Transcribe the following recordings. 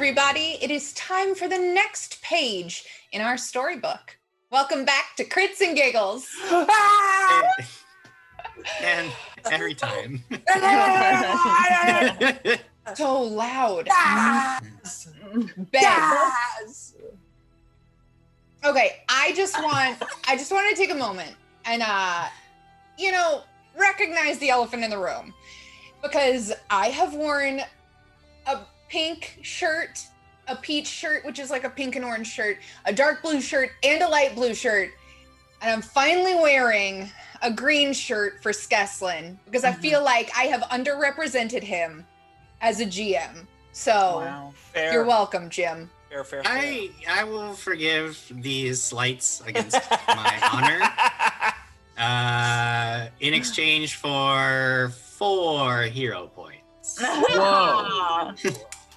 everybody. It is time for the next page in our storybook. Welcome back to Crits and Giggles. And every time. So loud. Bad. Okay, I just want to take a moment and recognize the elephant in the room. Because I have worn a pink shirt, a peach shirt, which is like a pink and orange shirt, a dark blue shirt, and a light blue shirt. And I'm finally wearing a green shirt for Skeslin because I feel like I have underrepresented him as a GM. So you're welcome, Jim. Fair. I will forgive these slights against my honor in exchange for 4 hero points. Whoa.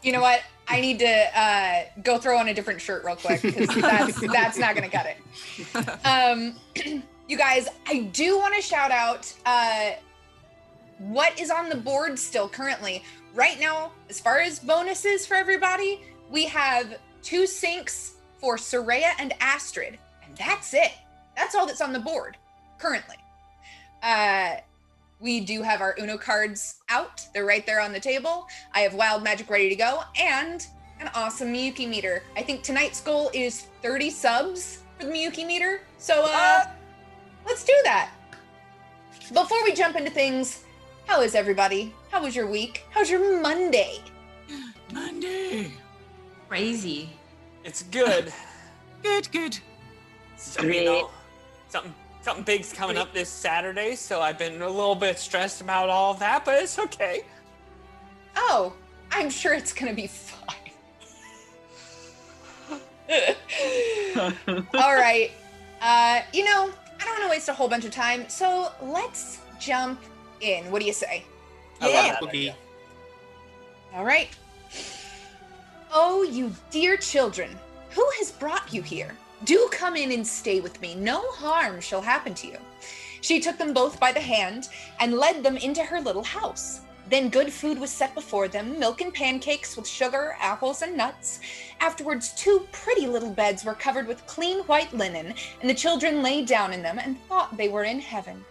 You know what? I need to go throw on a different shirt real quick because that's not going to cut it. You guys, I do want to shout out what is on the board still currently. Right now, as far as bonuses for everybody, we have 2 sinks for Soraya and Astrid, and that's it. That's all that's on the board currently. We do have our Uno cards out. They're right there on the table. I have Wild Magic ready to go and an awesome Miyuki meter. I think tonight's goal is 30 subs for the Miyuki meter. So let's do that. Before we jump into things, how is everybody? How was your week? How's your Monday? Monday. Crazy. It's good. Good. So, something big's coming up this Saturday, so I've been a little bit stressed about all of that, but it's okay. Oh, I'm sure it's gonna be fine. All right. I don't want to waste a whole bunch of time, so let's jump in. What do you say? Yeah. All right. Oh, you dear children, who has brought you here? Do come in and stay with me. No harm shall happen to you. She took them both by the hand and led them into her little house. Then good food was set before them, milk and pancakes with sugar, apples, and nuts. Afterwards, 2 pretty little beds were covered with clean white linen, and the children lay down in them and thought they were in heaven.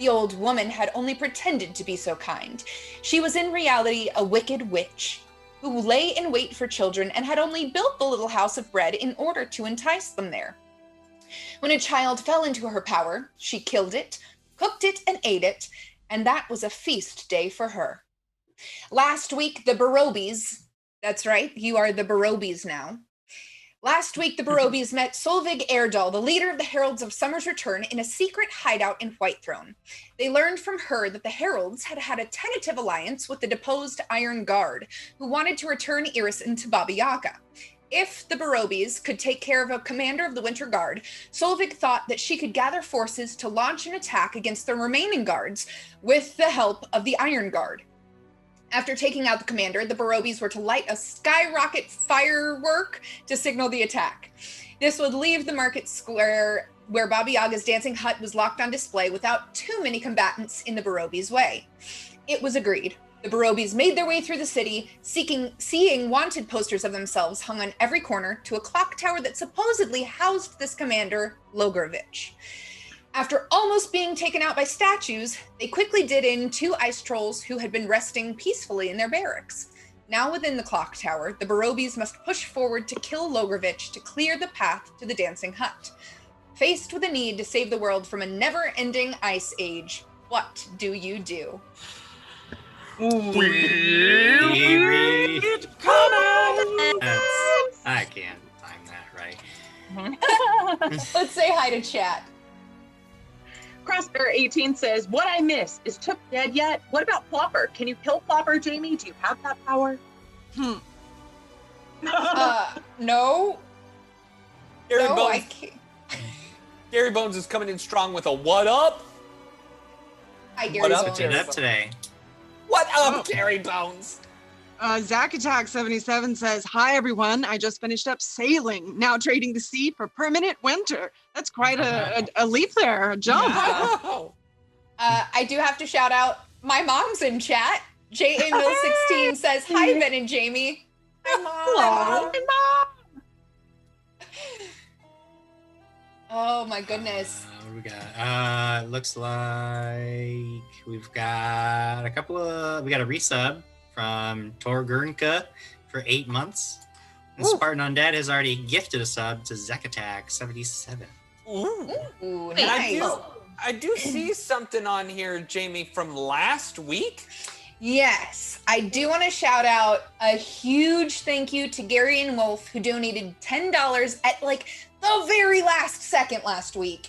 The old woman had only pretended to be so kind. She was in reality a wicked witch, who lay in wait for children and had only built the little house of bread in order to entice them there. When a child fell into her power, she killed it, cooked it, and ate it, and that was a feast day for her. Last week, the Barobies, that's right, you are the Barobies now. Last week, the Barobies met Solveig Erdal, the leader of the Heralds of Summer's Return, in a secret hideout in Whitethrone. They learned from her that the Heralds had had a tentative alliance with the deposed Iron Guard, who wanted to return Irison to Baba Yaga. If the Barobies could take care of a commander of the Winter Guard, Solveig thought that she could gather forces to launch an attack against the remaining guards with the help of the Iron Guard. After taking out the commander, the Barobies were to light a skyrocket firework to signal the attack. This would leave the market square where Baba Yaga's dancing hut was locked on display without too many combatants in the Barobies' way. It was agreed. The Barobies made their way through the city, seeing wanted posters of themselves hung on every corner to a clock tower that supposedly housed this commander, Logrivich. After almost being taken out by statues, they quickly did in 2 ice trolls who had been resting peacefully in their barracks. Now within the clock tower, the Barobies must push forward to kill Logrivich to clear the path to the dancing hut. Faced with a need to save the world from a never-ending ice age, what do you do? I can't time that right. Let's say hi to chat. Crossbear 18 says, what I miss, is Took dead yet? What about Plopper? Can you kill Plopper, Jamie? Do you have that power? No. Gary No, Bones, I can't. Gary Bones is coming in strong with a what up? Hi, Gary What up, Bones. Switching it up today. What up, Gary Bones? Zach Attack 77 says, hi everyone, I just finished up sailing, now trading the sea for permanent winter. That's quite a leap there, a jump. Wow. I do have to shout out, my mom's in chat. JA Mill 16 says, hi Ben and Jamie. Hi, Mom. Oh my goodness. What do we got? Looks like we've got we got a resub from Torgurnka for 8 months. And Spartan Undead has already gifted a sub to Zekatak77. Ooh. Ooh, And nice. I do see something on here, Jamie, from last week. Yes, I do want to shout out a huge thank you to Gary and Wolf, who donated $10 at like the very last second last week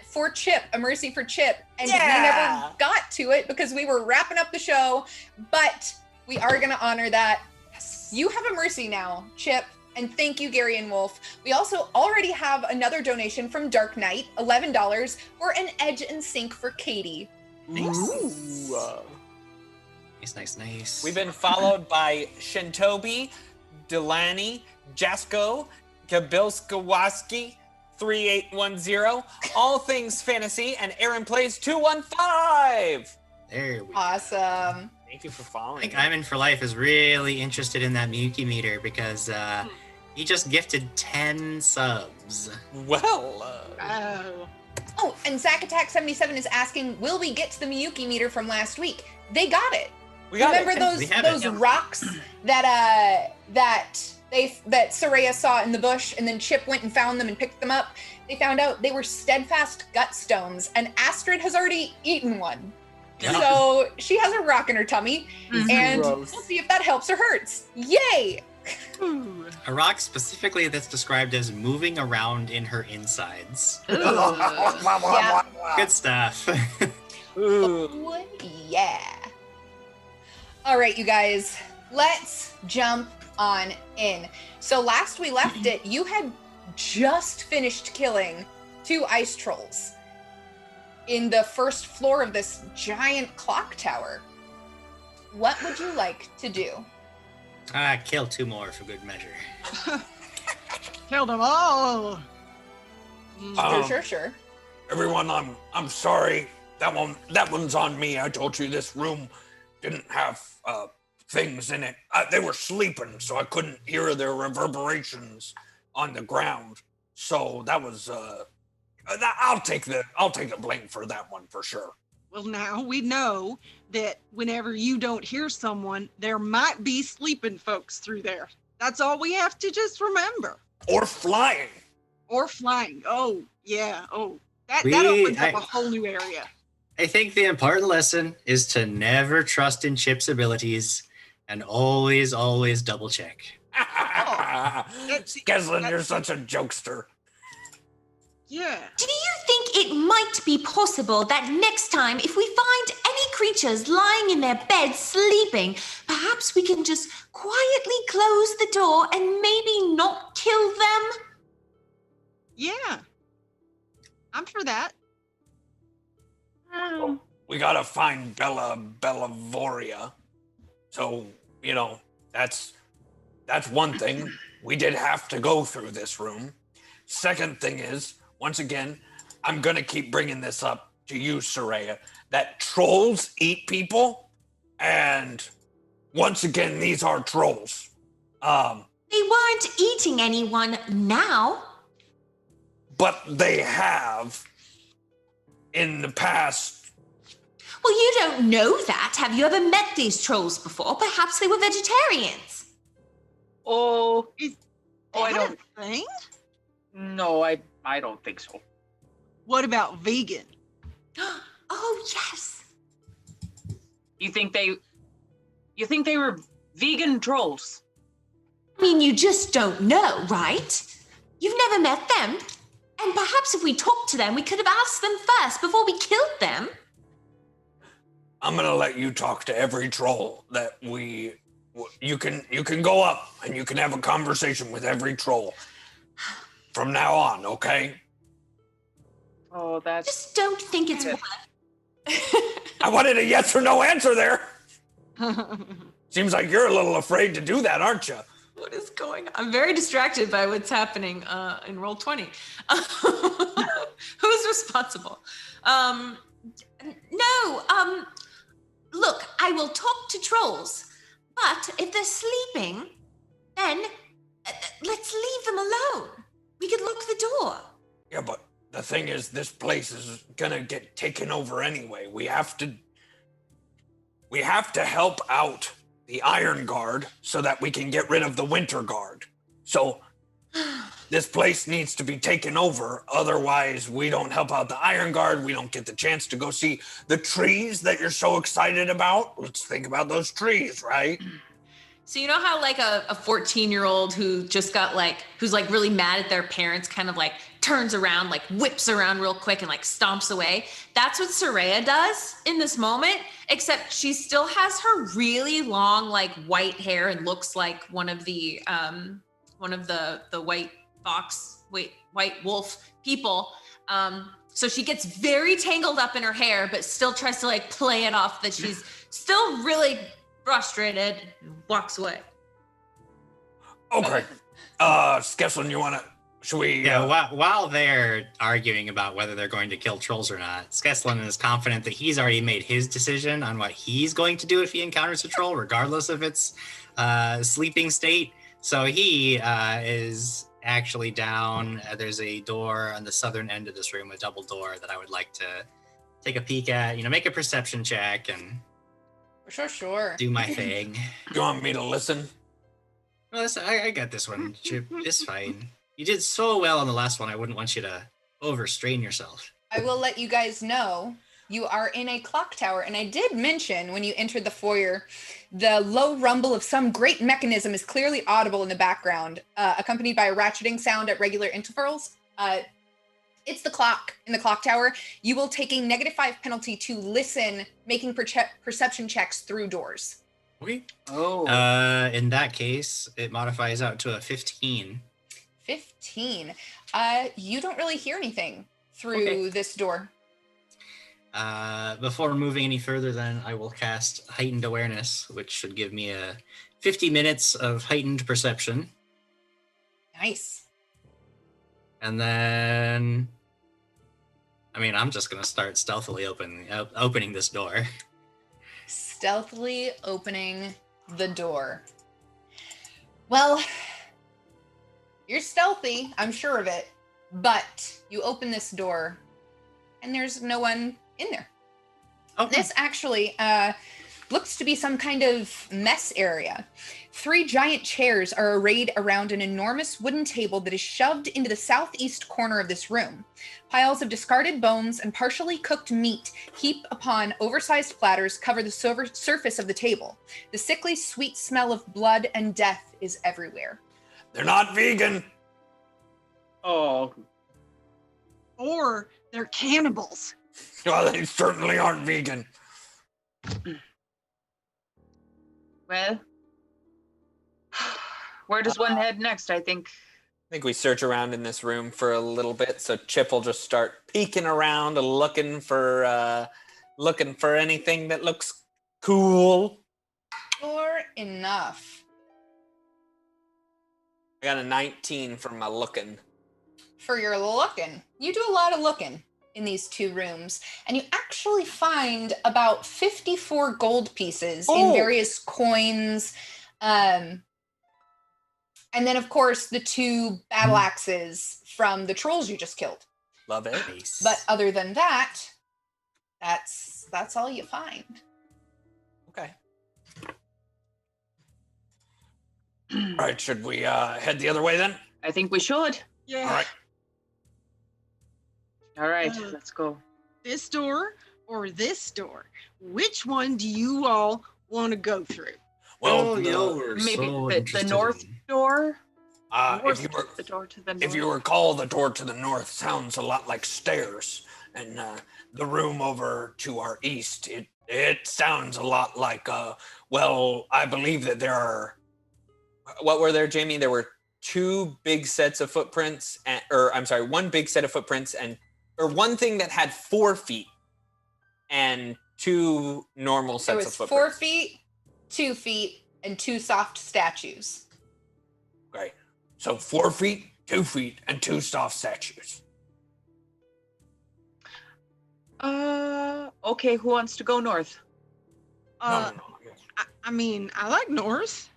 for Chip, a mercy for Chip. And we never got to it because we were wrapping up the show, but we are going to honor that. Yes. You have a mercy now, Chip. And thank you, Gary and Wolf. We also already have another donation from Dark Knight, $11 for an edge and sink for Katie. Nice. Nice. We've been followed by Shintobi, Delani, Jasko, Gabilskawaski, 3810, All Things Fantasy, and Aaron Plays 215. There we go. Awesome. Thank you for I following. think I'm in for life is really interested in that Miyuki meter because he just gifted 10 subs. Well, Oh. Oh, and Zakatak77 is asking, will we get to the Miyuki meter from last week? They got it. we got Remember it. We have those it. rocks that Soraya saw in the bush, and then Chip went and found them and picked them up? They found out they were steadfast gut stones, and Astrid has already eaten one. Yeah. So she has a rock in her tummy, and Gross. we'll see if that helps or hurts. Yay! Ooh. A rock specifically that's described as moving around in her insides. Yeah. Good stuff. Ooh. Oh, yeah. All right, you guys, let's jump on in. So last we left it, you had just finished killing 2 ice trolls in the first floor of this giant clock tower. What would you like to do? Kill 2 more for good measure. Killed them all. Sure. Everyone, I'm sorry. That one's on me. I told you this room didn't have things in it. They were sleeping, so I couldn't hear their reverberations on the ground. So that was I'll take the blame for that one for sure. Well, now we know that whenever you don't hear someone, there might be sleeping folks through there. That's all we have to just remember. Or flying. Or flying. Oh, yeah. Oh, that We- opens up I- a whole new area. I think the important lesson is to never trust in Chip's abilities and always double check. Geslin, you're such a jokester. Yeah. Do you think it might be possible that next time, if we find any creatures lying in their beds sleeping, perhaps we can just quietly close the door and maybe not kill them? Yeah. I'm for that. We gotta find Bellavoria. So, that's one thing. We did have to go through this room. Second thing is, once again, I'm gonna keep bringing this up to you, Soraya, that trolls eat people, and once again, these are trolls. They weren't eating anyone now. But they have in the past. Well, you don't know that. Have you ever met these trolls before? Perhaps they were vegetarians. Oh, Is I that don't. a thing? No, I don't think so. What about vegan? Oh, yes. You think they were vegan trolls? I mean, you just don't know, right? You've never met them. And perhaps if we talked to them, we could have asked them first before we killed them. I'm gonna let you talk to every troll that you can go up and you can have a conversation with every troll from now on, okay? Oh, that's Just don't think it's worth. I wanted a yes or no answer there. Seems like you're a little afraid to do that, aren't you? What is going on? I'm very distracted by what's happening in Roll20. Who's responsible? Look, I will talk to trolls, but if they're sleeping, then let's leave them alone. We could lock the door. Yeah, but the thing is, this place is gonna get taken over anyway. We have to help out the Iron Guard so that we can get rid of the Winter Guard. So this place needs to be taken over. Otherwise, we don't help out the Iron Guard. We don't get the chance to go see the trees that you're so excited about. Let's think about those trees, right? So you know how like a 14-year-old who just got like, who's like really mad at their parents kind of like turns around, like whips around real quick and like stomps away. That's what Soraya does in this moment, except she still has her really long like white hair and looks like one of the white wolf people. So she gets very tangled up in her hair, but still tries to like play it off that she's still really frustrated and walks away. Okay. Skeslin, should we... Yeah, while they're arguing about whether they're going to kill trolls or not, Skeslin is confident that he's already made his decision on what he's going to do if he encounters a troll, regardless of its sleeping state. So he is actually down. There's a door on the southern end of this room, a double door that I would like to take a peek at, make a perception check and Sure. do my thing. You want me to listen? Well, listen, I got this one, Chip. It's fine. You did so well on the last one, I wouldn't want you to overstrain yourself. I will let you guys know you are in a clock tower, and I did mention when you entered the foyer, the low rumble of some great mechanism is clearly audible in the background, accompanied by a ratcheting sound at regular intervals. It's the clock in the clock tower. You will take a -5 penalty to listen, making perception checks through doors. Okay. Oh. In that case, it modifies out to a 15. 15. You don't really hear anything through this door. Before moving any further, then I will cast Heightened Awareness, which should give me a 50 minutes of heightened perception. Nice. And then, I'm just going to start stealthily opening this door. Stealthily opening the door. Well, you're stealthy, I'm sure of it, but you open this door and there's no one in there. Okay. This actually looks to be some kind of mess area. 3 giant chairs are arrayed around an enormous wooden table that is shoved into the southeast corner of this room. Piles of discarded bones and partially cooked meat heap upon oversized platters cover the surface of the table. The sickly sweet smell of blood and death is everywhere. They're not vegan. Oh. Or they're cannibals. Well, they certainly aren't vegan. Well, where does one head next? I think we search around in this room for a little bit. So Chip will just start peeking around and looking for anything that looks cool. Sure enough. I got a 19 for my looking. For your looking. You do a lot of looking in these 2 rooms, and you actually find about 54 gold pieces in various coins. And then, of course, the 2 battle axes from the trolls you just killed. Love it. But other than that, that's all you find. Okay. All right, should we head the other way then? I think we should. Yeah. All right, let's go. This door or this door? Which one do you all want to go through? Well, Maybe the north door. If The door to the north. you recall, the door to the north sounds a lot like stairs, and the room over to our east, it sounds a lot like. I believe that there are. What were there, Jamie? There were 2 big sets of footprints, one big set of footprints, or one thing that had 4 feet, and 2 normal sets of footprints. 4 feet, 2 feet, and 2 soft statues. Okay, so 4 feet, 2 feet, and 2 soft statues. Okay, who wants to go north? No. I like north.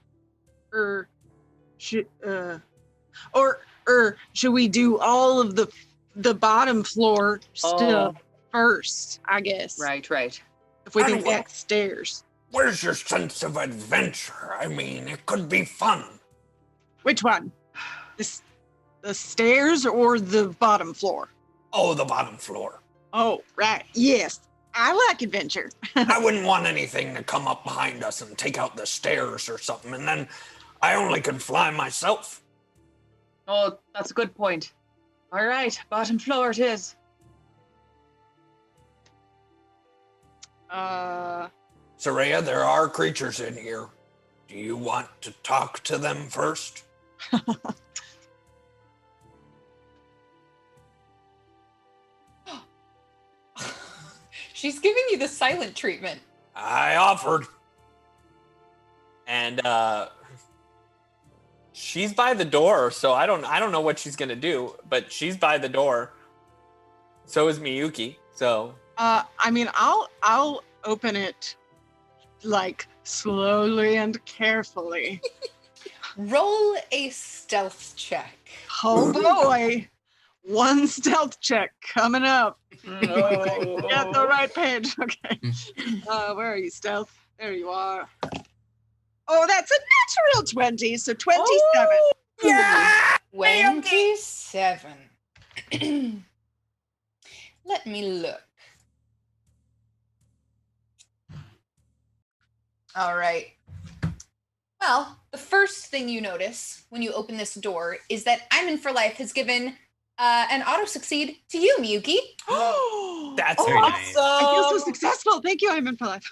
Or should we do all of the bottom floor stuff first, I guess? Right. If we I think don't- back stairs. Where's your sense of adventure? I mean, it could be fun. Which one? The stairs or the bottom floor? Oh, the bottom floor. Oh, right. Yes. I like adventure. I wouldn't want anything to come up behind us and take out the stairs or something, and then I only can fly myself. Oh, that's a good point. All right, bottom floor it is. Soraya, there are creatures in here. Do you want to talk to them first? She's giving you the silent treatment. I offered. And she's by the door, so I don't know what she's gonna do, but she's by the door. So is Miyuki. So I mean, I'll open it like slowly and carefully. Roll a stealth check. Oh boy. One stealth check coming up. Oh. Get the right page. Okay. Where are you, stealth? There you are. Oh, that's a natural 20, so 27. Yeah! 27. Let me look. All right. Well, the first thing you notice when you open this door is that I'm in for life has given an auto succeed to you, Miyuki. that's Very nice. I feel so awesome. successful. Thank you, I'm in for life.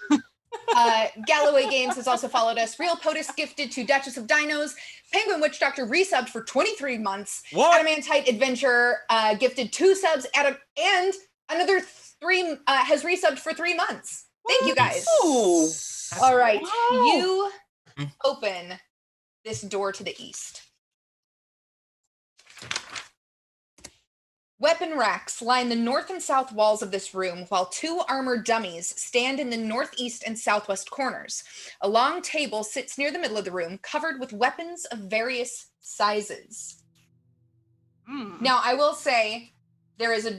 Galloway Games has also followed us. Real POTUS gifted to Duchess of Dinos. Penguin Witch Doctor resubbed for 23 months. What? Adamantite Adventure gifted 2 subs. And another 3 has resubbed for 3 months. Thank you guys. Ooh. All right. Wow. You open this door to the east. Weapon racks line the north and south walls of this room, while 2 armored dummies stand in the northeast and southwest corners. A long table sits near the middle of the room, covered with weapons of various sizes. Now, I will say there is a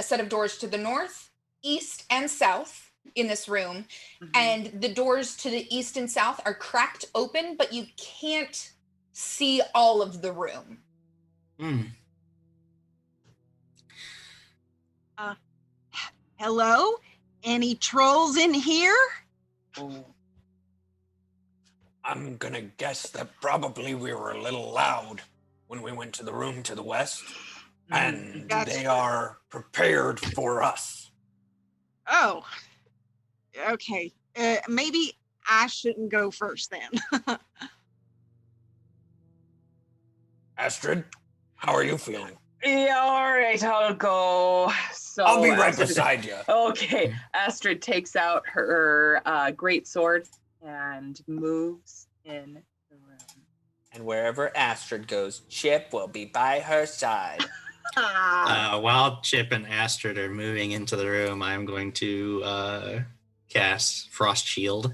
set of doors to the north, east, and south in this room, and the doors to the east and south are cracked open, but you can't see all of the room. Hello? Any trolls in here? I'm gonna guess that probably we were a little loud when we went to the room to the west, and Gotcha. they are prepared for us. Oh. Okay. Maybe I shouldn't go first then. Astrid, how are you feeling? Yeah, all right, I'll go. So I'll be right Astrid- beside you. Okay, Astrid takes out her great sword and moves in the room. And wherever Astrid goes, Chip will be by her side. While Chip and Astrid are moving into the room, I'm going to cast Frost Shield.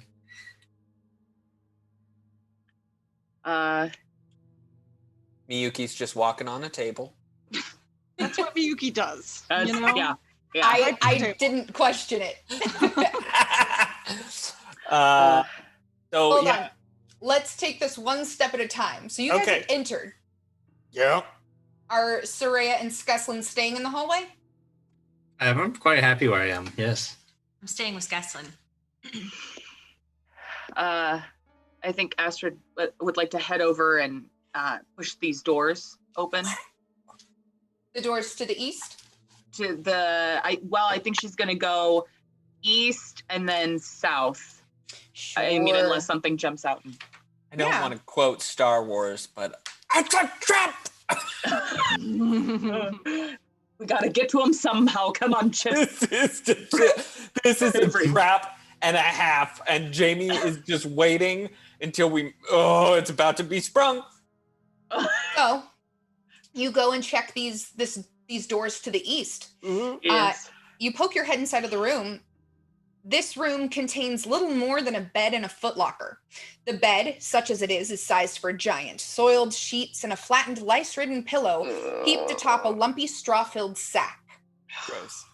Miyuki's just walking on a table. That's what Miyuki does. You know? Yeah. I didn't question it. So Hold yeah, on. Let's take this one step at a time. So you guys Okay. have entered. Yeah. Are Soraya and Skeslin staying in the hallway? I'm quite happy where I am. Yes. I'm staying with Skeslin. I think Astrid would like to head over and push these doors open The doors to the east? to I think she's gonna go east and then south. I mean, Sure. unless something jumps out. I don't Yeah. want to quote Star Wars, but It's a trap! We gotta get to him somehow. Come on, Chip. this is a trap and a half, and Jamie is just waiting until it's about to be sprung. So you go and check these doors to the east. Yes. You poke your head inside of the room. This room contains little more than a bed and a footlocker. The bed, such as it is sized for a giant. Soiled sheets and a flattened, lice-ridden pillow heaped atop a lumpy, straw-filled sack. Gross.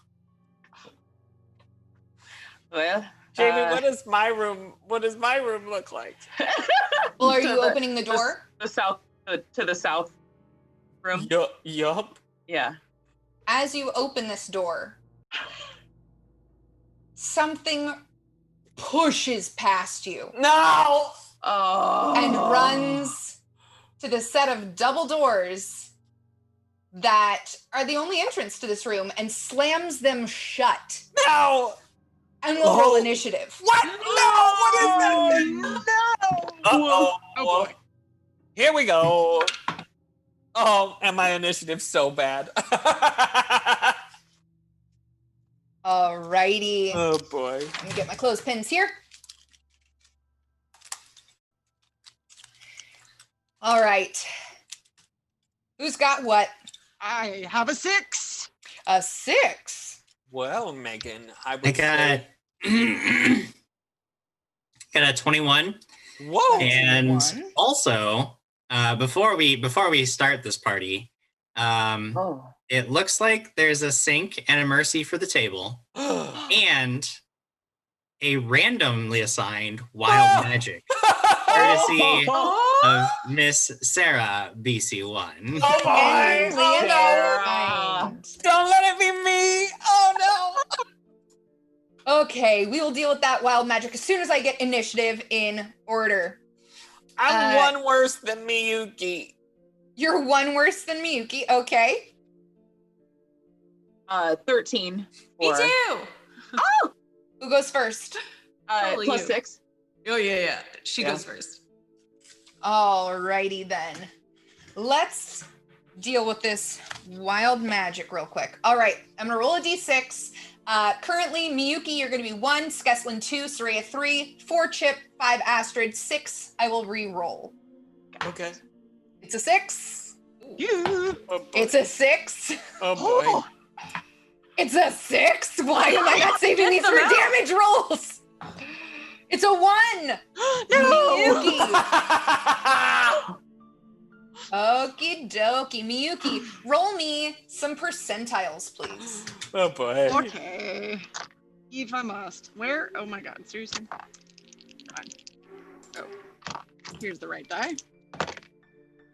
Well, Jamie, what does my room look like? Well, are To you the- opening the door? The south, to the south room. Yup. Yeah. As you open this door, something pushes past you No! Oh. and runs to the set of double doors that are the only entrance to this room and slams them shut. No! And we'll roll initiative. What? No! What is that? No. Uh-oh. boy. Here we go. Oh, and my initiative's so bad. Alrighty. Oh, boy. Let me get my clothespins here. All right. Who's got what? I have a 6. A 6. Well, Megan, I would I got got a 21. Whoa! And 21. also, before we start this party, Oh. it looks like there's a sink and a mercy for the table, and a randomly assigned wild magic, courtesy of Miss Sarah BC1. Oh, boy! And Oh, no! Leonard. Don't let it be me! Oh, no! Okay, we will deal with that wild magic as soon as I get initiative in order. I'm one worse than Miyuki. You're one worse than Miyuki. Okay. 13. Me for- too. Who goes first? Probably plus you. 6. Oh yeah. She Yeah. goes first. Alrighty then. Let's deal with this wild magic real quick. All right, I'm gonna roll a d6. Currently, Miyuki, you're gonna be 1, Skeslin 2, Soraya 3, 4 Chip, 5 Astrid, 6. I will re-roll. Okay. It's a 6. Yeah. Oh, boy. It's a 6. Oh, boy. It's a 6. Why am I not saving these Get for them out. damage rolls? It's a 1. Miyuki. Okie dokie. Miyuki, roll me some percentiles, please. Oh, boy. Okay. If I must. Where? Oh my god, seriously? Fine. Oh. Here's the right die.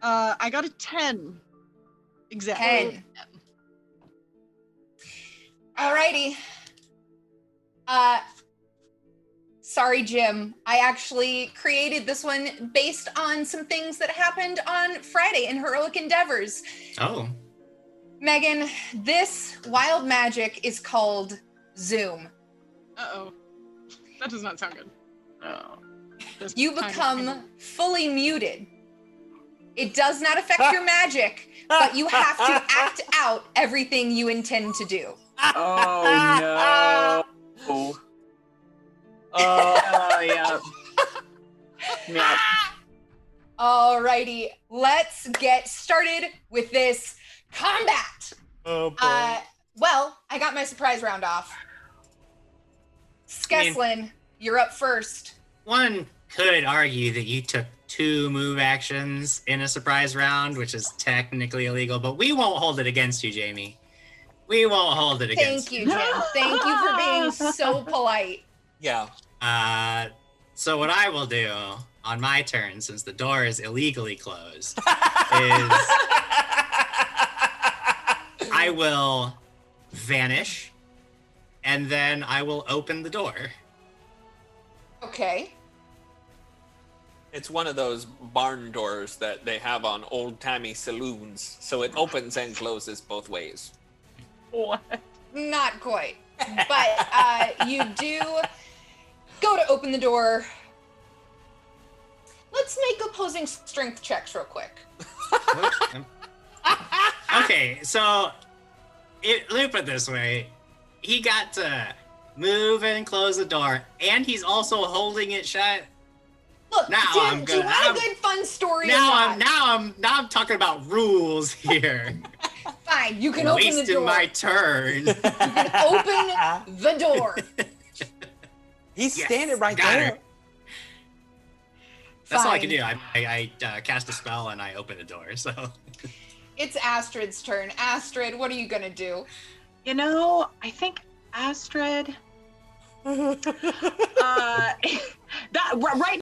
I got a 10. Exactly. 10. Alrighty. Sorry, Jim. I actually created this one based on some things that happened on Friday in Heroic Endeavors. Oh, Megan, this wild magic is called Zoom. Uh-oh. That does not sound good. Oh. Just You kind of- become fully muted. It does not affect your magic, but you have to act out everything you intend to do. Oh no. Oh. Yeah. Yeah. Alrighty, let's get started with this combat. Oh, boy. Well, I got my surprise round off. Skeslin, you're up first. one could argue that you took 2 move actions in a surprise round, which is technically illegal, but we won't hold it against you, Jamie. We won't hold it against Thank you, Jim. Thank you for being so polite. Yeah. So what I will do on my turn, since the door is illegally closed, is I will vanish, and then I will open the door. Okay. It's one of those barn doors that they have on old-timey saloons, so it opens and closes both ways. What? Not quite. But you do go to open the door. Let's make opposing strength checks real quick. Okay, so let me put it this way. He got to move and close the door, and he's also holding it shut. Look, Now Jim, I'm do you gonna- want a good fun story or not? Now I'm talking about rules here. Fine, you can open the Wasting door. my turn. You can open the door. He's Yes, standing right got her. there. That's all I Fine. can do. I cast a spell and I open the door. So It's Astrid's turn. Astrid, what are you gonna do? You know, I think Astrid. That right.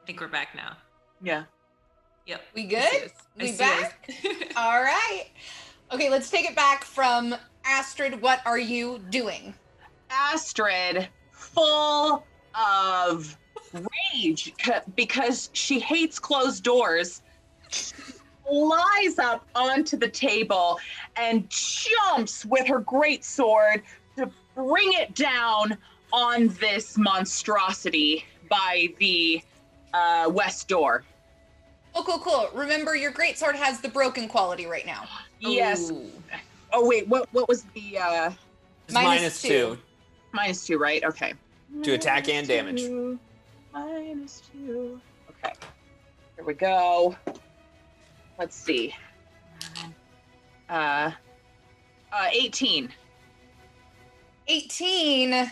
I think we're back now. Yeah. Yep. We I good? see us. I We see back? us. All right. Okay, let's take it back from Astrid. What are you doing? Astrid, full of rage because she hates closed doors, flies up onto the table and jumps with her great sword to bring it down on this monstrosity by the west door. Oh, cool. Remember, your greatsword has the broken quality right now. Yes. Ooh. Oh wait, what was the It's Minus -2 -2, right? Okay. to attack and damage. -2. Okay. Here we go. Let's see. 18. 18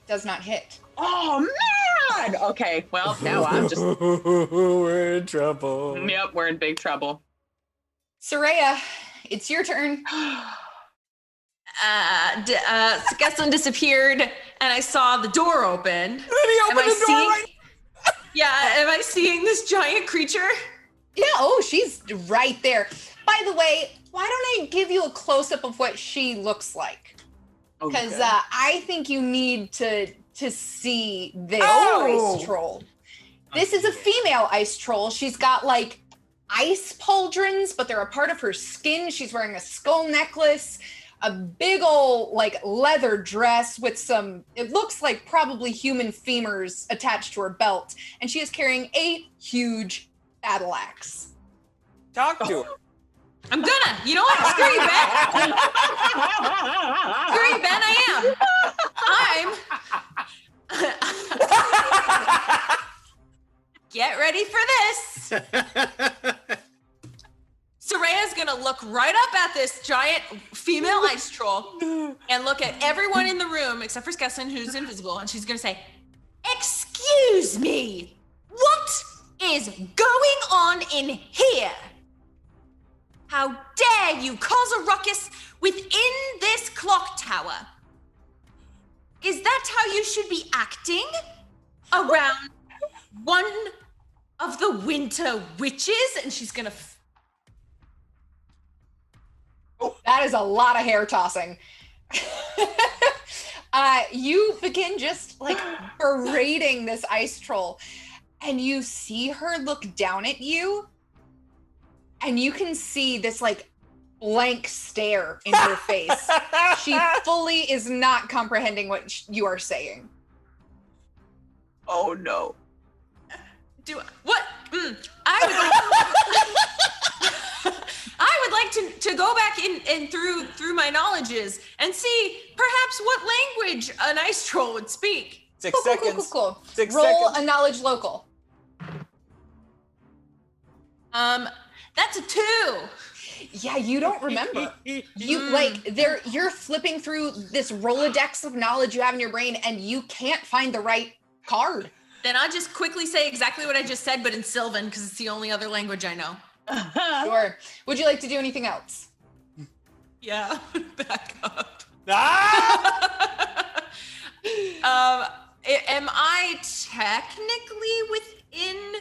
does not hit. Oh man! Okay, well now I'm just. We're in trouble. Yep, we're in big trouble. Soraya, it's your turn. Skeslin disappeared, and I saw the door open. Then he opened the door right. Yeah, am I seeing this giant creature? Yeah, oh, she's right there. By the way, why don't I give you a close-up of what she looks like? Because Okay. I think you need to see this Oh! ice troll. This is a female ice troll. She's got like ice pauldrons, but they're a part of her skin. She's wearing a skull necklace, a big old like leather dress with some, it looks like probably human femurs attached to her belt. And she is carrying a huge battle axe. Talk to her. I'm gonna. You know what? Screw you, Ben. Screw you, Ben. I am. Get ready for this. Soraya's gonna look right up at this giant female ice troll and look at everyone in the room except for Skeslin, who's invisible, and she's gonna say, "Excuse me, what is going on in here? How dare you cause a ruckus within this clock tower? Is that how you should be acting around one of the winter witches?" And she's gonna That is a lot of hair tossing. You begin just like berating this ice troll, and you see her look down at you, and you can see this like blank stare in her face. She fully is not comprehending what you are saying. Oh no. do what? I would like to go back in through my knowledges and see perhaps what language an ice troll would speak. 6 seconds. Cool. 6 Roll seconds. a knowledge local. That's a 2. Yeah, you don't remember. You're flipping through this Rolodex of knowledge you have in your brain, and you can't find the right card. Then I'll just quickly say exactly what I just said, but in Sylvan, because it's the only other language I know. Sure. Would you like to do anything else? Yeah, back up. Ah! Am I technically within?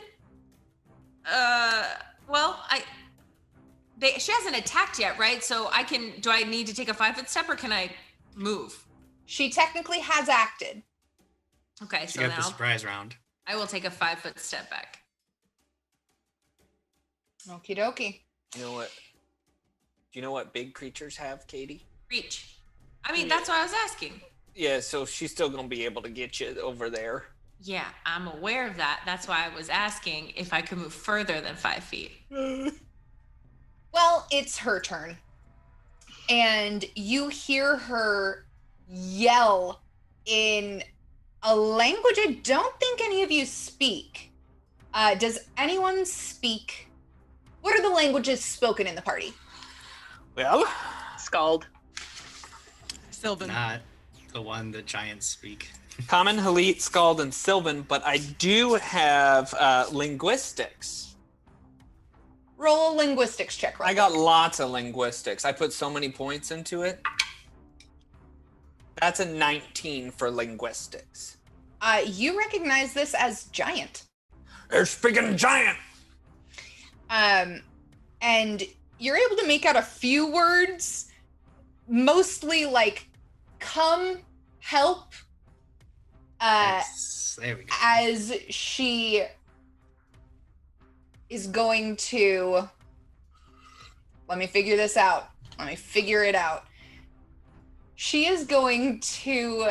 She hasn't attacked yet, right? So I can. Do I need to take a 5-foot step, or can I move? She technically has acted. Okay, She so got now the surprise round. I will take a 5-foot step back. Okie dokie. You know what? Do you know what big creatures have, Katie? Reach. I mean, that's what I was asking. Yeah, so she's still gonna be able to get you over there. Yeah, I'm aware of that. That's why I was asking if I could move further than 5 feet. Well, it's her turn. And you hear her yell in a language I don't think any of you speak. Does anyone speak? What are the languages spoken in the party? Well, Scald. Sylvan. Not the one the giants speak. Common, Halit, Scald, and Sylvan, but I do have linguistics. Roll a linguistics check. I got lots of linguistics. I put so many points into it. That's a 19 for linguistics. You recognize this as giant. they're speaking giant. And you're able to make out a few words, mostly like "come," "help," Yes, there we go. as she is going to. Let me figure this out. Let me figure it out. She is going to.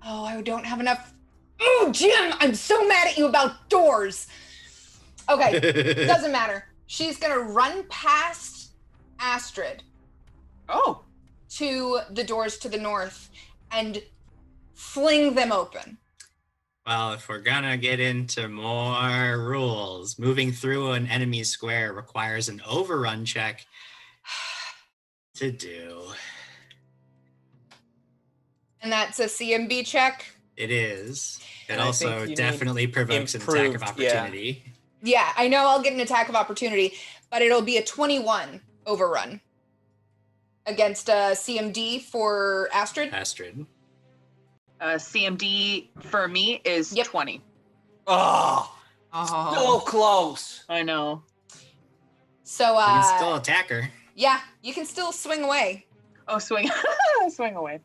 Oh, I don't have enough. Oh, Jim, I'm so mad at you about doors. Okay, doesn't matter. She's gonna run past Astrid Oh, to the doors to the north and fling them open. Well, if we're gonna get into more rules, moving through an enemy square requires an overrun check to do. And that's a CMB check. It is. It And I also think you definitely provokes an attack of improved, opportunity. Yeah, I know I'll get an attack of opportunity, but it'll be a 21 overrun against a CMD for Astrid. Astrid. CMD for me is Yep. 20. Oh, Oh. so close. I know. So, You can still attack her. yeah, you can still swing away. Oh, swing. Swing away.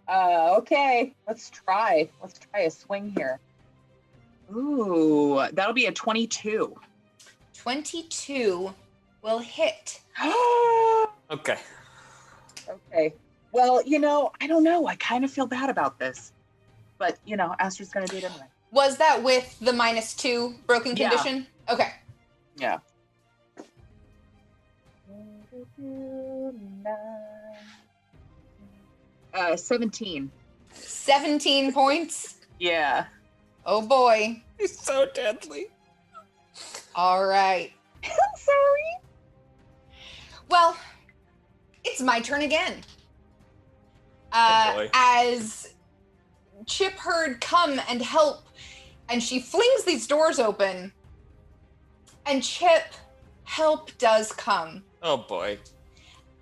Okay, let's try. Let's try a swing here. Ooh, that'll be a 22. 22 will hit. Okay. Okay. Well, I don't know. I kind of feel bad about this. But, Astrid's going to do it anyway. Was that with the -2 broken Yeah. condition? Okay. Yeah. 17. 17 points. Yeah. Oh boy. He's so deadly. All right. I'm sorry. Well, it's my turn again. Oh, boy. As Chip heard "come" and "help," and she flings these doors open, and Chip, help does come. Oh boy.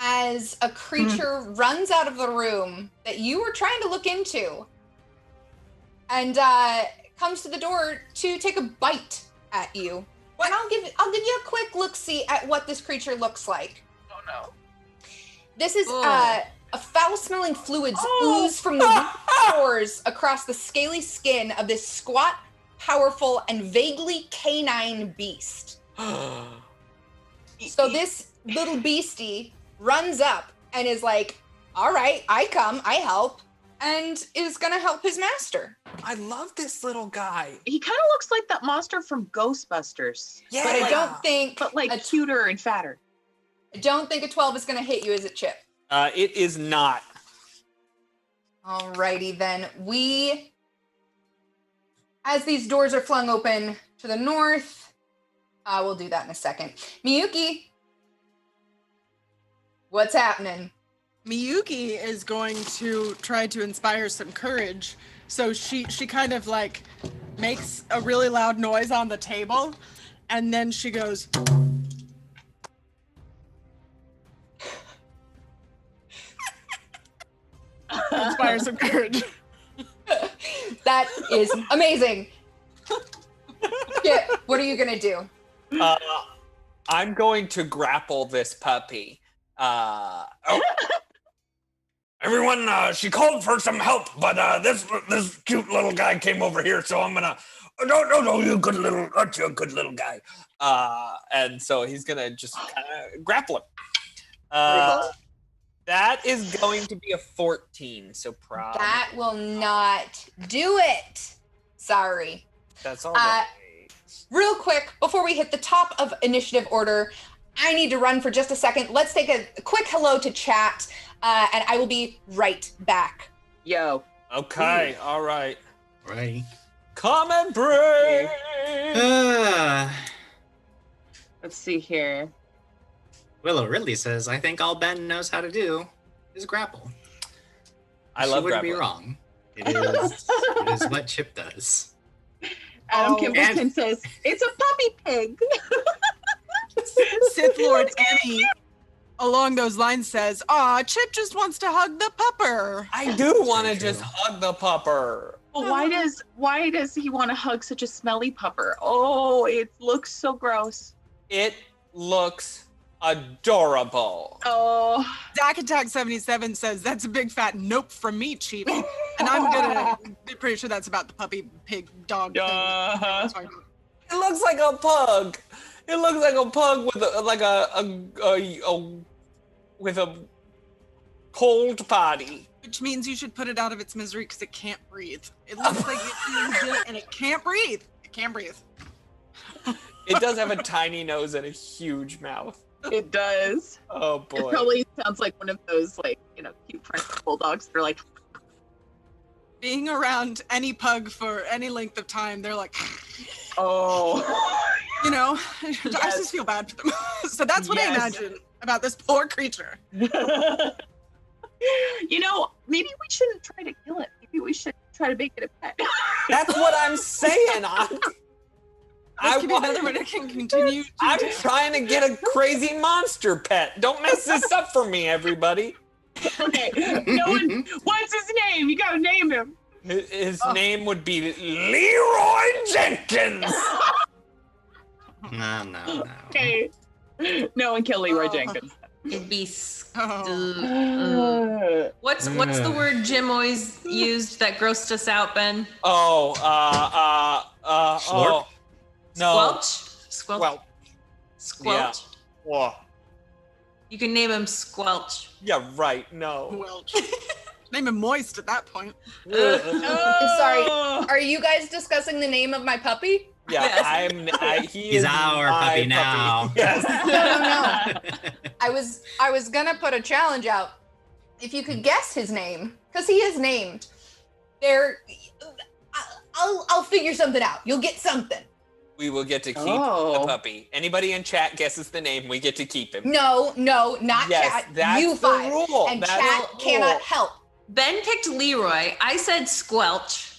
As a creature runs out of the room that you were trying to look into, and comes to the door to take a bite at you. And I'll give you a quick look-see at what this creature looks like. Oh, no. This is Oh. a foul-smelling fluids ooze from the pores across the scaly skin of this squat, powerful, and vaguely canine beast. So this little beastie runs up and is like, all right, I come, I help, and is gonna help his master. I love this little guy. He kind of looks like that monster from Ghostbusters. Yeah. But I don't think But like a cuter and fatter. I don't think a 12 is gonna hit you, is it, Chip? It is not. Alrighty then. As these doors are flung open to the north, I will do that in a second. Miyuki, what's happening? Miyuki is going to try to inspire some courage. So she kind of like makes a really loud noise on the table, and then she goes. Inspire some courage. That is amazing. Skip, what are you gonna do? I'm going to grapple this puppy. Everyone, she called for some help, but this cute little guy came over here, so I'm gonna. No, you good little, aren't you a good little guy? And so he's gonna just kind of grapple him. That is going to be a 14, so probably. That will not do it. Sorry. That's all right. Real quick, before we hit the top of initiative order, I need to run for just a second. Let's take a quick hello to chat, and I will be right back. Yo. Okay, all right. Right. Comment break! Let's see here. Willow Ridley says, I think all Ben knows how to do is grapple. I love she wouldn't be grappling. wrong. It is what Chip does. Adam Oh, Kimbleton says, it's a puppy pig. Sith Lord Emmy, along those lines, says, "Aw, Chip just wants to hug the pupper." I do want to true. just hug the pupper. Well, why does he want to hug such a smelly pupper? Oh, it looks so gross. It looks adorable. Oh. Dak Attack 77 says, "That's a big fat nope from me, Chief." And I'm gonna be pretty sure that's about the puppy pig dog thing. Uh-huh. Sorry. It looks like a pug. It looks like a pug with with a cold body. Which means you should put it out of its misery because it can't breathe. It looks like it's feeling good and it can't breathe. It can't breathe. It does have a tiny nose and a huge mouth. It does. Oh It boy. probably sounds like one of those, like, cute French bulldogs. They're like, Being around any pug for any length of time, they're like, oh. I just feel bad for them. So that's what I Yes. imagine about this poor creature. Maybe we shouldn't try to kill it. Maybe we should try to make it a pet. That's what I'm saying. Let's give it another one. It can continue. I'm trying to get a crazy monster pet. Don't mess this up for me, everybody. Okay. No one. What's his name? You gotta name him. His name would be Leroy Jenkins. No. Okay. No one kill Leroy Jenkins. It'd be. Uh, What's the word Jim always used that grossed us out, Ben? Slurp? No. Squelch? Well, Squelch? whoa. You can name him Squelch. Yeah, right. No. Well, name him Moist at that point. Sorry, are you guys discussing the name of my puppy? Yeah, Yes. He's our puppy now. Yes. No. I was gonna put a challenge out. If you could guess his name, because he is named. I'll figure something out. You'll get something. We will get to keep the puppy. Anybody in chat guesses the name, we get to keep him. No, not Yes, chat. that's You the five. rule. And That's chat the cannot rule. help. Ben picked Leroy. I said Squelch.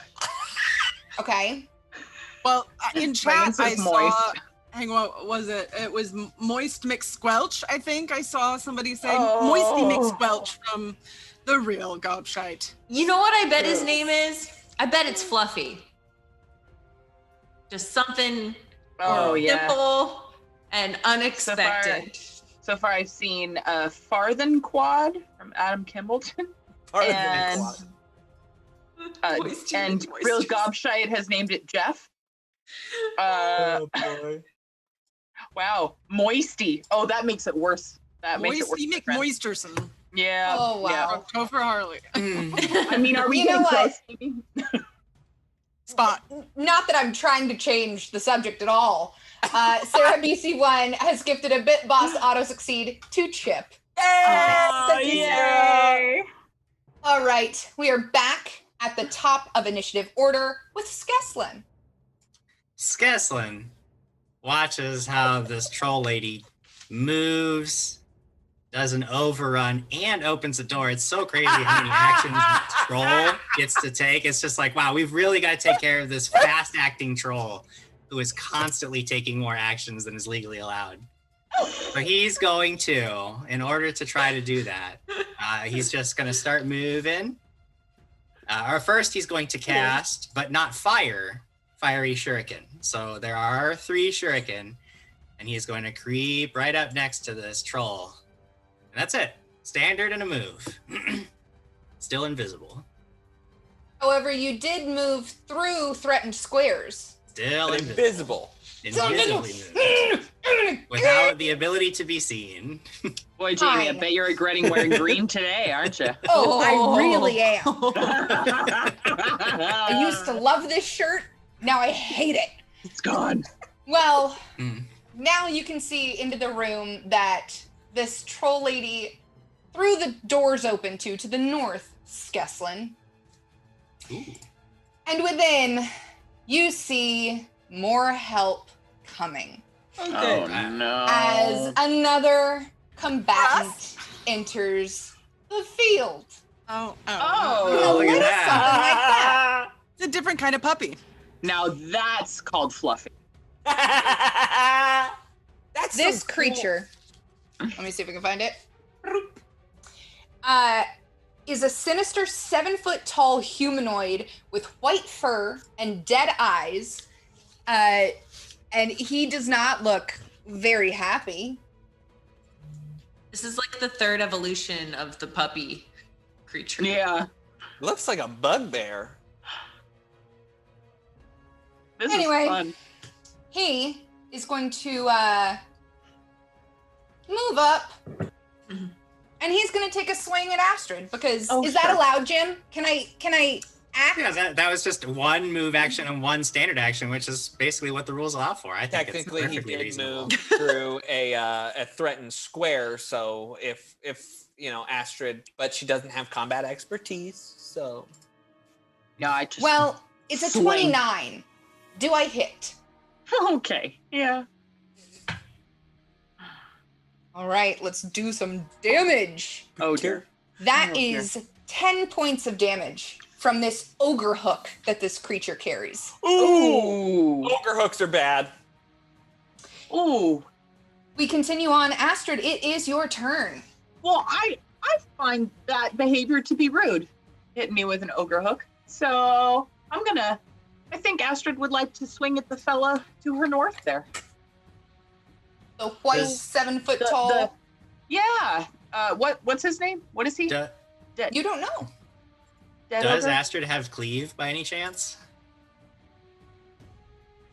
Okay. Well, in chat, Reagan I says saw. Moist. Hang on, what was it? It was Moist McSquelch. I think I saw somebody say Oh. Moisty McSquelch from the real Gobshite. You know what I bet his name is? I bet it's Fluffy. Just something simple and unexpected. So far I've seen Farthen Quad from Adam Kimbleton. And Moisty and McMoisty. Real Gobshite has named it Jeff. Oh boy. Wow, Moisty. Oh, that makes it worse. That makes it worse. Moisty my friend. McMoisterson. Yeah. Oh, wow. Yeah. Topher Harley. I mean, are we You know getting what? close? Maybe? Spot. Not that I'm trying to change the subject at all. Sarah BC1 has gifted a Bit Boss Auto Succeed to Chip. Thank you, Sarah. All right, we are back at the top of initiative order with Skeslin. Skeslin watches how this troll lady moves, does an overrun, and opens the door. It's so crazy how many actions this troll gets to take. It's just like, wow, we've really got to take care of this fast-acting troll who is constantly taking more actions than is legally allowed. So he's going to, in order to try to do that, he's just going to start moving. Or first, he's going to cast, but not fire, fiery shuriken. So there are 3 shuriken, and he's going to creep right up next to this troll. And that's it. Standard and a move. Still invisible. However, you did move through threatened squares. Still But invisible. invisible. Invisibly moved. Without the ability to be seen. Boy, Jamie, I Fine. bet you're regretting wearing green today, aren't you? Oh, I really am. I used to love this shirt. Now I hate it. It's gone. Well, Mm. now you can see into the room that this troll lady threw the doors open to the north, Skeslin. Ooh. And within, you see more help coming. Oh, no. As another combatant enters the field. Oh. Oh, look at What is that. something like that? It's a different kind of puppy. now that's called fluffy. That's This so cool. creature, let me see if we can find it, is a sinister 7-foot-tall humanoid with white fur and dead eyes. And he does not look very happy. This is like the 3rd evolution of the puppy creature. Yeah. Looks like a bugbear. This Anyway. is fun. He is going to move up, Mhm. and he's going to take a swing at Astrid because Oh, is that sure. allowed, Jim? Can I act? Yeah, that was just 1 move action and 1 standard action, which is basically what the rules allow for. I think Technically, it's he perfectly did reasonable. move through a threatened square. So if Astrid, but she doesn't have combat expertise, so No, I just. Well, it's a Swing. 29. Do I hit? Okay. Yeah. All right, let's do some damage. Oh, dear. That Oh, dear. is 10 points of damage from this ogre hook that this creature carries. Ooh. ogre hooks are bad. Ooh. We continue on. Astrid, it is your turn. Well, I find that behavior to be rude. Hitting me with an ogre hook. So I think Astrid would like to swing at the fella to her north there. The white Does- 7-foot The- tall. the- Yeah. What's his name? What is he? Do- You don't know. Dead does ogre? Astrid have cleave by any chance?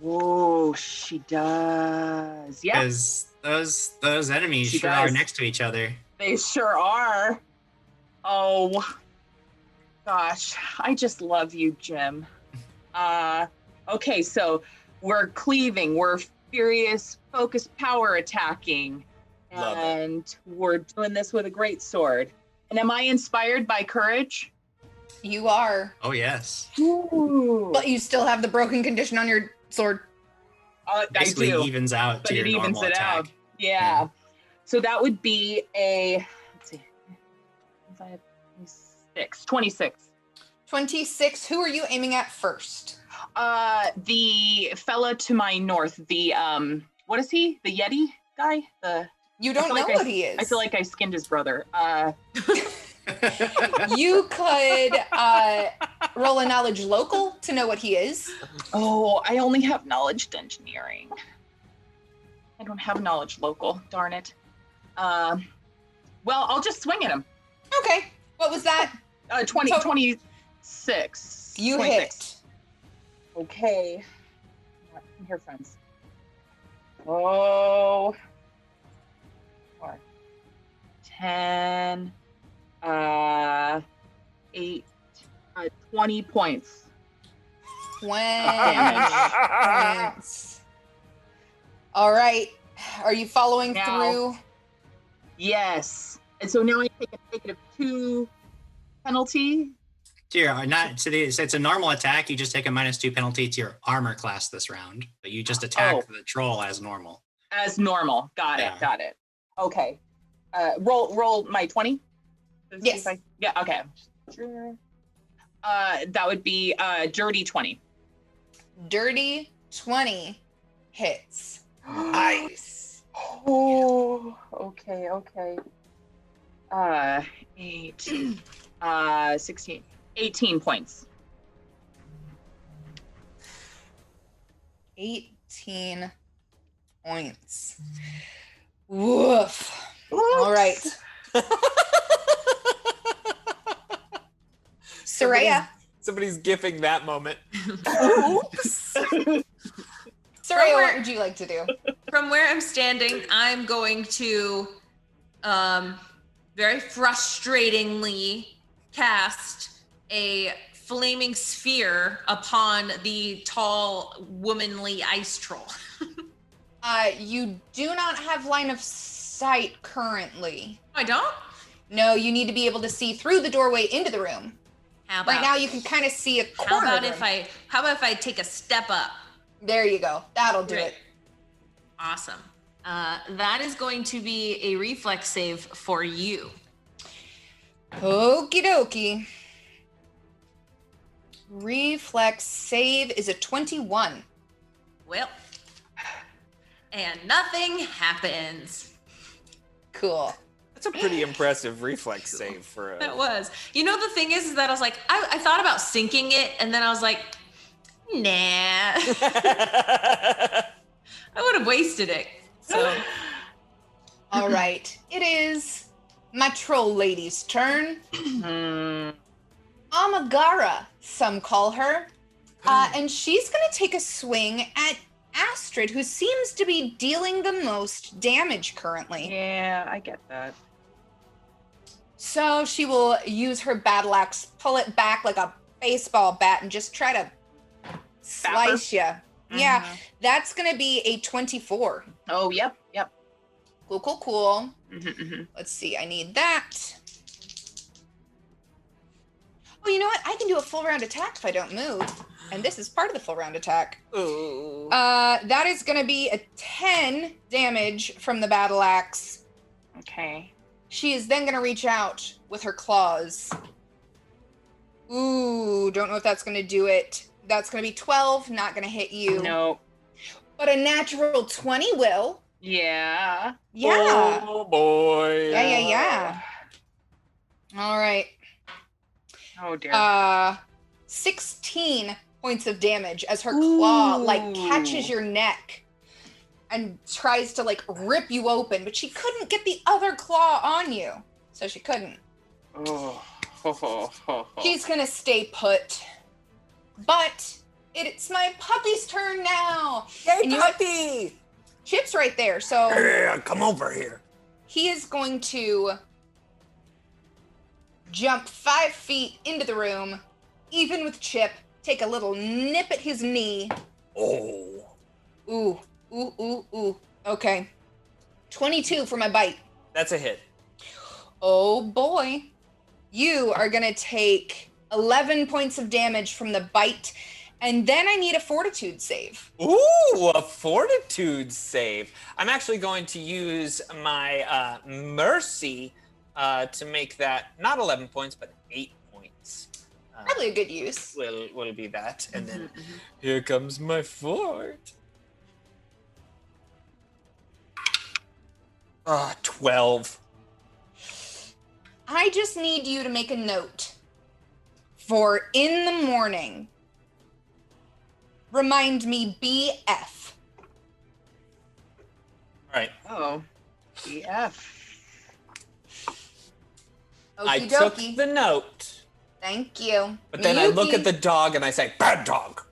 Oh, she does. Yeah, Because those enemies She sure are does. next to each other. they sure are. Oh, gosh. I just love you, Jim. Okay, so we're cleaving. We're furious, focused power attacking. Love it. And we're doing this with a great sword. And am I inspired by courage? You are. Oh yes. Ooh. But you still have the broken condition on your sword. I Basically do. evens out But to it your evens normal it attack. out. Yeah. So that would be a, let's see, 26. 26. Who are you aiming at first? The fella to my north, the, what is he? The Yeti guy? You don't feel know like what he is. I feel like I skinned his brother. You could roll a knowledge local to know what he is. Oh, I only have knowledge engineering. I don't have knowledge local, darn it. Well, I'll just swing at him. Okay. What was that? 20, So- 26. You 26. hit. Okay. Come here, friends. Oh. 4, 10, 8, 20 points. 20 points. All right. Are you following Now- through? Yes. And so now I take a negative 2 penalty. It's a normal attack. You just take a -2 penalty to your armor class this round, but you just attack the troll as normal. As normal. Got it. Okay. Roll my 20. Yes. Yeah. Okay. Sure. That would be dirty 20. Dirty 20 hits. Nice. Oh, okay. 8, 16, 18 points. 18 points. Woof. All right. Soraya. Somebody's gifting that moment. Oops. Soraya, what would you like to do? From where I'm standing, I'm going to very frustratingly cast a flaming sphere upon the tall, womanly ice troll. You do not have line of sight currently. I don't? No, you need to be able to see through the doorway into the room. How about, Right now you can kind of see a how corner. about if I take a step up? There you go. That'll do Great. it. Awesome. That is going to be a reflex save for you. Okie dokie. Reflex save is a 21. Well, and nothing happens. Cool. That's a pretty impressive reflex save for That a. was. You know, the thing is that I was like, I thought about sinking it, and then I was like, nah. I would have wasted it. So, All right. It is my troll lady's turn. Amagara, some call her. And she's going to take a swing at Astrid, who seems to be dealing the most damage currently. Yeah, I get that. So she will use her battle axe, pull it back like a baseball bat, and just try to slice you. Yeah, that's going to be a 24. Oh, yep. Cool. Let's see, I need that. Oh, you know what? I can do a full round attack if I don't move. And this is part of the full round attack. Ooh. That is going to be a 10 damage from the battle axe. Okay. She is then going to reach out with her claws. Ooh, don't know if that's going to do it. That's going to be 12, not going to hit you. No. But a natural 20 will. Yeah. Yeah. Oh boy. Yeah. All right. Oh, dear. 16 points of damage as her claw like Ooh. catches your neck and tries to like rip you open, but she couldn't get the other claw on you, so she couldn't. She's gonna stay put, but it's my puppy's turn now. Yay, And you know what? puppy! Chip's right there, so Yeah, come over here. he is going to jump 5 feet into the room, even with Chip, take a little nip at his knee. Oh. Ooh. Okay. 22 for my bite. That's a hit. Oh boy. You are going to take 11 points of damage from the bite, and then I need a fortitude save. Ooh, a fortitude save. I'm actually going to use my mercy to make that not 11 points, but 8 points. Probably a good use. Will be that. And then here comes my fort. 12. I just need you to make a note for in the morning. Remind me BF. All right. Oh. Yeah. I Okie took dokie. the note, Thank you. but then I look Miyuki. at the dog and I say, bad dog.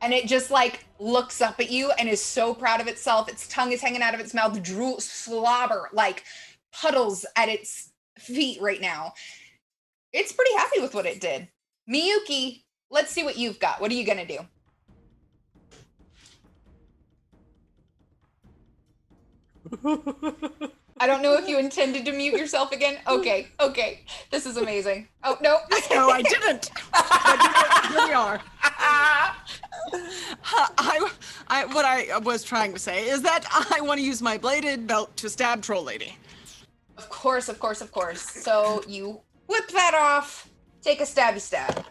And it just like looks up at you and is so proud of itself. Its tongue is hanging out of its mouth, drool, slobber, like puddles at its feet right now. It's pretty happy with what it did. Miyuki, let's see what you've got. What are you gonna do? I don't know if you intended to mute yourself again. Okay. This is amazing. Oh, no. No, I didn't. Here we are. What I was trying to say is that I want to use my bladed belt to stab Troll Lady. Of course. So you whip that off, take a stabby stab.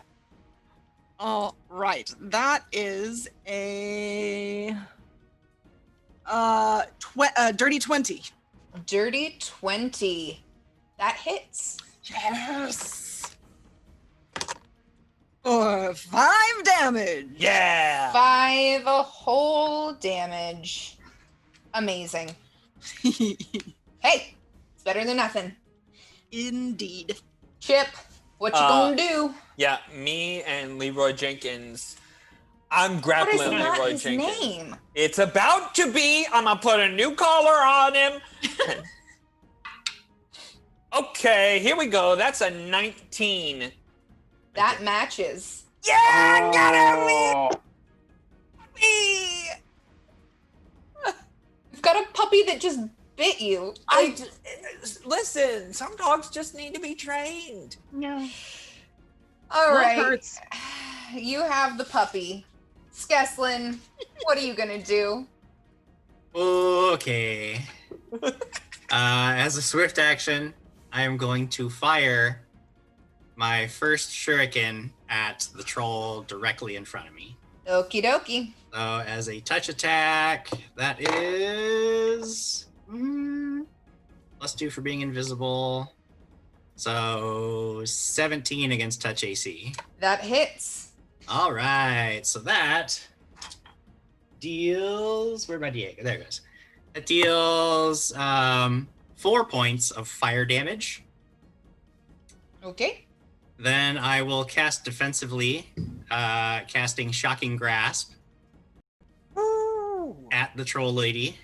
All right, that is a dirty 20. Dirty 20. That hits. Yes. 5 damage. Yeah. 5 whole damage. Amazing. Hey, it's better than nothing. Indeed. Chip, what you gonna do? Yeah, me and Leroy Jenkins. I'm What grappling is not Leroy his Jenkins. name? It's about to be. I'm gonna put a new collar on him. Okay, here we go. That's a 19. That matches. Yeah, got Oh. Me. You've got a puppy that just bit you. Listen, some dogs just need to be trained. No. All Love right. hurts. You have the puppy. Skeslin, what are you gonna do? Okay. As a swift action, I am going to fire my first shuriken at the troll directly in front of me. Okie dokie. So as a touch attack, that is +2 for being invisible. So 17 against touch AC. That hits. All right, so that deals. Where'd my D8 go? There it goes. That deals 4 points of fire damage. Okay. Then I will cast defensively, casting Shocking Grasp at the troll lady.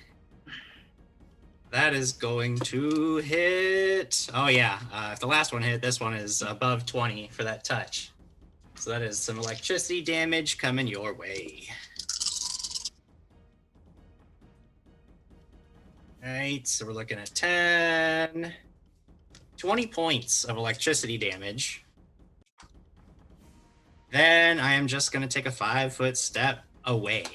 That is going to hit. Oh yeah, if the last one hit, this one is above 20 for that touch. So that is some electricity damage coming your way. All right, so we're looking at 10, 20 points of electricity damage. Then I am just going to take a 5-foot step away.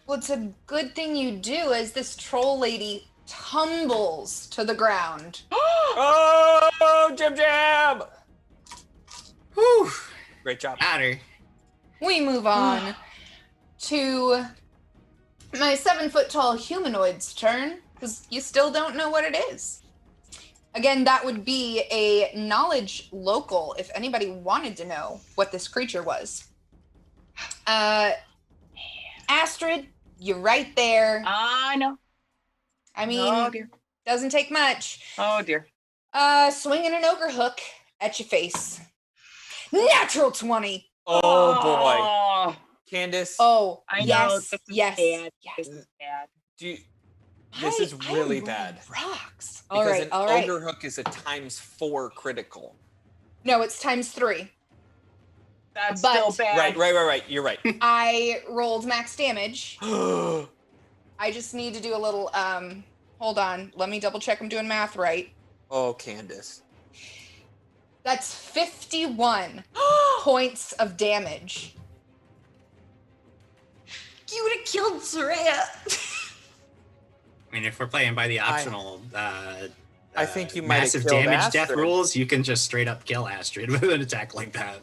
Well, it's a good thing you do as this troll lady tumbles to the ground. Oh, Jim Jam! Whew, Great job. got her. We move on to my 7-foot-tall humanoid's turn, because you still don't know what it is. Again, that would be a knowledge local if anybody wanted to know what this creature was. Astrid, you're right there. I know. I mean, Oh dear. doesn't take much. Oh dear. Swinging an ogre hook at your face. Natural 20. Oh boy. Oh, Candace, Oh, I know. yes, This is yes, bad. yes. This is bad. do you, this is I really am bad. rolling Rocks. Because All right. ogre hook is a ×4 critical. No, it's ×3. That's But- still bad. Right. You're right. I rolled max damage. I just need to do a little, hold on. Let me double check I'm doing math right. Oh, Candace. That's 51 points of damage. You would have killed Soraya. I mean, if we're playing by the optional I think you might have massive killed damage death Astrid. rules, you can just straight up kill Astrid with an attack like that.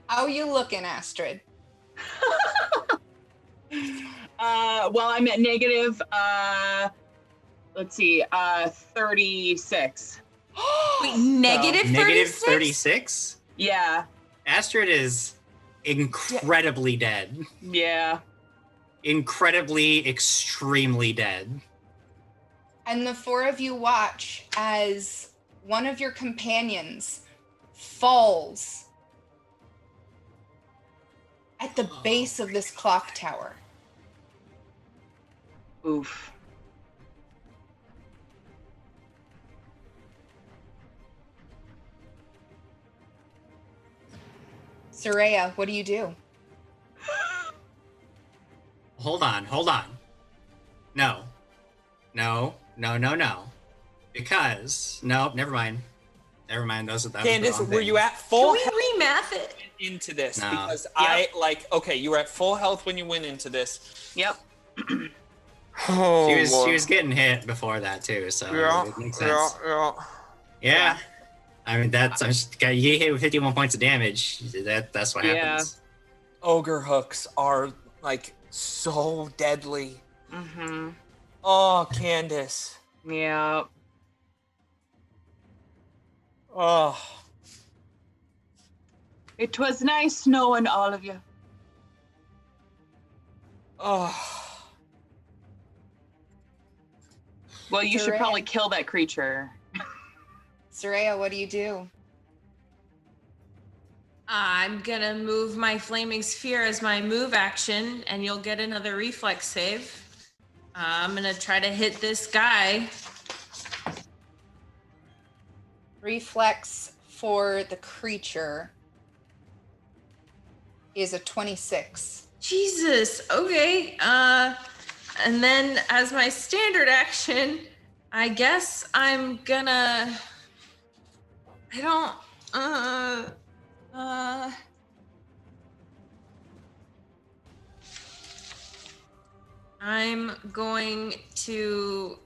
How you looking, Astrid? Well, I'm at negative, let's see, 36. Wait, negative 36? Negative 36? Yeah, Astrid is incredibly dead. yeah. Incredibly, extremely dead. And the four of you watch as one of your companions falls at the base of this clock tower. Oof. Soraya, what do you do? Hold on. No. Because nope, never mind. Never mind. That was Candace, the wrong were thing. you at Can full we health remath it? into this? No. Because Yep. you were at full health when you went into this. Yep. Oh, She was getting hit before that too, so it makes sense. Yeah. I mean you hit with 51 points of damage. That's what Yeah. happens. Ogre hooks are like so deadly. Mm-hmm. Oh, Candace. Yeah. Oh. It was nice knowing all of you. Oh. Well, you should Soraya. probably kill that creature. Soraya, what do you do? I'm gonna move my flaming sphere as my move action, and you'll get another reflex save. I'm gonna try to hit this guy. Reflex for the creature is a 26. Jesus. Okay. And then as my standard action, I guess I'm gonna. I don't. I'm going to.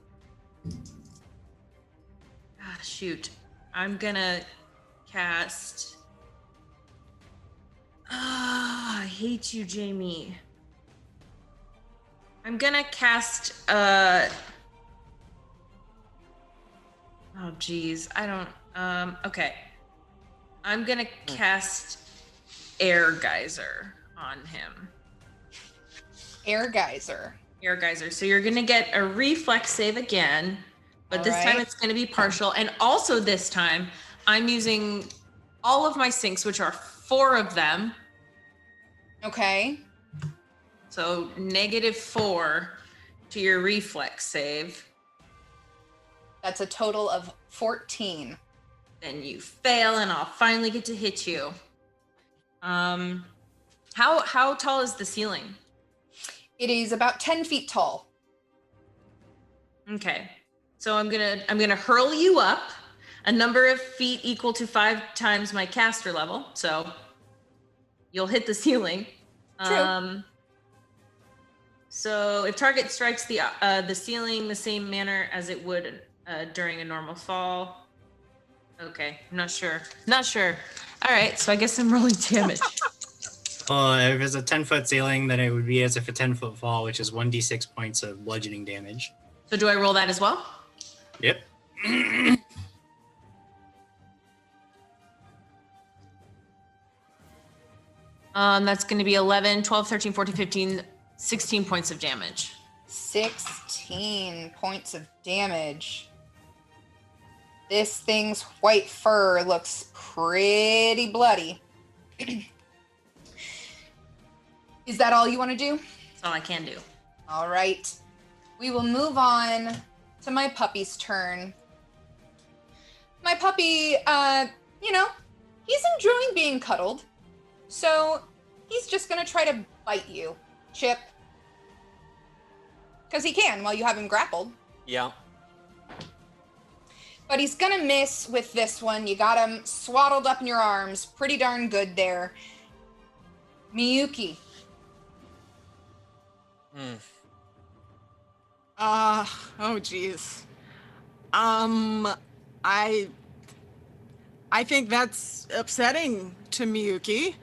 Ah, shoot. I'm gonna cast. Ah, I hate you, Jamie. I'm gonna cast. Oh, geez. I don't. Okay. I'm gonna cast Air Geyser on him. Air Geyser. Air Geyser. So you're gonna get a reflex save again, but this time Alright. it's gonna be partial. And also this time, I'm using all of my sinks, which are 4 of them. Okay. So -4 to your reflex save. That's a total of 14. Then you fail, and I'll finally get to hit you. How tall is the ceiling? It is about 10 feet tall. Okay, so I'm gonna hurl you up a number of feet equal to 5 times my caster level. So you'll hit the ceiling. True. So if target strikes the ceiling the same manner as it would during a normal fall. Okay, I'm not sure. Not sure. All right, so I guess I'm rolling damage. Well, if it's a 10-foot ceiling, then it would be as if a 10-foot fall, which is 1d6 points of bludgeoning damage. So do I roll that as well? Yep. That's going to be 11, 12, 13, 14, 15, 16 points of damage. 16 points of damage. This thing's white fur looks pretty bloody. Is that all you want to do? That's all I can do. All right. We will move on to my puppy's turn. My puppy, he's enjoying being cuddled. So he's just going to try to bite you, Chip. Because he can while you have him grappled. Yeah. But he's going to miss with this one. You got him swaddled up in your arms. Pretty darn good there. Miyuki. Oh geez. I think that's upsetting to Miyuki.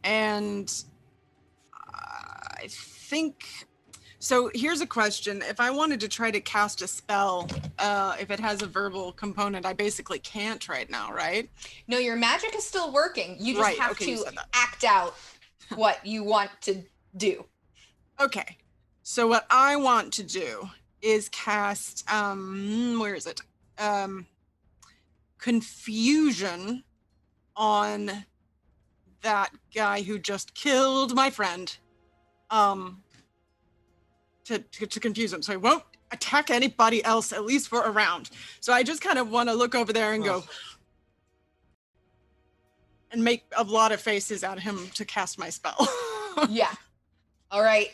And I think so. Here's a question. If I wanted to try to cast a spell, if it has a verbal component, I basically can't right now, right? No, your magic is still working. You just Right, have okay, you to said that. act out what you want to do. Okay. So what I want to do is cast where is it? Confusion on that guy who just killed my friend. To confuse him, so he won't attack anybody else, at least for a round. So I just kind of want to look over there and go and make a lot of faces at him to cast my spell. Yeah. All right.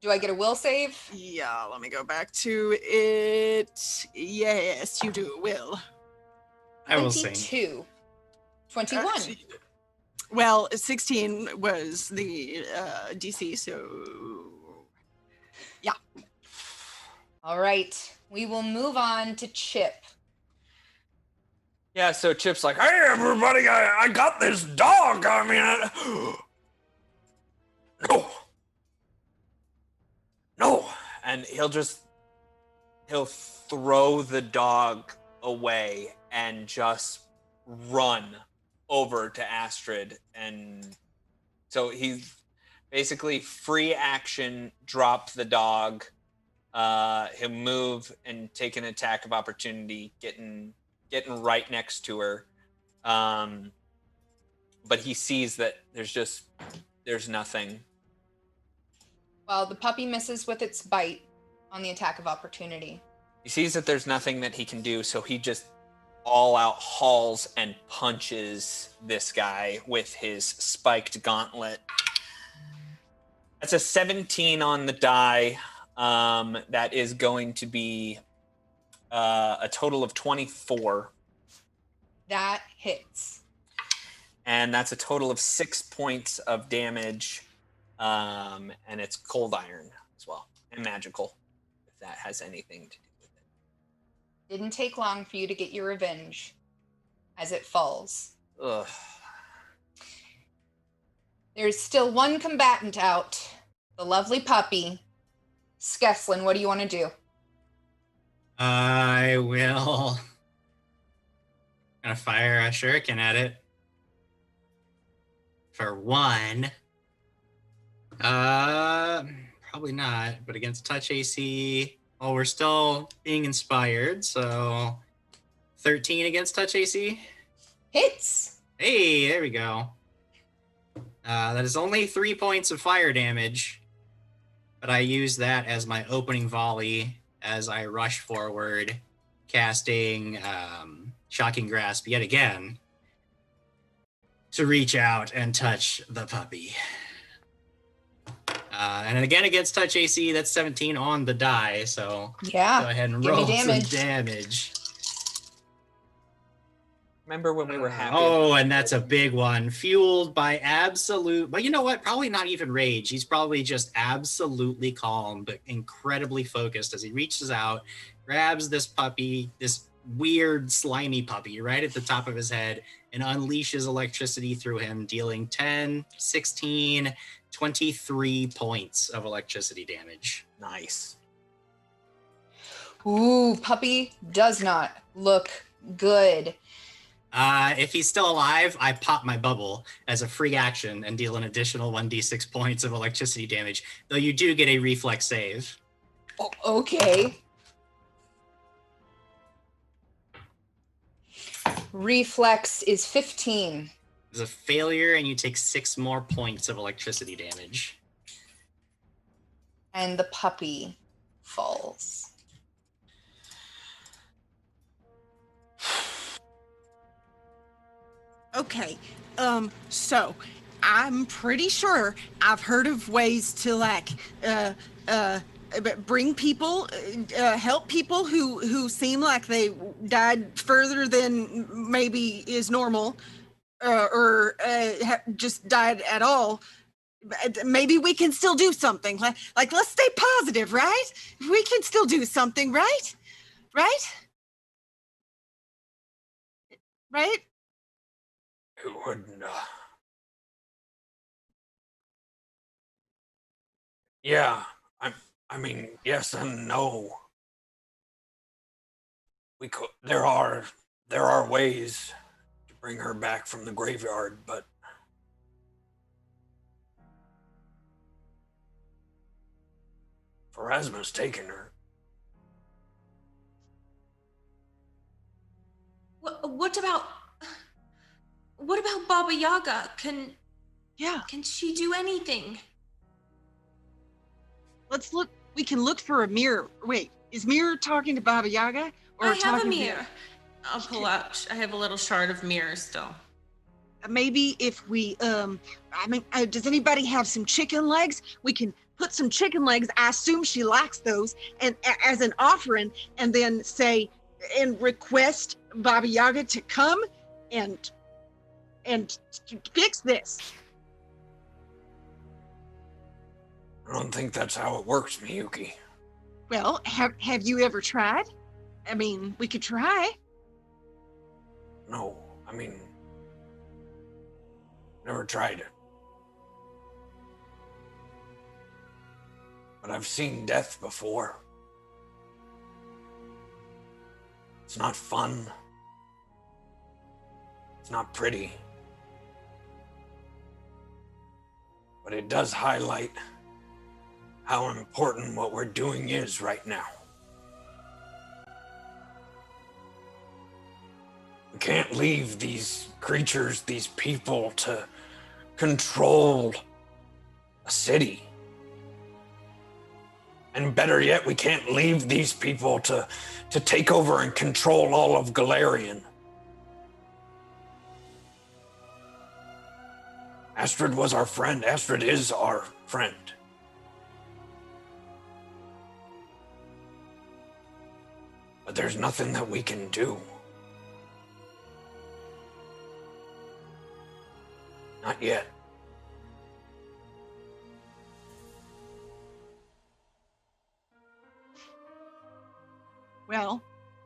Do I get a will save? Yeah, let me go back to it. Yes, you do. Will. I will sing. 22. 21. Well, 16 was the DC, so yeah. All right. We will move on to Chip. Yeah, so Chip's like, hey, everybody, I got this dog. I mean, no. And he'll throw the dog away and just run over to Astrid. And so he's basically free action, drop the dog. He'll move and take an attack of opportunity, getting right next to her. But he sees that there's nothing. Well, the puppy misses with its bite on the attack of opportunity. He sees that there's nothing that he can do, so he just all out hauls and punches this guy with his spiked gauntlet. That's a 17 on the die. That is going to be a total of 24. That hits. And that's a total of 6 points of damage. And it's cold iron as well, and magical, if that has anything to do with it. Didn't take long for you to get your revenge as it falls. Ugh. There's still one combatant out, the lovely puppy. Skeslin, what do you want to do? I will gonna fire a shuriken at it. For one. Probably not, but against touch AC, well, we're still being inspired, so 13 against touch AC. Hits. Hey, there we go. That is only 3 points of fire damage, but I use that as my opening volley as I rush forward, casting Shocking Grasp yet again to reach out and touch the puppy. And again against touch AC, that's 17 on the die, so Yeah. go ahead and Give me roll some damage. damage. Remember when we were happy? Oh, and that's a big one. Fueled by absolute, but you know what? Probably not even rage. He's probably just absolutely calm, but incredibly focused as he reaches out, grabs this puppy, this weird, slimy puppy right at the top of his head, and unleashes electricity through him, dealing 10, 16, 23 points of electricity damage. Nice. Ooh, puppy does not look good. If he's still alive, I pop my bubble as a free action and deal an additional 1d6 points of electricity damage, though you do get a reflex save. Oh, okay. Reflex is 15. It's a failure, and you take 6 more points of electricity damage. And the puppy falls. Okay, so I'm pretty sure I've heard of ways to bring people, help people who seem like they died further than maybe is normal, or just died at all. Maybe we can still do something. Like let's stay positive, right? We can still do something, right? Right? Right? It wouldn't. Yeah, I mean, yes and no. We could. There are ways to bring her back from the graveyard, but Pharasma's taken her. What about Baba Yaga? Can she do anything? Let's look. We can look for a mirror. Wait, is Mirror talking to Baba Yaga? Or I have a talking to- mirror. I'll pull out. I have a little shard of mirror still. Maybe if we, does anybody have some chicken legs? We can put some chicken legs. I assume she likes those, and as an offering, and then say and request Baba Yaga to come and fix this. I don't think that's how it works, Miyuki. Well, have you ever tried? I mean, we could try. No, I mean, never tried it. But I've seen death before. It's not fun. It's not pretty. But it does highlight how important what we're doing is right now. We can't leave these creatures, these people, to control a city. And better yet, we can't leave these people to take over and control all of Galarian. Astrid was our friend. Astrid is our friend. But there's nothing that we can do. Not yet. Well,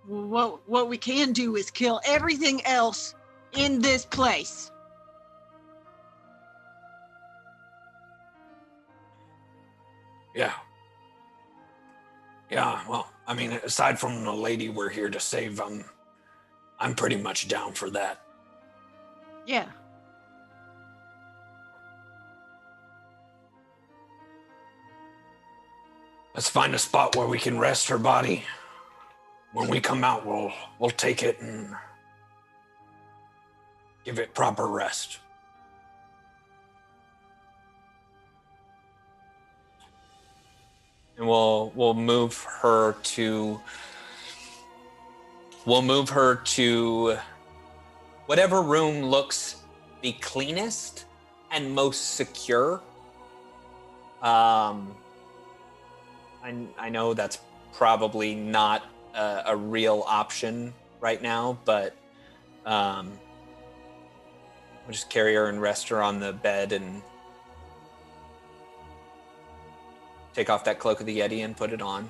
what we can do is kill everything else in this place. Yeah. Yeah, well, I mean, aside from the lady we're here to save, I'm pretty much down for that. Yeah. Let's find a spot where we can rest her body. When we come out, we'll take it and give it proper rest. And we'll move her to whatever room looks the cleanest and most secure. I know that's probably not a real option right now, but we'll just carry her and rest her on the bed and take off that cloak of the Yeti and put it on.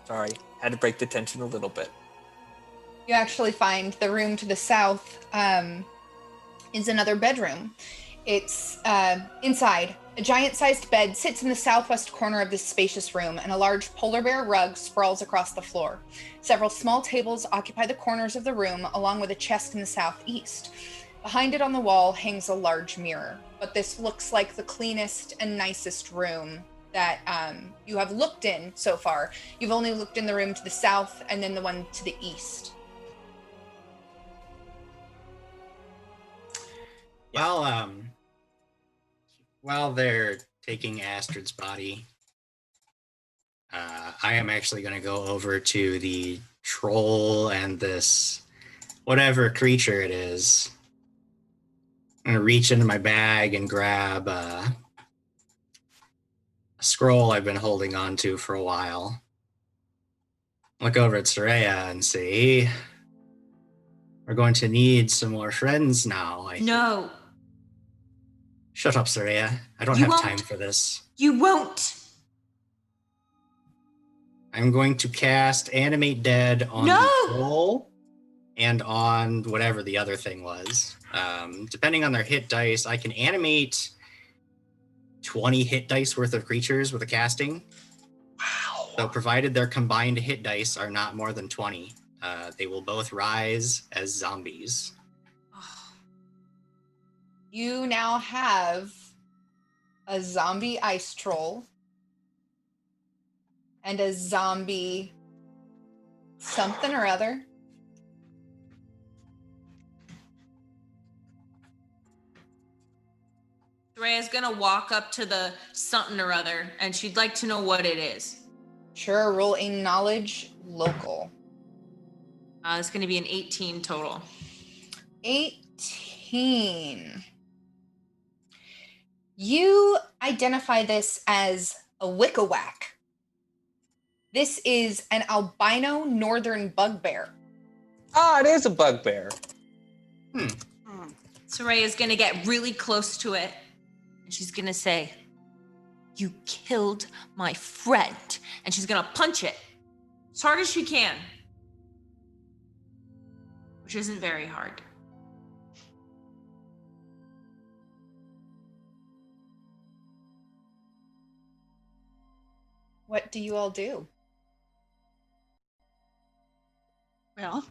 Sorry, had to break the tension a little bit. You actually find the room to the south is another bedroom. It's inside. A giant-sized bed sits in the southwest corner of this spacious room, and a large polar bear rug sprawls across the floor. Several small tables occupy the corners of the room, along with a chest in the southeast. Behind it on the wall hangs a large mirror, but this looks like the cleanest and nicest room that you have looked in so far. You've only looked in the room to the south and then the one to the east. While they're taking Astrid's body, I am actually going to go over to the troll and this whatever creature it is. I'm going to reach into my bag and grab a scroll I've been holding on to for a while. Look over at Soraya and say, we're going to need some more friends now. No. Shut up, Soraya. I don't You have won't. time for this. You won't. I'm going to cast Animate Dead on No! the troll and on whatever the other thing was. Depending on their hit dice, I can animate 20 hit dice worth of creatures with a casting. Wow. So provided their combined hit dice are not more than 20, they will both rise as zombies. You now have a zombie ice troll and a zombie something or other. Soraya's gonna walk up to the something or other, and she'd like to know what it is. Sure, roll a knowledge local. It's gonna be an 18 total. 18. You identify this as a Wikka-Whack. This is an albino northern bugbear. Ah, it is a bugbear. Soraya is going to get really close to it, and she's going to say, "You killed my friend." And she's going to punch it as hard as she can, which isn't very hard. What do you all do? Well,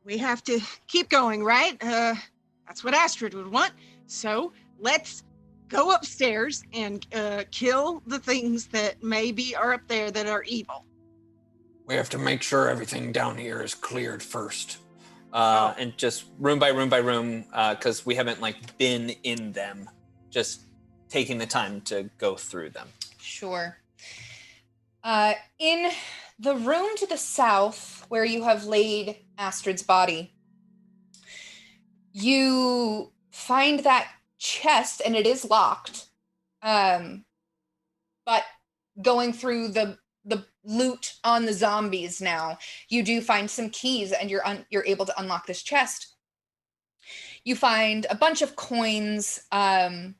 we have to keep going, right? That's what Astrid would want. So let's go upstairs and kill the things that maybe are up there that are evil. We have to make sure everything down here is cleared first. And just room by room by room, because we haven't been in them. Just taking the time to go through them. Sure. In the room to the south, where you have laid Astrid's body, you find that chest, and it is locked. But going through the loot on the zombies now, you do find some keys, and you're able to unlock this chest. You find a bunch of coins, a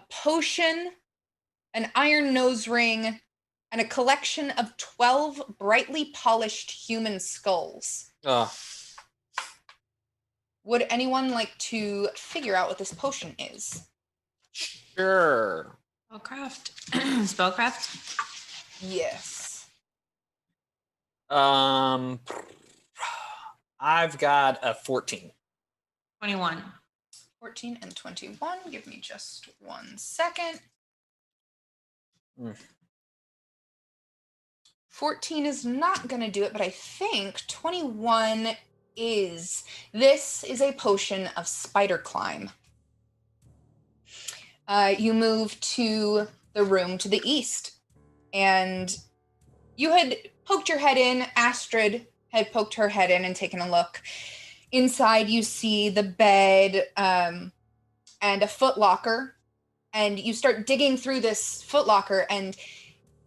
potion, an iron nose ring, and a collection of 12 brightly polished human skulls. Would anyone like to figure out what this potion is? Sure. Spellcraft. Spellcraft. Yes. I've got a 14. 21. 14 and 21. Give me just 1 second. 14 is not going to do it, but I think 21 is. This is a potion of spider climb. You move to the room to the east, and you had poked your head in. Astrid had poked her head in and taken a look. Inside, you see the bed and a footlocker, and you start digging through this footlocker, and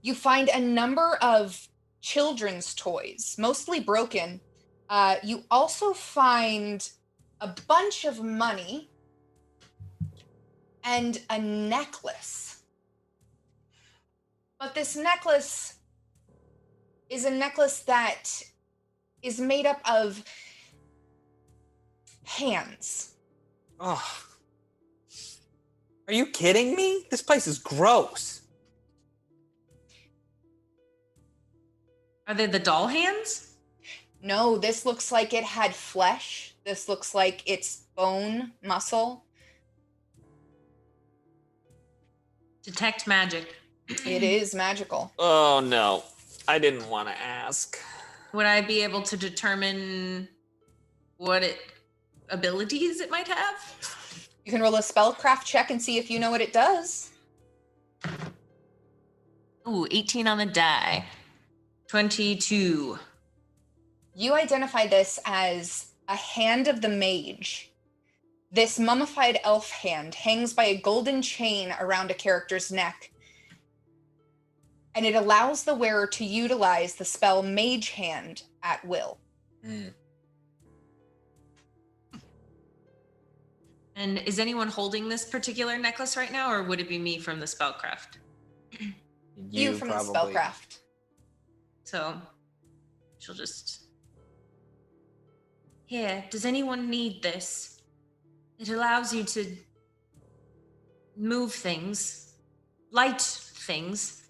you find a number of children's toys, mostly broken. You also find a bunch of money and a necklace. But this necklace is a necklace that is made up of hands. Oh. Are you kidding me? This place is gross. Are they the doll hands? No, this looks like it had flesh. This looks like it's bone, muscle. Detect magic. It is magical. Oh, no. I didn't want to ask. Would I be able to determine what abilities it might have? You can roll a spellcraft check and see if you know what it does. Ooh, 18 on the die. 22. You identify this as a hand of the mage. This mummified elf hand hangs by a golden chain around a character's neck, and it allows the wearer to utilize the spell Mage Hand at will. And is anyone holding this particular necklace right now, or would it be me from the spellcraft? You from the spellcraft. So she'll just... Here, does anyone need this? It allows you to move things, light things,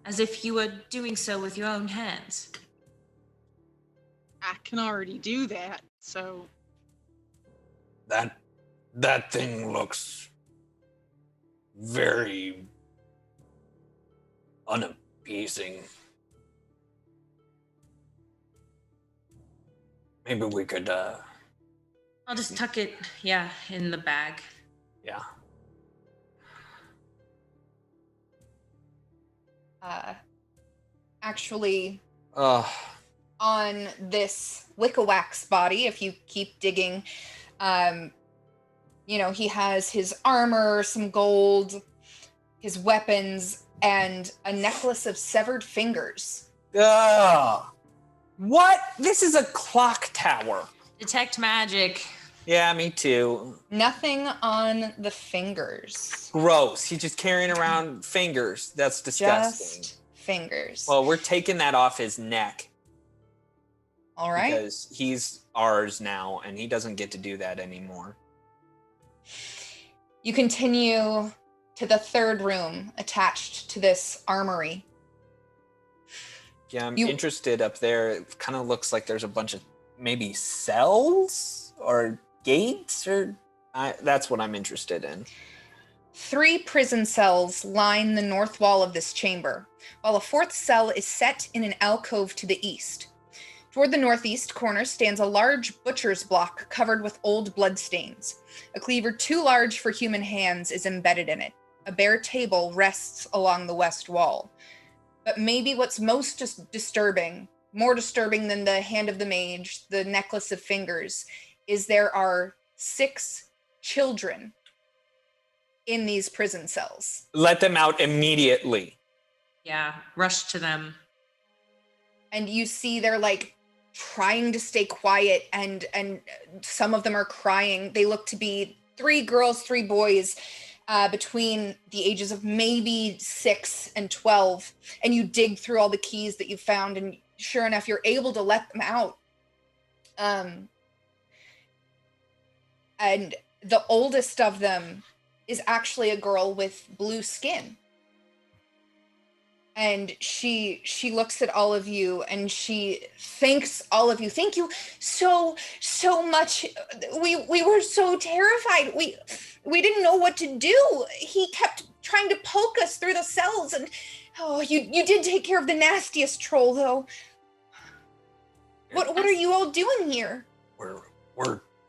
as if you were doing so with your own hands. I can already do that, so... That thing looks very unappeasing. Maybe we could, I'll just tuck it, in the bag. Yeah. Actually, on this Wikka-Whack's body, if you keep digging, he has his armor, some gold, his weapons, and a necklace of severed fingers. Ugh. What? This is a clock tower. Detect magic. Yeah, me too. Nothing on the fingers. Gross. He's just carrying around fingers. That's disgusting. Just fingers. Well, we're taking that off his neck. All right. Because he's ours now, and he doesn't get to do that anymore. You continue to the third room attached to this armory. Yeah, I'm interested up there. It kind of looks like there's a bunch of maybe cells or gates, or that's what I'm interested in. 3 prison cells line the north wall of this chamber, while a 4th cell is set in an alcove to the east. Toward the northeast corner stands a large butcher's block covered with old bloodstains. A cleaver too large for human hands is embedded in it. A bare table rests along the west wall. But maybe what's most disturbing, more disturbing than the hand of the mage, the necklace of fingers, is there are 6 children in these prison cells. Let them out immediately. Yeah, rush to them. And you see they're like trying to stay quiet, and some of them are crying. They look to be 3 girls, 3 boys, between the ages of maybe 6 and 12. And you dig through all the keys that you found, and sure enough, you're able to let them out. And the oldest of them is actually a girl with blue skin. And she looks at all of you and she thanks all of you. Thank you so much. We were so terrified. We didn't know what to do. He kept trying to poke us through the cells, and you did take care of the nastiest troll though. What are you all doing here?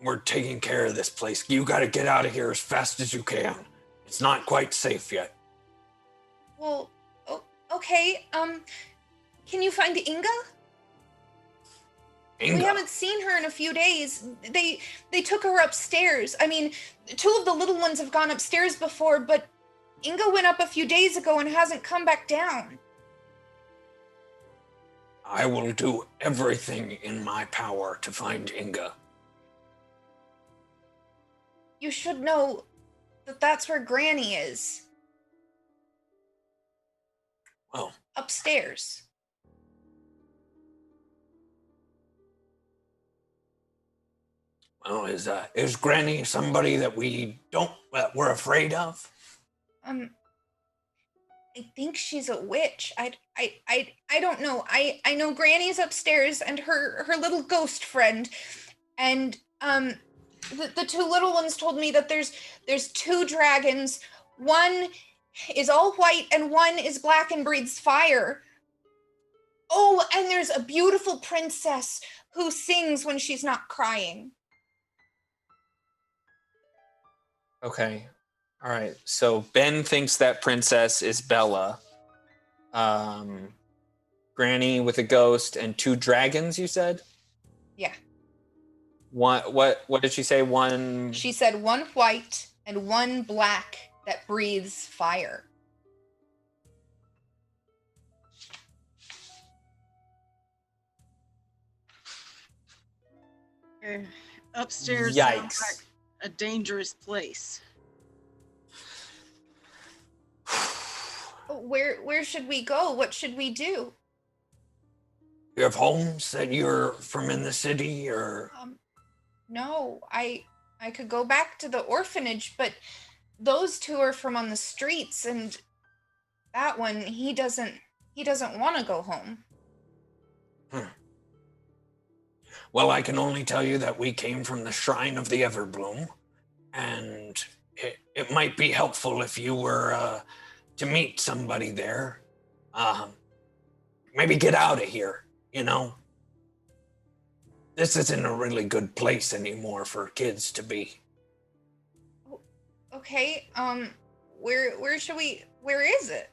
We're taking care of this place. You got to get out of here as fast as you can. It's not quite safe yet. Well, okay. Can you find Inga? Inga? We haven't seen her in a few days. They took her upstairs. I mean, 2 of the little ones have gone upstairs before, but Inga went up a few days ago and hasn't come back down. I will do everything in my power to find Inga. You should know that that's where Granny is. Well, upstairs. Well, is Granny somebody that we're afraid of? I think she's a witch. I don't know. I know Granny's upstairs and her little ghost friend, and the 2 little ones told me that there's 2 dragons. One is all white and one is black and breathes fire. Oh, and there's a beautiful princess who sings when she's not crying. Okay. All right. So Ben thinks that princess is Bella. Granny with a ghost and 2 dragons, you said? Yeah. What did she say? One. She said 1 white and 1 black that breathes fire. Upstairs Yikes. sounds like a dangerous place. Where should we go? What should we do? You have homes that you're from in the city, or? No, I could go back to the orphanage, but those 2 are from on the streets, and that one, he doesn't want to go home. Well, I can only tell you that we came from the Shrine of the Everbloom, and it might be helpful if you were to meet somebody there. Maybe get out of here, This isn't a really good place anymore for kids to be. Okay, where is it?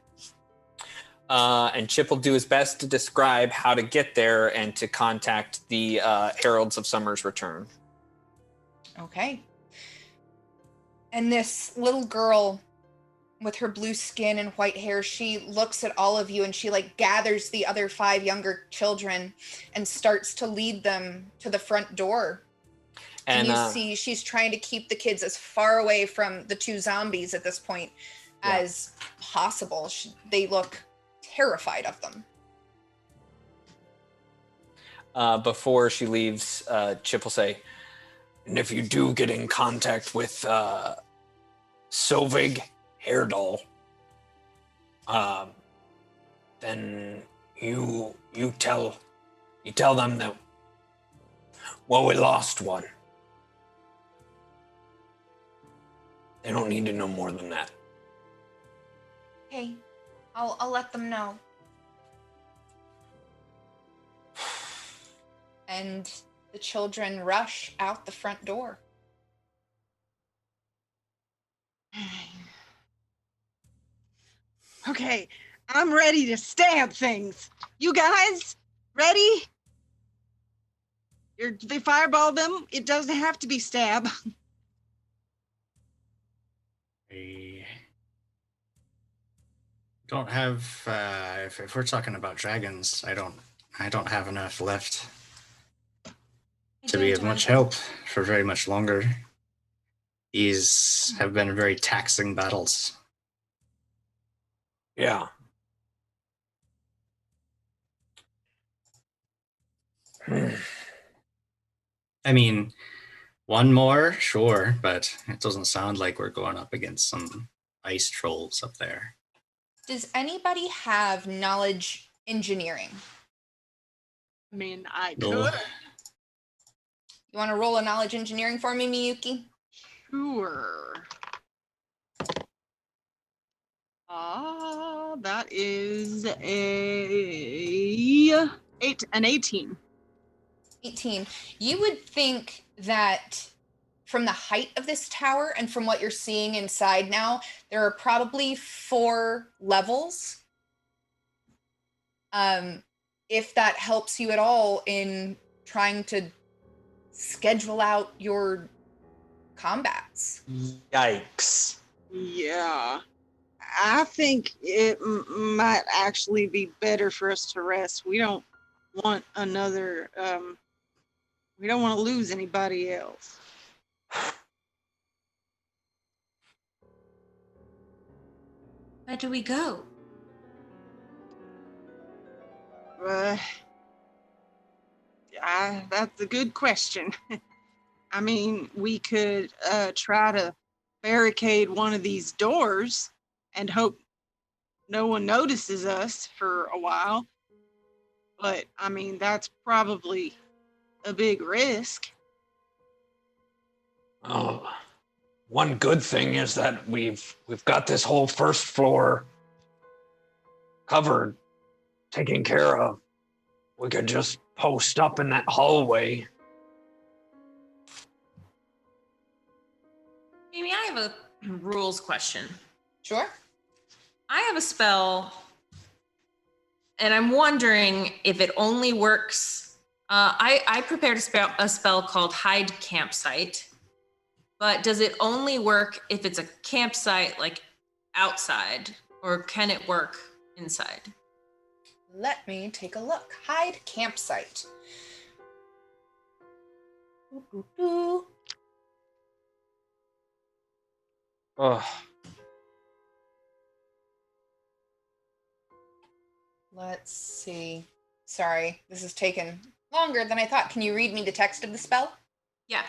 And Chip will do his best to describe how to get there and to contact the Heralds of Summer's Return. Okay. And this little girl with her blue skin and white hair, she looks at all of you and she like gathers the other 5 younger children and starts to lead them to the front door. And you see she's trying to keep the kids as far away from the 2 zombies at this point as possible. They look terrified of them. Before she leaves, Chip will say, and if you do get in contact with Sovig Hairdoll, then you tell them that, well, we lost one. They don't need to know more than that. Hey, I'll let them know. And the children rush out the front door. Okay, I'm ready to stab things. You guys, ready? They fireball them. It doesn't have to be stab. I don't have. If we're talking about dragons, I don't have enough left to be of much help for very much longer. These have been very taxing battles. Yeah. I mean, one more, sure, but it doesn't sound like we're going up against some ice trolls up there. Does anybody have knowledge engineering? I mean, I could. No. You want to roll a knowledge engineering for me, Miyuki? Sure. That is an 18. 18. You would think that from the height of this tower and from what you're seeing inside now, there are probably 4 levels. If that helps you at all in trying to schedule out your combats. yikes. Yeah. I think it might actually be better for us to rest. We don't want another, we don't want to lose anybody else. Where do we go? That's a good question. I mean, we could try to barricade one of these doors and hope no one notices us for a while. But, I mean, that's probably a big risk. Oh, one good thing is that we've got this whole first floor covered, taken care of. We could just post up in that hallway. Amy, I have a rules question. Sure. I have a spell, and I'm wondering if it only works. I prepared a spell called Hide Campsite, but does it only work if it's a campsite, like outside, or can it work inside? Let me take a look. Hide campsite. Ugh. Let's see. Sorry, this has taken longer than I thought. Can you read me the text of the spell? Yeah.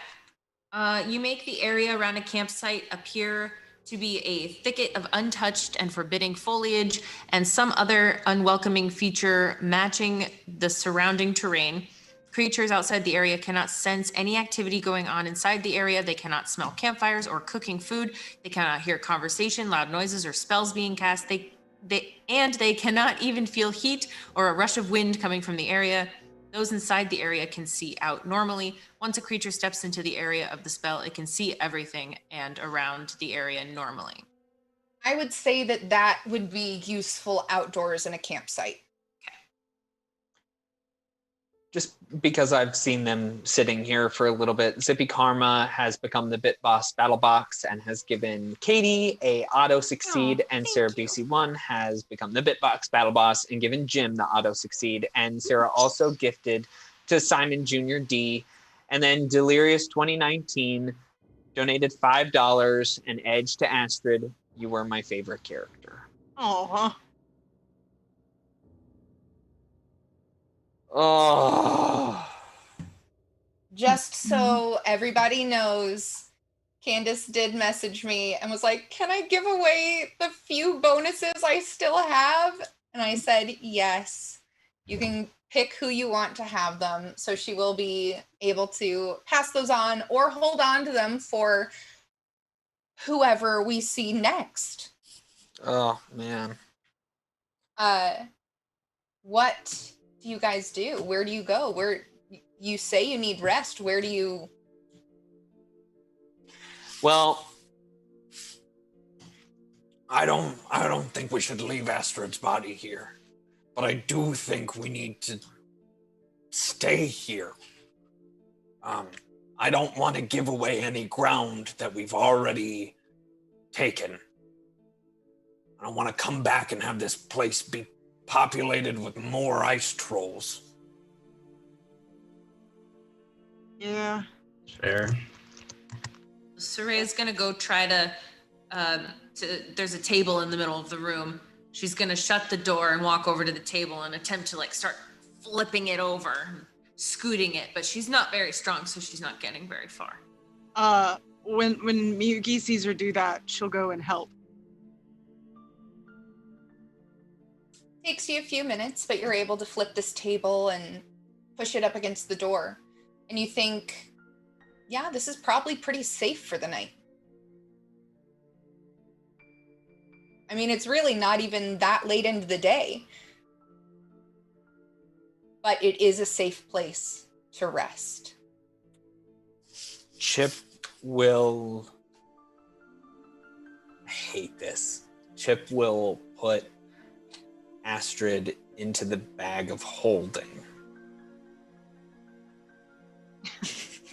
You make the area around a campsite appear to be a thicket of untouched and forbidding foliage and some other unwelcoming feature matching the surrounding terrain. Creatures outside the area cannot sense any activity going on inside the area. They cannot smell campfires or cooking food. They cannot hear conversation, loud noises, or spells being cast. They cannot even feel heat or a rush of wind coming from the area. Those inside the area can see out normally. Once a creature steps into the area of the spell, it can see everything and around the area normally. I would say that would be useful outdoors in a campsite. just because I've seen them sitting here for a little bit, Zippy Karma has become the Bit Boss Battle Box and has given Katie a auto succeed, and Sarah BC1 has become the Bit Box Battle Boss and given Jim the auto succeed, and Sarah also gifted to Simon Jr. D, and then Delirious 2019 donated $5 and Edge to Astrid. You were my favorite character. Aw. Oh. Just so everybody knows, Candace did message me and was like, can I give away the few bonuses I still have? And I said, yes, you can pick who you want to have them. So she will be able to pass those on or hold on to them for whoever we see next. Oh, man. What do you guys do? Where do you go? Where you say you need rest? Where do you? Well, I don't think we should leave Astrid's body here, but I do think we need to stay here. I don't want to give away any ground that we've already taken. I don't want to come back and have this place be populated with more ice trolls. Yeah. Fair. Soraya's gonna go try to, there's a table in the middle of the room. She's gonna shut the door and walk over to the table and attempt to like start flipping it over, scooting it, but she's not very strong, so she's not getting very far. When Miyuki sees her do that, she'll go and help. Takes you a few minutes, but you're able to flip this table and push it up against the door. And you think, yeah, this is probably pretty safe for the night. I mean, it's really not even that late into the day. But it is a safe place to rest. Chip will... I hate this. Chip will put Astrid into the bag of holding.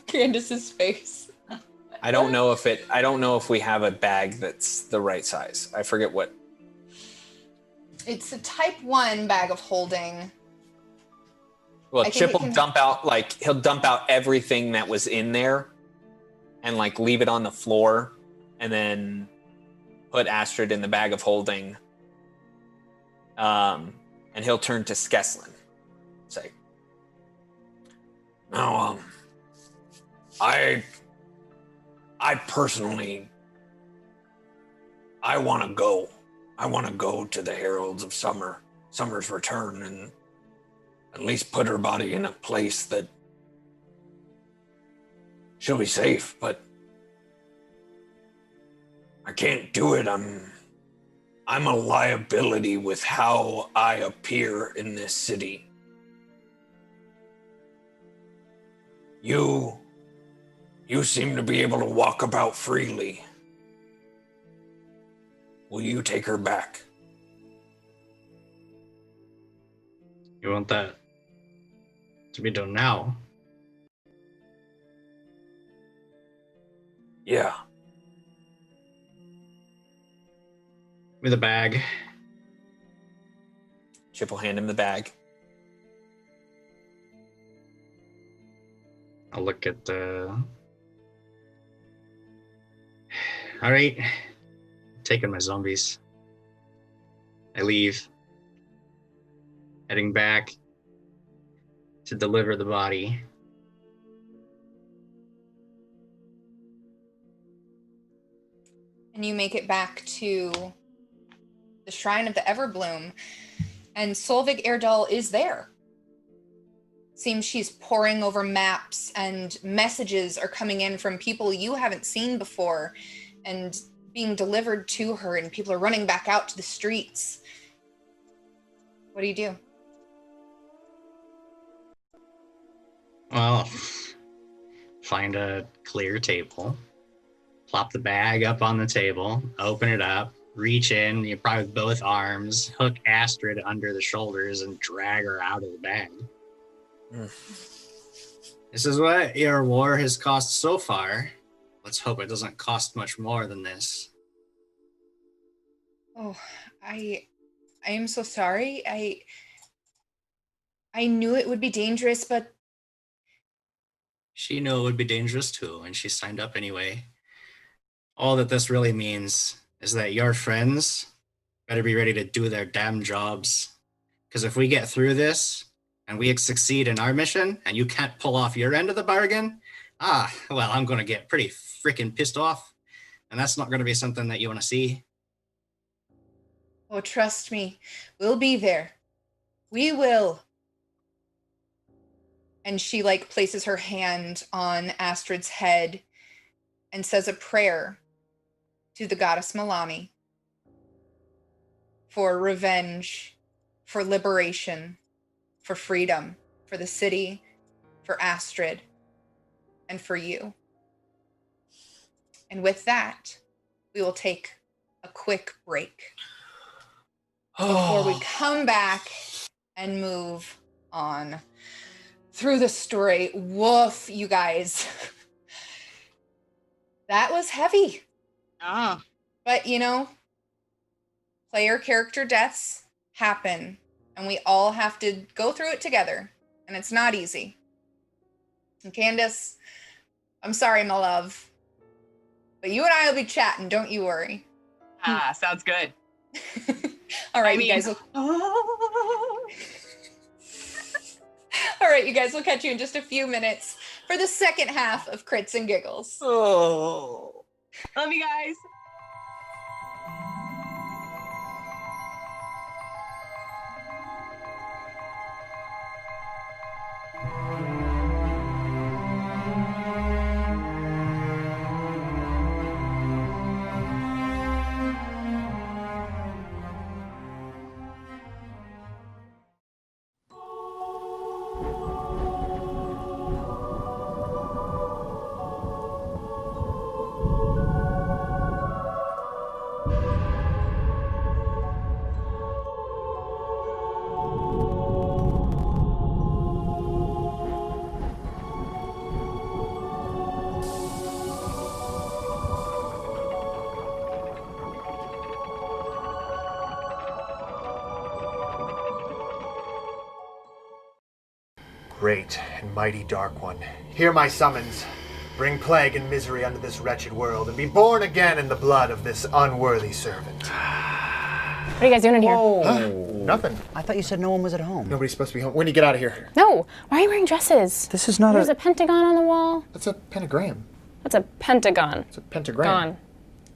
Candace's face. I don't know if we have a bag that's the right size. I forget what. It's a type 1 bag of holding. Well, Chip will dump out, like, he'll dump out everything that was in there and, like, leave it on the floor and then put Astrid in the bag of holding. And he'll turn to Skeslin. Say, Now, I personally, I want to go. I want to go to the Heralds of Summer's Return, and at least put her body in a place that she'll be safe, but I can't do it. I'm a liability with how I appear in this city. You seem to be able to walk about freely. Will you take her back? You want that to be done now? Yeah. Give me the bag. Chip will hand him the bag. I'll look at the... Alright. Taking my zombies. I leave. Heading back to deliver the body. And you make it back to the Shrine of the Everbloom. And Solvig Erdal is there. Seems she's poring over maps, and messages are coming in from people you haven't seen before and being delivered to her, and people are running back out to the streets. What do you do? Well, find a clear table, plop the bag up on the table, open it up, reach in, you probably with both arms, hook Astrid under the shoulders and drag her out of the bag. This is what your war has cost so far. Let's hope it doesn't cost much more than this. Oh, I am so sorry. I knew it would be dangerous, but She knew it would be dangerous too, and she signed up anyway. All that this really means is that your friends better be ready to do their damn jobs. Because if we get through this, and we succeed in our mission, and you can't pull off your end of the bargain, well, I'm going to get pretty freaking pissed off. And that's not going to be something that you want to see. oh, trust me, we'll be there. We will. And she places her hand on Astrid's head and says a prayer to the goddess Milani for revenge, for liberation, for freedom, for the city, for Astrid, and for you. And with that, we will take a quick break before we come back and move on through the story. Woof, you guys. That was heavy. But, player character deaths happen, and we all have to go through it together, and it's not easy. And Candace, I'm sorry, my love, but you and I will be chatting, don't you worry. Sounds good. All right, you guys. All right, you guys, we'll catch you in just a few minutes for the second half of Crits and Giggles. Oh. Love you guys. Great and mighty Dark One, hear my summons. Bring plague and misery unto this wretched world, and be born again in the blood of this unworthy servant. What are you guys doing in here? Huh? Nothing. I thought you said no one was at home. Nobody's supposed to be home. When do you get out of here? No. Why are you wearing dresses? This is not There's a pentagon on the wall. That's a pentagram. What's a pentagon? It's a pentagram. Gone.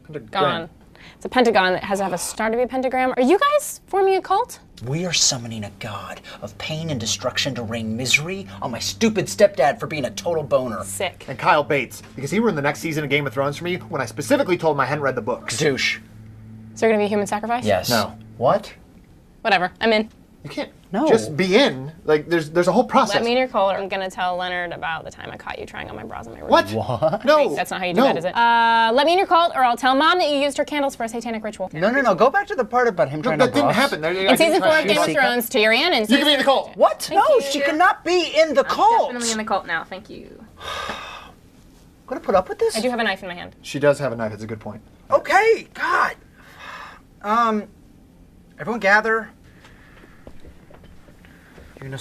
Pentagram. Gone. It's a pentagon that has to have a star to be a pentagram. Are you guys forming a cult? We are summoning a god of pain and destruction to rain misery on my stupid stepdad for being a total boner. Sick. And Kyle Bates, because he ruined the next season of Game of Thrones for me when I specifically told him I hadn't read the books. Douche. Is there gonna be a human sacrifice? Yes. No. What? Whatever. I'm in. You can't No. just be in. Like, there's a whole process. Let me in your cult, or I'm gonna tell Leonard about the time I caught you trying on my bras in my room. What? No. That's not how you do that, is it? Let me in your cult, or I'll tell Mom that you used her candles for a satanic ritual. No. Go back to the part about him No, trying that to didn't bras. happen. In season 4 of Game of Thrones, Tyrion and You can be in the cult. What? No, she cannot be in the cult. Definitely in the cult now. Thank you. Gonna put up with this? I do have a knife in my hand. She does have a knife. It's a good point. Okay, God. Everyone gather. You're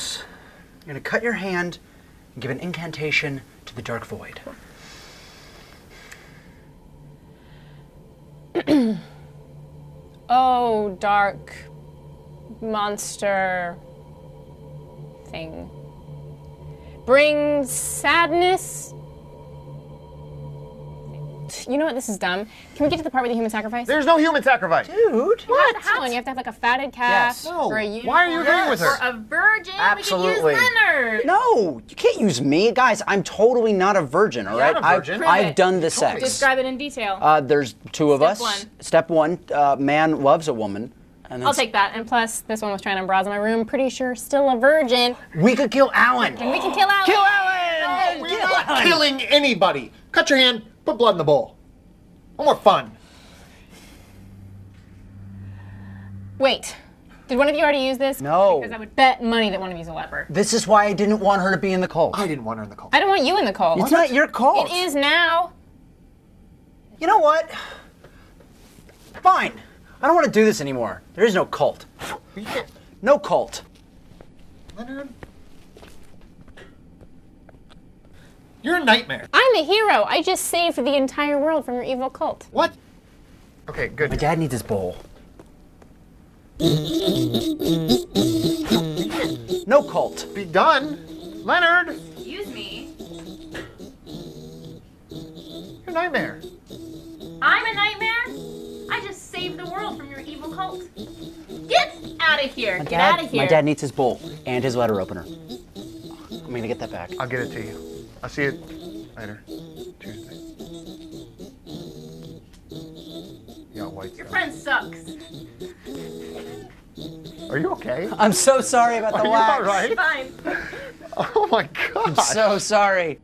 gonna cut your hand and give an incantation to the dark void. Oh, dark monster thing. Bring sadness. You know what? This is dumb. Can we get to the part with the human sacrifice? There's no human sacrifice. Dude. You have to have one. You have to have like a fatted calf. Yes. No. Or a unicorn. Why are you agreeing with her? Or a virgin. Absolutely. We could use Leonard. No, you can't use me. Guys, I'm totally not a virgin, all right? not a virgin. Prove I've it. done the sex. Describe it in detail. There's two of us. Step one. Step one, man loves a woman. And then I'll take that. And plus, this one was trying on bras in my room. Pretty sure still a virgin. We could kill Alan. And we can kill Alan. Kill Alan! We're not killing anybody. Cut your hand, put blood in the bowl. No more fun. Wait. Did one of you already use this? No. Because I would bet money that one of you's a leper. This is why I didn't want her to be in the cult. I didn't want her in the cult. I don't want you in the cult. It's not your cult. It is now. You know what? Fine. I don't want to do this anymore. There is no cult. No cult. Leonard? You're a nightmare. I'm a hero. I just saved the entire world from your evil cult. What? Okay, good. My dad needs his bowl. No cult. Be done. Leonard! Excuse me. You're a nightmare. I'm a nightmare? I just saved the world from your evil cult. Get out of here. Get out of here. My dad needs his bowl and his letter opener. I'm gonna get that back. I'll get it to you. I'll see you later. Tuesday. You got white Your stuff. friend sucks. Are you okay? I'm so sorry about the Are you wax. all right? Fine. Oh my god. I'm so sorry.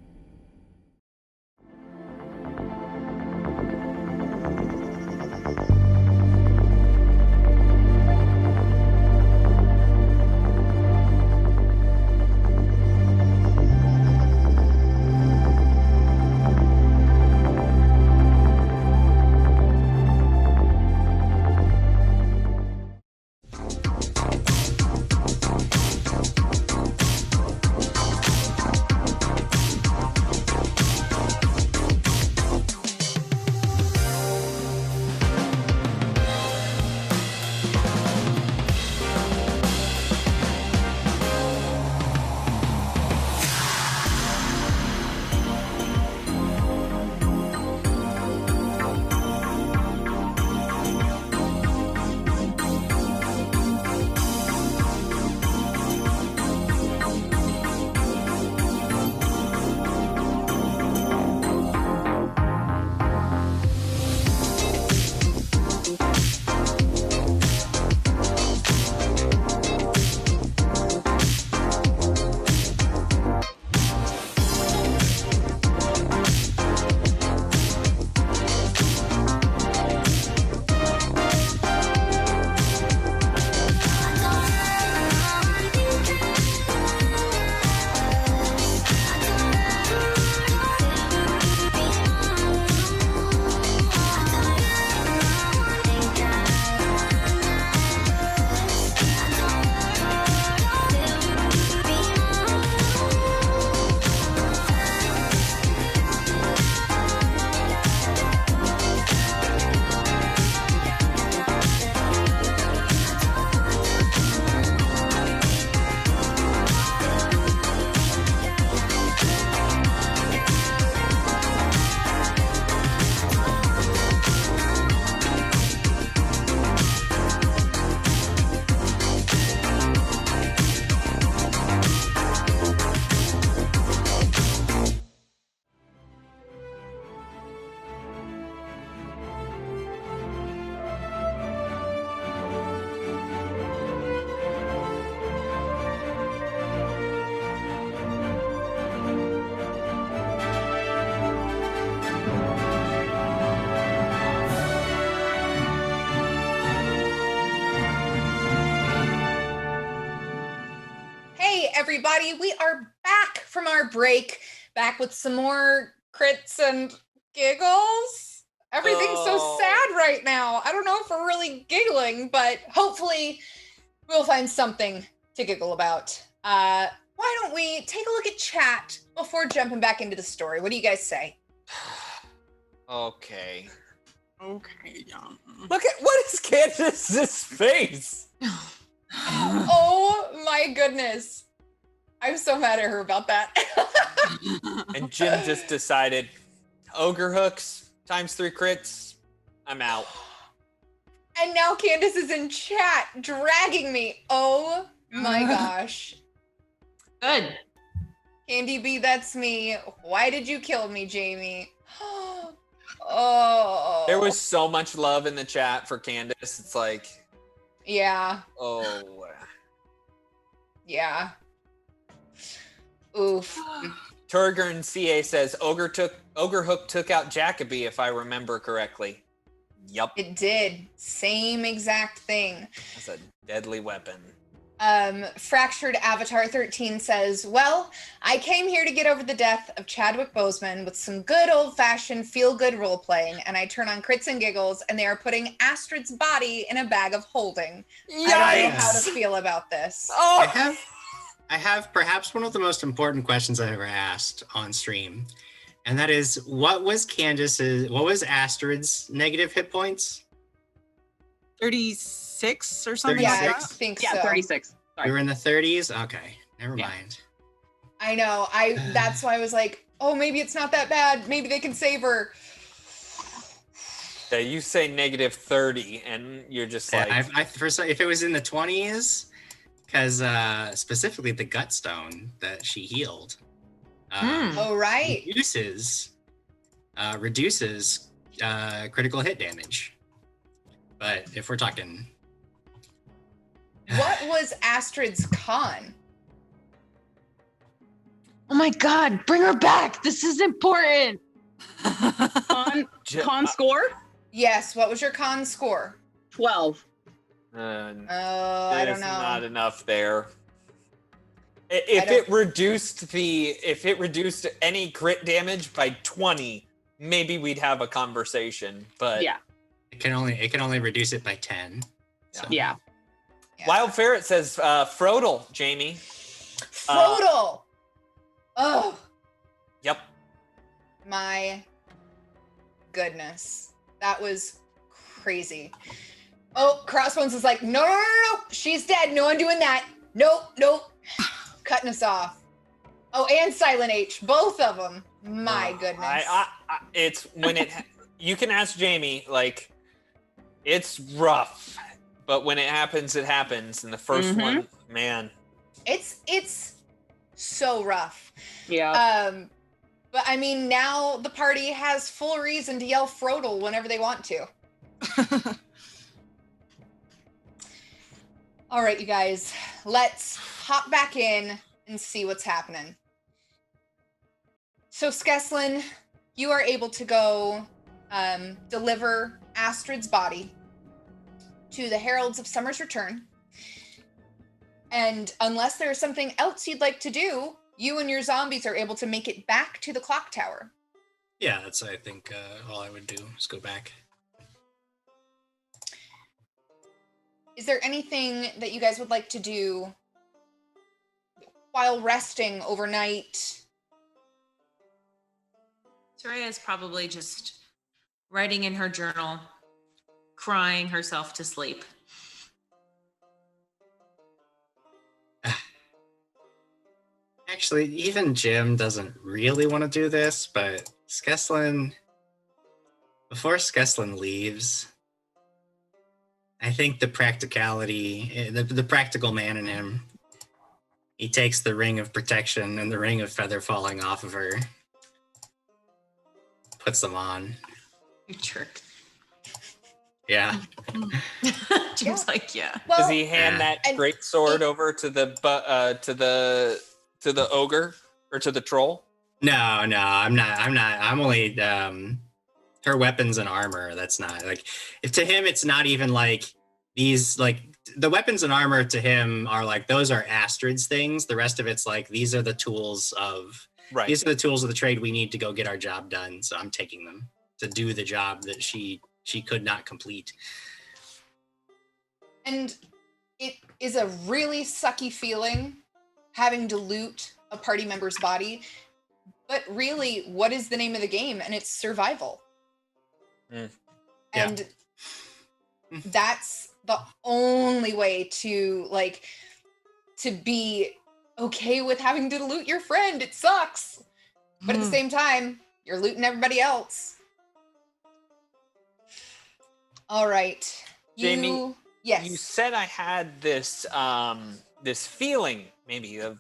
Everybody, we are back from our break, back with some more crits and giggles. Everything's so sad right now. I don't know if we're really giggling, but hopefully we'll find something to giggle about. Why don't we take a look at chat before jumping back into the story? What do you guys say? Okay. Okay, yeah. Look at what is Candace's face? Oh my goodness. I'm so mad at her about that. And Jim just decided, ogre hooks times 3 crits, I'm out. And now Candace is in chat dragging me. Oh my gosh. Good. Candy B, that's me. Why did you kill me, Jamie? Oh. There was so much love in the chat for Candace. It's like, yeah. oh. Yeah. Oof. Turger and CA says Ogre Hook took out Jacoby, if I remember correctly. Yup. It did. Same exact thing. That's a deadly weapon. Fractured Avatar 13 says, well, I came here to get over the death of Chadwick Boseman with some good old-fashioned feel-good role-playing, and I turn on Crits and Giggles, and they are putting Astrid's body in a bag of holding. I don't know how to feel about this. I have perhaps one of the most important questions I've ever asked on stream, and that is, what was Astrid's negative hit points? 36 or something. Yeah, like I that. think Yeah, so. 36. Sorry. We were in the 30s? Okay, never Yeah. mind. I know. That's why I was like, oh, maybe it's not that bad. Maybe they can save her. Yeah, you say negative 30, and you're just like... If it was in the 20s, because specifically the Gutstone that she healed Oh, right. reduces critical hit damage. But if we're talking... What was Astrid's con? Oh my god, bring her back. This is important. Con score? Yes, what was your con score? 12. Oh, I don't know. Not enough there. If it reduced any crit damage by 20, maybe we'd have a conversation. But Yeah. It can only reduce it by 10. So. Yeah. Wild Ferret says Frodel, Jamie. Frodel! Oh, Yep. my goodness. That was crazy. Oh, Crossbones is like, no. She's dead. No one doing that. Nope. Cutting us off. Oh, and Silent H. Both of them. My goodness. It's when it... You can ask Jamie, like, it's rough. But when it happens, it happens. And the first one, man. It's so rough. Yeah. But I mean, now the party has full reason to yell Frodel whenever they want to. All right, you guys, let's hop back in and see what's happening. So, Skeslin, you are able to go deliver Astrid's body to the Heralds of Summer's Return. And unless there's something else you'd like to do, you and your zombies are able to make it back to the clock tower. Yeah, that's, I think, all I would do is go back. Is there anything that you guys would like to do while resting overnight? Soraya is probably just writing in her journal, crying herself to sleep. Actually, even Jim doesn't really want to do this, but before Skeslin leaves, I think the practicality, the practical man in him, he takes the ring of protection and the ring of feather falling off of her, puts them on. You jerk. Yeah. Jim's like, yeah. Well, Does he hand that great sword over to the ogre or to the troll? No, I'm not. I'm only her weapons and armor. That's not like to him. It's not even like these. Like the weapons and armor to him are like those are Astrid's things. The rest of it's like these are the tools of. Right. These are the tools of the trade we need to go get our job done. So I'm taking them to do the job that she could not complete. And it is a really sucky feeling having to loot a party member's body. But really, what is the name of the game? And it's survival. Yeah. And that's the only way to be okay with having to loot your friend. It sucks. But at the same time, you're looting everybody else. All right. Jamie, yes. You said I had this this feeling, maybe a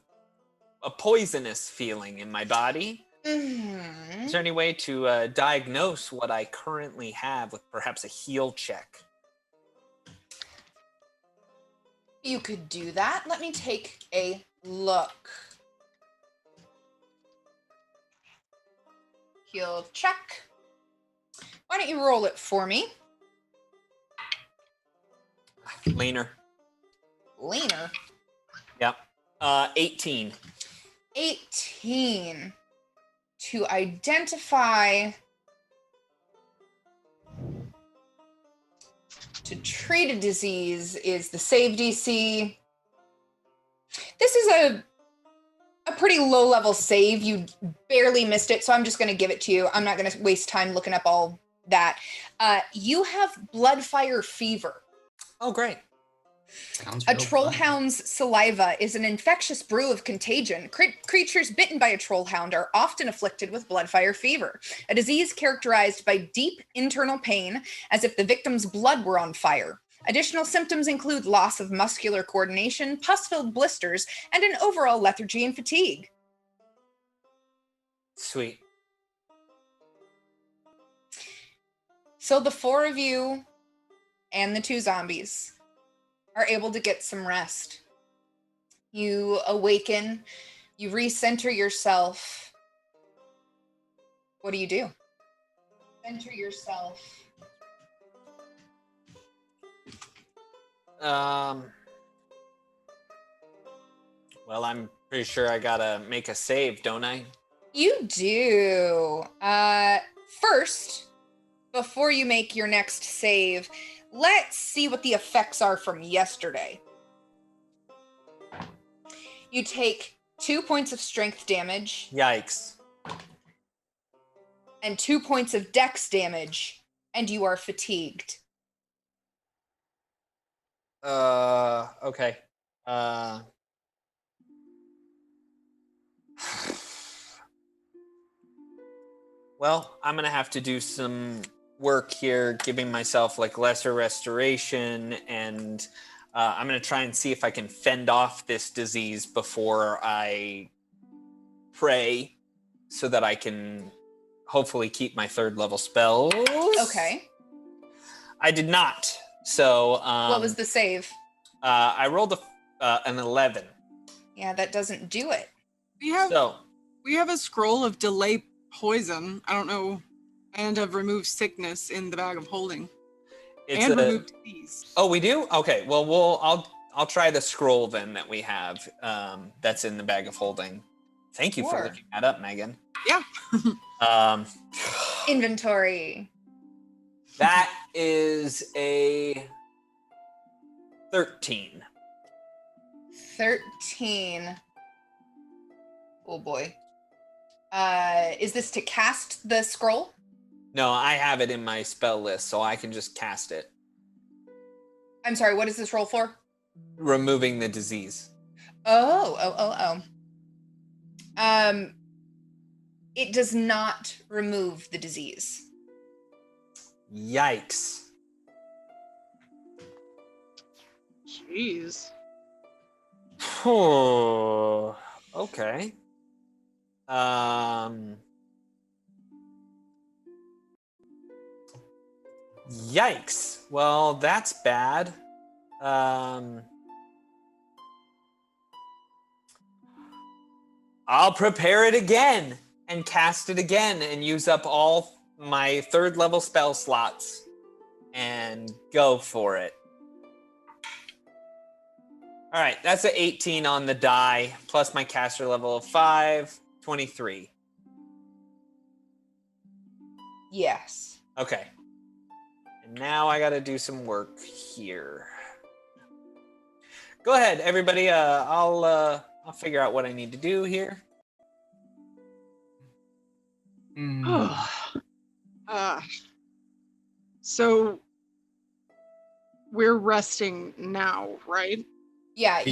poisonous feeling in my body. Mm-hmm. Is there any way to diagnose what I currently have with perhaps a heal check? You could do that. Let me take a look. Heal check. Why don't you roll it for me? Leaner. Leaner. Yep. 18. 18. To identify. To treat a disease is the save DC. This is a pretty low level save. You barely missed it, so I'm just going to give it to you. I'm not going to waste time looking up all that. You have bloodfire fever. Oh, great. Sounds A real trollhound's saliva is an infectious brew of contagion. Creatures bitten by a trollhound are often afflicted with bloodfire fever, a disease characterized by deep internal pain, as if the victim's blood were on fire. Additional symptoms include loss of muscular coordination, pus-filled blisters, and an overall lethargy and fatigue. Sweet. So the 4 of you and the 2 zombies are able to get some rest. You awaken, you recenter yourself. What do you do? Center yourself. Well, I'm pretty sure I gotta make a save, don't I? You do. First, before you make your next save, let's see what the effects are from yesterday. You take 2 points of strength damage. Yikes. And 2 points of dex damage, and you are fatigued. Okay. Well, I'm gonna have to do some work here, giving myself like lesser restoration, and I'm gonna try and see if I can fend off this disease before I pray, so that I can hopefully keep my 3rd level spells. Okay. I did not. So what was the save? I rolled an 11. Yeah, that doesn't do it. We have a scroll of delay poison. I don't know, and of remove sickness in the bag of holding. It's and remove disease. Oh, we do? Okay. Well, I'll try the scroll then that we have. That's in the bag of holding. Thank you for looking that up, Megan. Yeah. Inventory. That is a 13. 13. Oh boy. Is this to cast the scroll? No, I have it in my spell list, so I can just cast it. I'm sorry, what is this roll for? Removing the disease. Oh. It does not remove the disease. Yikes. Jeez. Oh, okay. Yikes. Well, that's bad. I'll prepare it again and cast it again and use up all my 3rd level spell slots and go for it. All right, that's an 18 on the die, plus my caster level of 5, 23. Yes. Okay. And now I gotta do some work here. Go ahead, everybody. I'll figure out what I need to do here. So we're resting now, right? Yeah,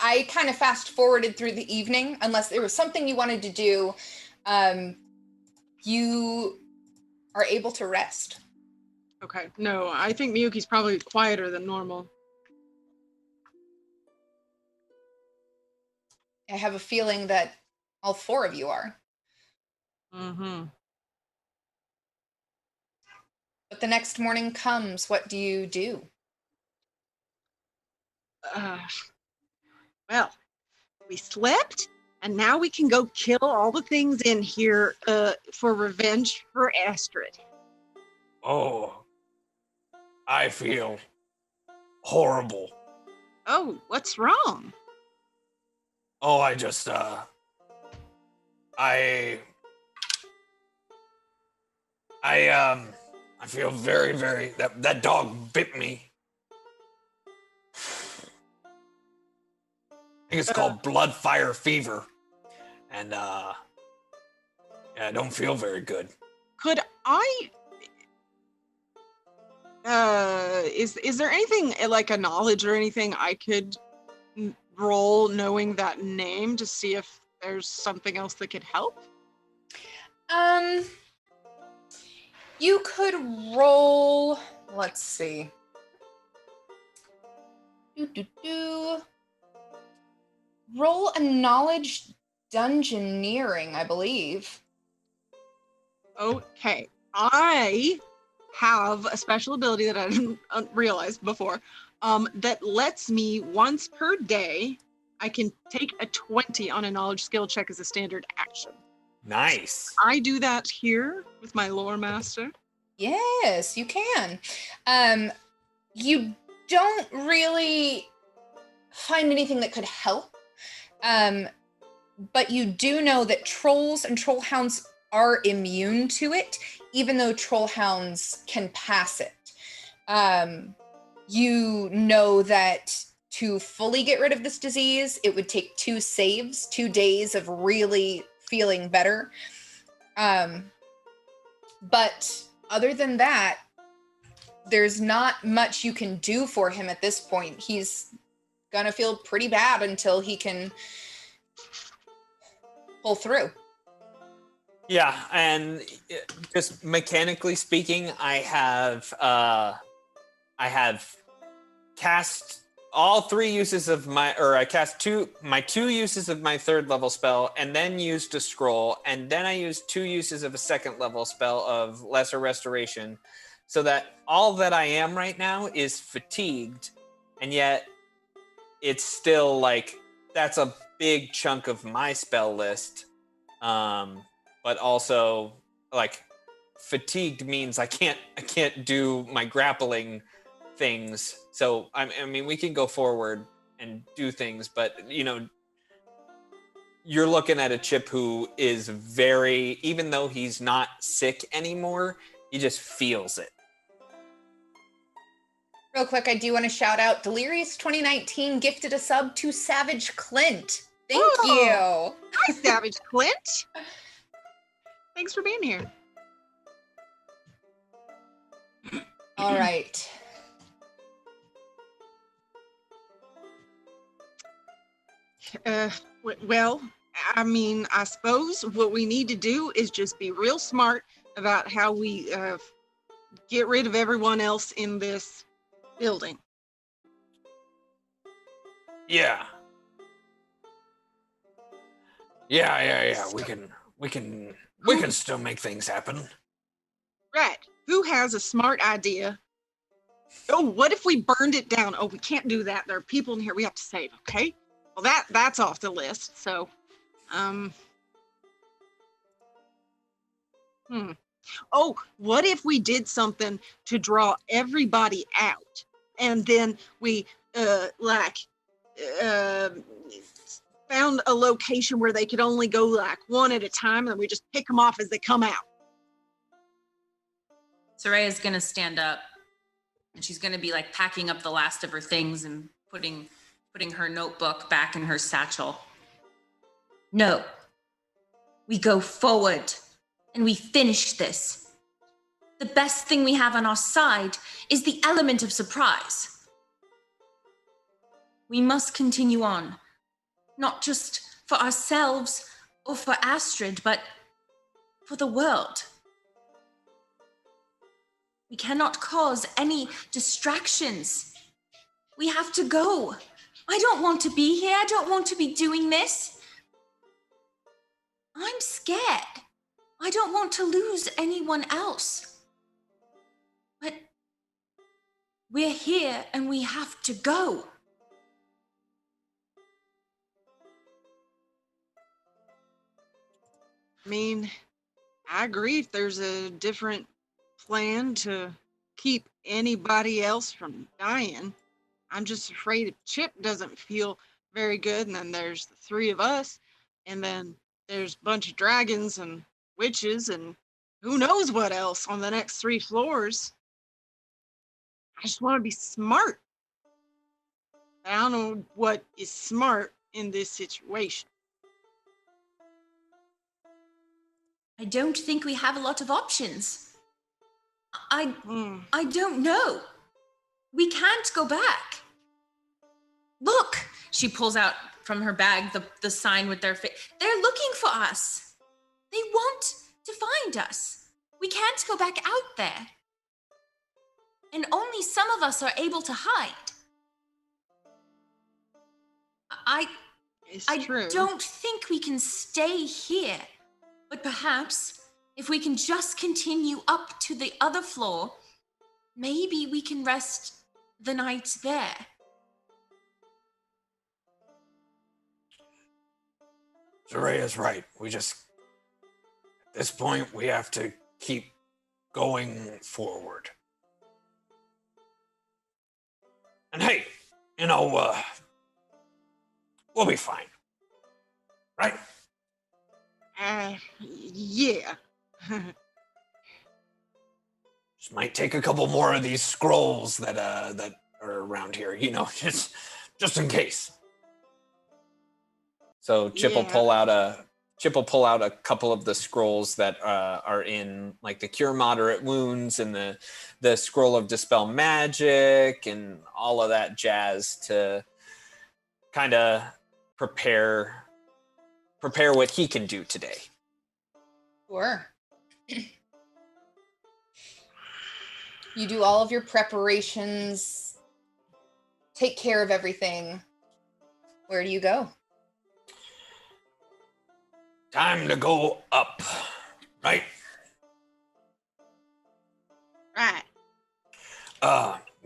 I kind of fast forwarded through the evening, unless there was something you wanted to do. You are able to rest. Okay. No, I think Miyuki's probably quieter than normal. I have a feeling that all 4 of you are. Mm-hmm. But the next morning comes. What do you do? Well, we slept, and now we can go kill all the things in here for revenge for Astrid. Oh, I feel horrible. Oh, what's wrong? Oh, I just, I feel very, very, that dog bit me. I think it's called blood fire fever. And, yeah, I don't feel very good. Could I... is there anything like a knowledge or anything I could roll knowing that name to see if there's something else that could help? You could roll, let's see. Roll a knowledge dungeoneering, I believe. Okay. I have a special ability that I didn't realize before, that lets me once per day, I can take a 20 on a knowledge skill check as a standard action. Nice. I do that here with my lore master. Yes, you can. You don't really find anything that could help, but you do know that trolls and trollhounds are immune to it, even though trollhounds can pass it. You know that to fully get rid of this disease, it would take 2 saves, 2 days of really feeling better. But other than that, there's not much you can do for him at this point. He's gonna feel pretty bad until he can pull through. Yeah, and just mechanically speaking, I have cast all 3 uses of my, or I cast 2 uses of my 3rd level spell, and then used a scroll, and then I used 2 uses of a 2nd level spell of Lesser Restoration, so that all that I am right now is fatigued, and yet it's still like, that's a big chunk of my spell list. But also, like, fatigued means I can't do my grappling things. So I mean, we can go forward and do things, but you know, you're looking at a Chip who is very, even though he's not sick anymore, he just feels it. Real quick, I do want to shout out Delirious 2019 gifted a sub to Savage Clint. Thank you. Hi, Savage Clint. Thanks for being here. All right. Well, I mean, I suppose what we need to do is just be real smart about how we get rid of everyone else in this building. Yeah. Yeah. We can still make things happen. Right. Who has a smart idea? Oh, what if we burned it down? Oh, we can't do that. There are people in here we have to save, okay? Well, that's off the list. So, Oh, what if we did something to draw everybody out, and then we found a location where they could only go like one at a time, and we just pick them off as they come out. Soraya's gonna stand up, and she's gonna be like packing up the last of her things and putting her notebook back in her satchel. No. We go forward and we finish this. The best thing we have on our side is the element of surprise. We must continue on, not just for ourselves or for Astrid, but for the world. We cannot cause any distractions. We have to go. I don't want to be here. I don't want to be doing this. I'm scared. I don't want to lose anyone else. But we're here and we have to go. I mean, I agree if there's a different plan to keep anybody else from dying. I'm just afraid if Chip doesn't feel very good, and then there's the three of us, and then there's a bunch of dragons and witches and who knows what else on the next 3 floors. I just want to be smart. I don't know what is smart in this situation. I don't think we have a lot of options. I don't know. We can't go back. Look, she pulls out from her bag the sign with their face. They're looking for us. They want to find us. We can't go back out there. And only some of us are able to hide. I don't think we can stay here. But perhaps if we can just continue up to the other floor, maybe we can rest the night there. Soraya's right. At this point, we have to keep going forward. And hey, we'll be fine. Right? Yeah. Just might take a couple more of these scrolls that are around here, just in case. So Chip will pull out a couple of the scrolls that are in like the cure moderate wounds and the scroll of dispel magic and all of that jazz to kind of prepare what he can do today. Sure. You do all of your preparations, take care of everything. Where do you go? Time to go up, right? Right.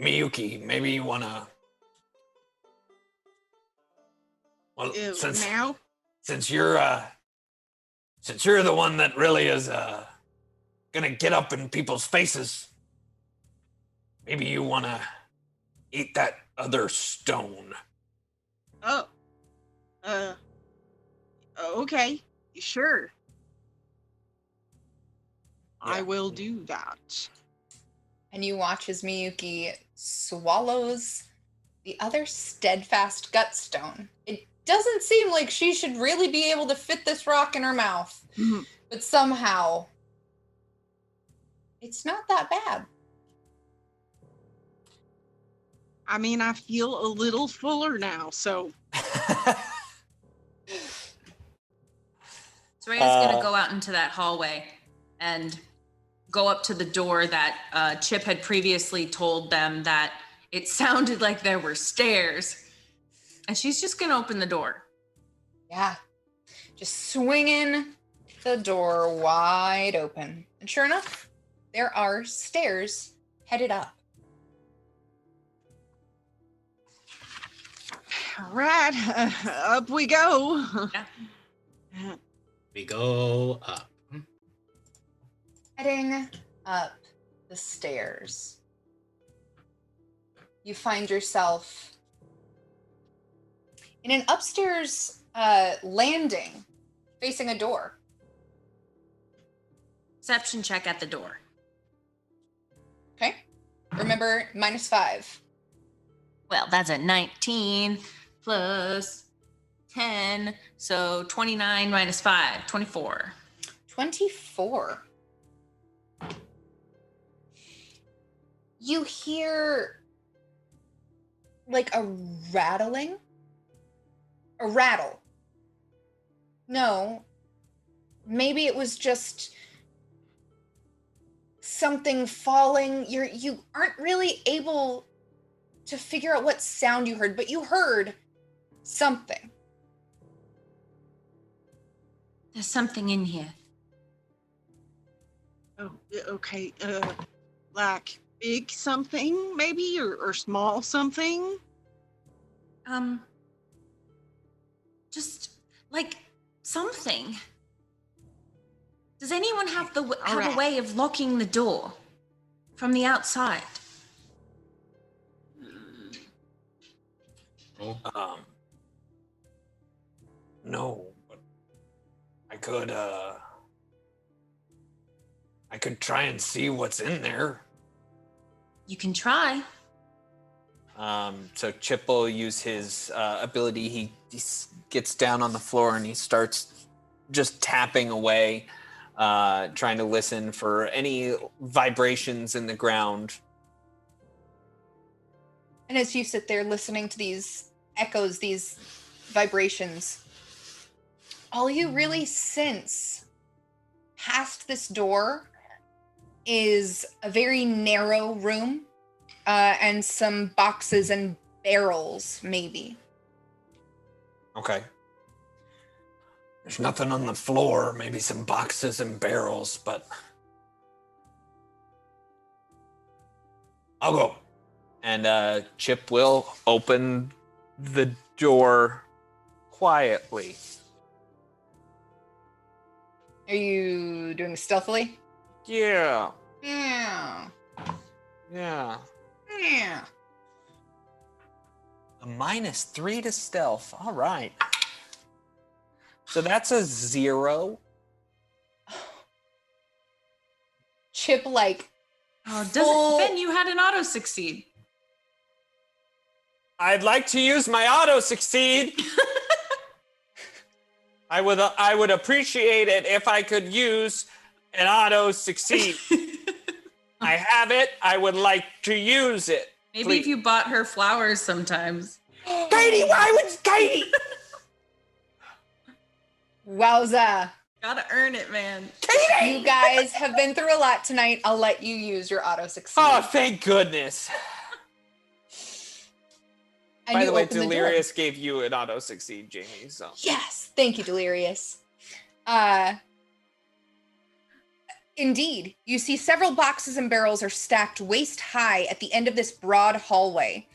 Miyuki, maybe you wanna... Well, since you're the one that really is gonna get up in people's faces, maybe you wanna eat that other stone. Oh. Okay. Sure. Yeah. I will do that. And you watch as Miyuki swallows the other steadfast gut stone. It doesn't seem like she should really be able to fit this rock in her mouth. But somehow, it's not that bad. I mean, I feel a little fuller now, so... Soraya's going to go out into that hallway and go up to the door that Chip had previously told them that it sounded like there were stairs. And she's just going to open the door. Yeah. Just swinging the door wide open. And sure enough, there are stairs headed up. All right, up we go. Yeah. We go up. Heading up the stairs, you find yourself in an upstairs landing facing a door. Perception check at the door. Okay. Remember, -5. Well, that's a 19 plus 10, so 29 minus 5, 24. 24. You hear like a rattling? A rattle. No. Maybe it was just something falling. You aren't really able to figure out what sound you heard, but you heard something. There's something in here. Oh, okay. Like big something, maybe, or small something? Just like something. Does anyone have a way of locking the door from the outside? Oh. No, but I could try and see what's in there. You can try. So Chip will use his ability. He gets down on the floor and he starts just tapping away, trying to listen for any vibrations in the ground. And as you sit there listening to these echoes, these vibrations, all you really sense past this door is a very narrow room and some boxes and barrels, maybe. Okay. There's nothing on the floor, maybe some boxes and barrels, but I'll go. And Chip will open the door quietly. Are you doing stealthily? Yeah. Yeah. Yeah. Yeah. A -3 to stealth. All right. So that's a 0. Chip, like, Oh, full- Ben, you had an auto succeed. I'd like to use my auto succeed. I would appreciate it if I could use an auto succeed. I have it. I would like to use it. Maybe Please. if you bought her flowers sometimes. Katie, why would Katie? Wowza. Gotta earn it, man. Katie! You guys have been through a lot tonight. I'll let you use your auto succeed. Oh, thank goodness. And By you the way, open door. Delirious gave you an auto succeed, Jamie. So Yes, thank you, Delirious. Indeed, you see several boxes and barrels are stacked waist high at the end of this broad hallway.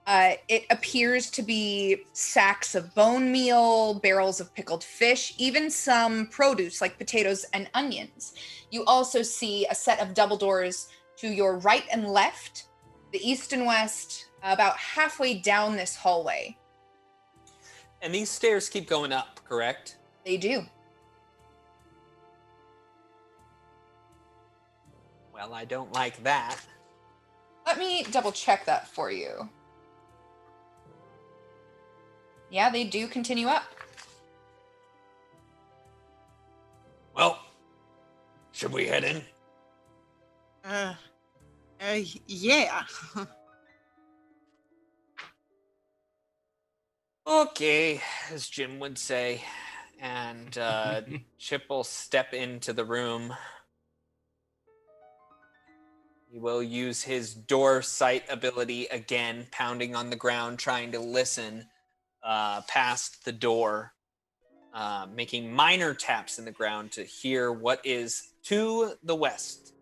It appears to be sacks of bone meal, barrels of pickled fish, even some produce like potatoes and onions. You also see a set of double doors to your right and left, the east and west, about halfway down this hallway. and these stairs keep going up, correct? They do. Well, I don't like that. Let me double check that for you. Yeah, they do continue up. Well, should we head in? Yeah. Okay, as Jim would say. And Chip will step into the room. He will use his door sight ability again, pounding on the ground, trying to listen past the door, making minor taps in the ground to hear what is to the west.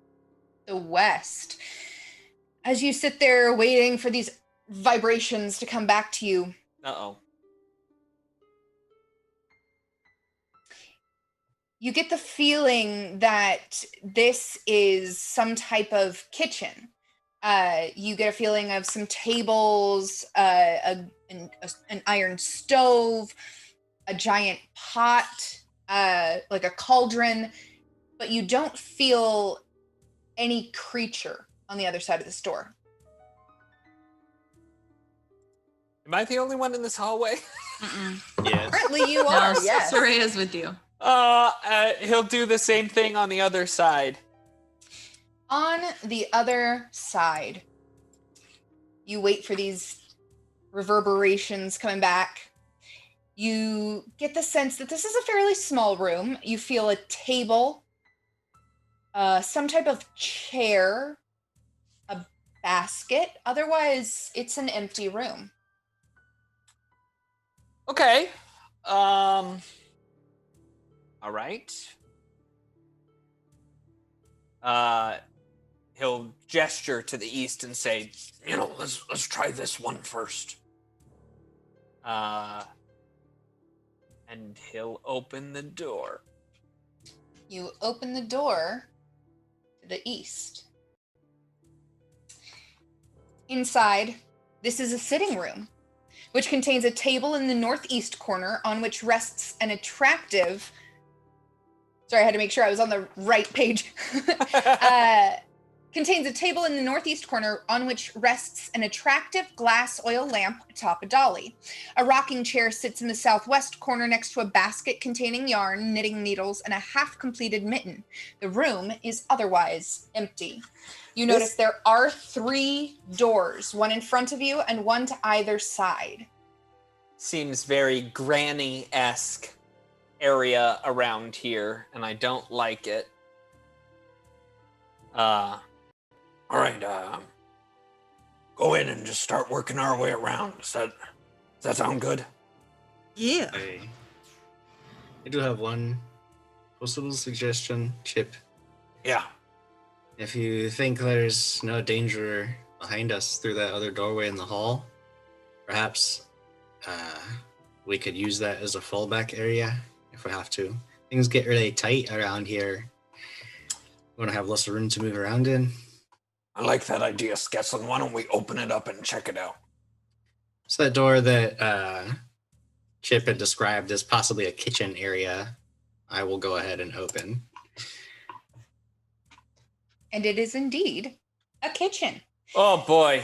The west. As you sit there waiting for these vibrations to come back to you, Uh-oh. you get the feeling that this is some type of kitchen. You get a feeling of some tables, an iron stove, a giant pot, like a cauldron, but you don't feel any creature on the other side of this door. Am I the only one in this hallway? Yes. Apparently you No, are, yes. Soraya's with you. He'll do the same thing on the other side. On the other side, you wait for these reverberations coming back. You get the sense that this is a fairly small room. You feel a table, some type of chair, a basket. Otherwise, it's an empty room. Okay. All right. He'll gesture to the east and say, You know, let's try this one first. and he'll open the door. You open the door to the east. Inside, this is a sitting room. which contains a table in the northeast corner on which rests an attractive... Sorry, I had to make sure I was on the right page. Contains a table in the northeast corner on which rests an attractive glass oil lamp atop a dolly. A rocking chair sits in the southwest corner next to a basket containing yarn, knitting needles, and a half-completed mitten. The room is otherwise empty. You notice there are 3 doors, one in front of you and one to either side. Seems very granny-esque area around here, and I don't like it. All right, go in and just start working our way around. Does that sound good? Yeah. I do have one possible suggestion, Chip. Yeah. If you think there's no danger behind us through that other doorway in the hall, perhaps we could use that as a fallback area if we have to. Things get really tight around here. We want to have less room to move around in. I like that idea, Skeslin. Why don't we open it up and check it out? So that door that Chip had described as possibly a kitchen area, I will go ahead and open. And it is indeed a kitchen. Oh boy.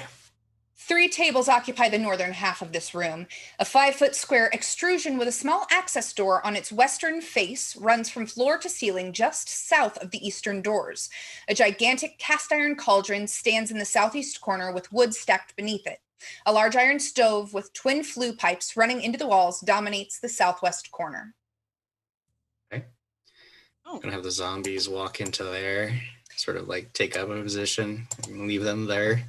3 tables occupy the northern half of this room. A 5-foot square extrusion with a small access door on its western face runs from floor to ceiling just south of the eastern doors. A gigantic cast iron cauldron stands in the southeast corner with wood stacked beneath it. A large iron stove with twin flue pipes running into the walls dominates the southwest corner. Okay. Gonna have the zombies walk into there, sort of like take up a position and leave them there.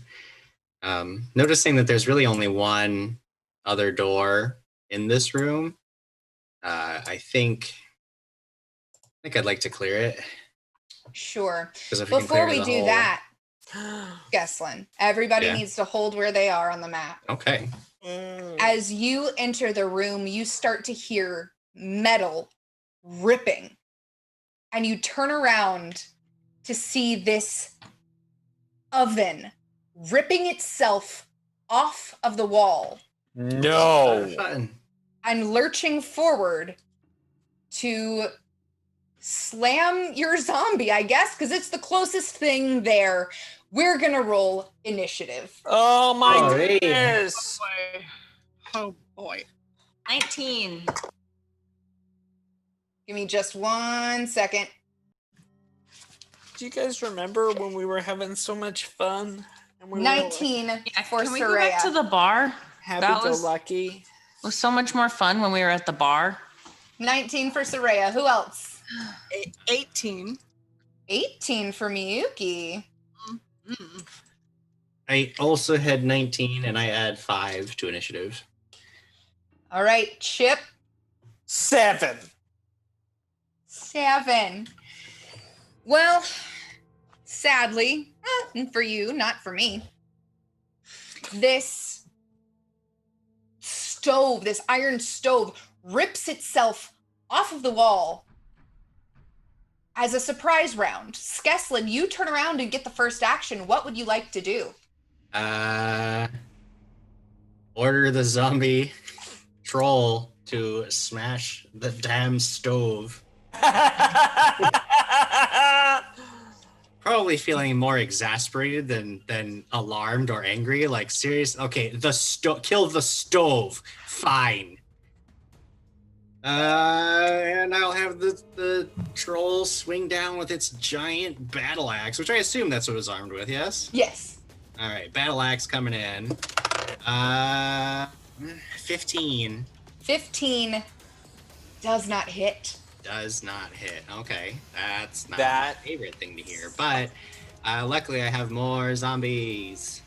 Noticing that there's really only one other door in this room, I think I'd like to clear it. Sure. Before we do that, Geslin, everybody needs to hold where they are on the map. Okay. As you enter the room, you start to hear metal ripping, and you turn around to see this oven ripping itself off of the wall. No. And lurching forward to slam your zombie, I guess, because it's the closest thing there. We're going to roll initiative. Oh my goodness. Oh boy. 19. Give me just 1 second. Do you guys remember when we were having so much fun? And we 19 for Can we Soraya. go back to the bar? Happy-go-lucky. Was so much more fun when we were at the bar. 19 for Soraya. Who else? 18. 18 for Miyuki. Mm-hmm. I also had 19, and I add 5 to initiative. All right, Chip. 7. 7. Well, sadly, for you, not for me, this stove, this iron stove, rips itself off of the wall as a surprise round. Skeslin, you turn around and get the first action. What would you like to do? Order the zombie troll to smash the damn stove. Probably feeling more exasperated than alarmed or angry. Like, serious? Okay, kill the stove. Fine. And I'll have the troll swing down with its giant battle axe, which I assume that's what it was armed with, yes? Yes. All right, battle axe coming in. 15. 15 does not hit. Does not hit. Okay, that's not my favorite thing to hear. But luckily, I have more zombies.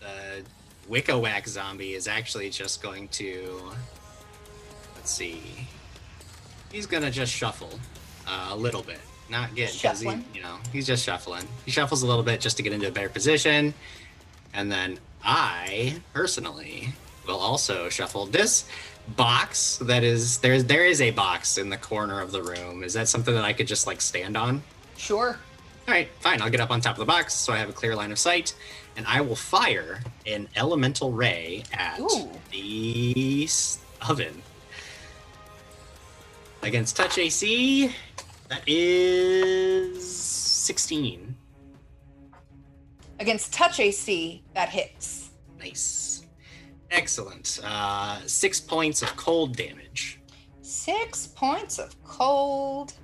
The Wikka-Whack zombie is actually just going to. Let's see. He's gonna just shuffle a little bit, not get because he's just shuffling. He shuffles a little bit just to get into a better position, and then I personally will also shuffle this box that is there is a box in the corner of the room. Is that something that I could just like stand on? Sure. All right, fine. I'll get up on top of the box so I have a clear line of sight, and I will fire an elemental ray at the oven. Against touch AC, that is 16. Against touch AC, that hits. Nice. Excellent. 6 points of cold damage. 6 points of cold.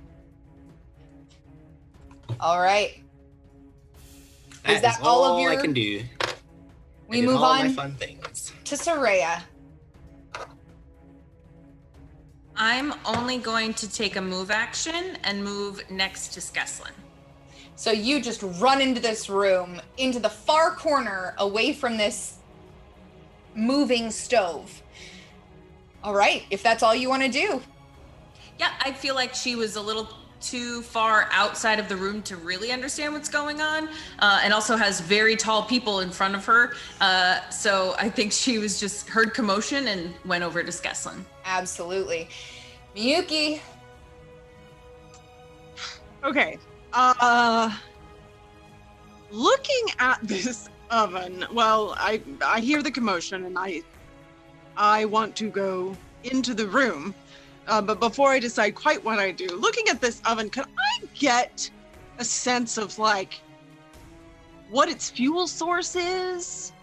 All right. Is that all of your? I can do. We move all on my fun things. to Soraya. I'm only going to take a move action and move next to Skeslin. So you just run into this room, into the far corner, away from this moving stove. All right, if that's all you want to do. Yeah, I feel like she was a little too far outside of the room to really understand what's going on, and also has very tall people in front of her. So I think she was just heard commotion and went over to Skeslin. Absolutely. Miyuki. Okay. Looking at this oven, well, I hear the commotion and I want to go into the room. But before I decide quite what I do, looking at this oven, could I get a sense of like what its fuel source is?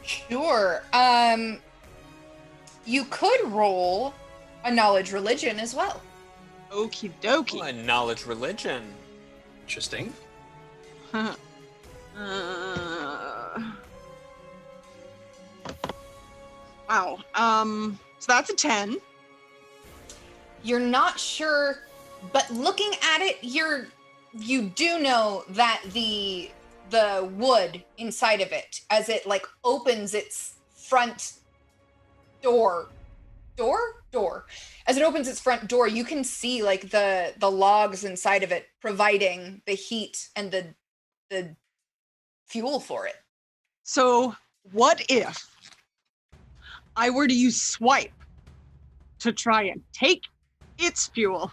Sure. You could roll a knowledge religion as well. Okie dokie. Oh, a knowledge religion. Interesting. Wow. So that's a 10. You're not sure, but looking at it, you do know that the wood inside of it, as it like opens its front door, as it opens its front door, you can see like the logs inside of it providing the heat and the fuel for it. So what if I were to use swipe to try and take its fuel?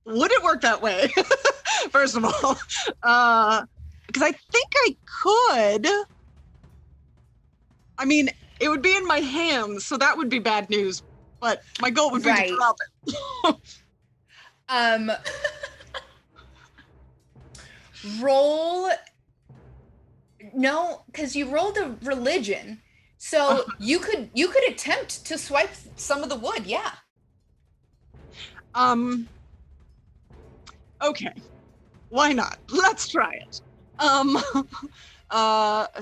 Would it work that way? First of all, because I think I could. I mean, it would be in my hands, so that would be bad news. But my goal would be to drop it. Roll. No, because you rolled a religion, so you could attempt to swipe some of the wood. Yeah. Okay. Why not? Let's try it.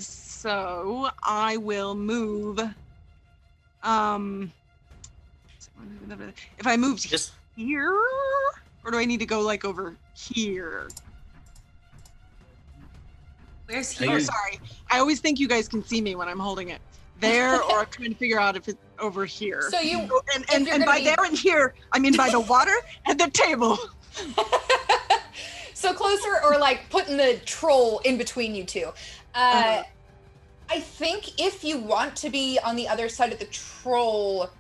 So I will move. If I moved Just here, or do I need to go like over here? Where's Are here? Oh, you- sorry. I always think you guys can see me when I'm holding it. There, or I'm trying to figure out if it's over here. So you And by there and here, I mean by the water and the table. So closer, or like putting the troll in between you two. I think if you want to be on the other side of the troll,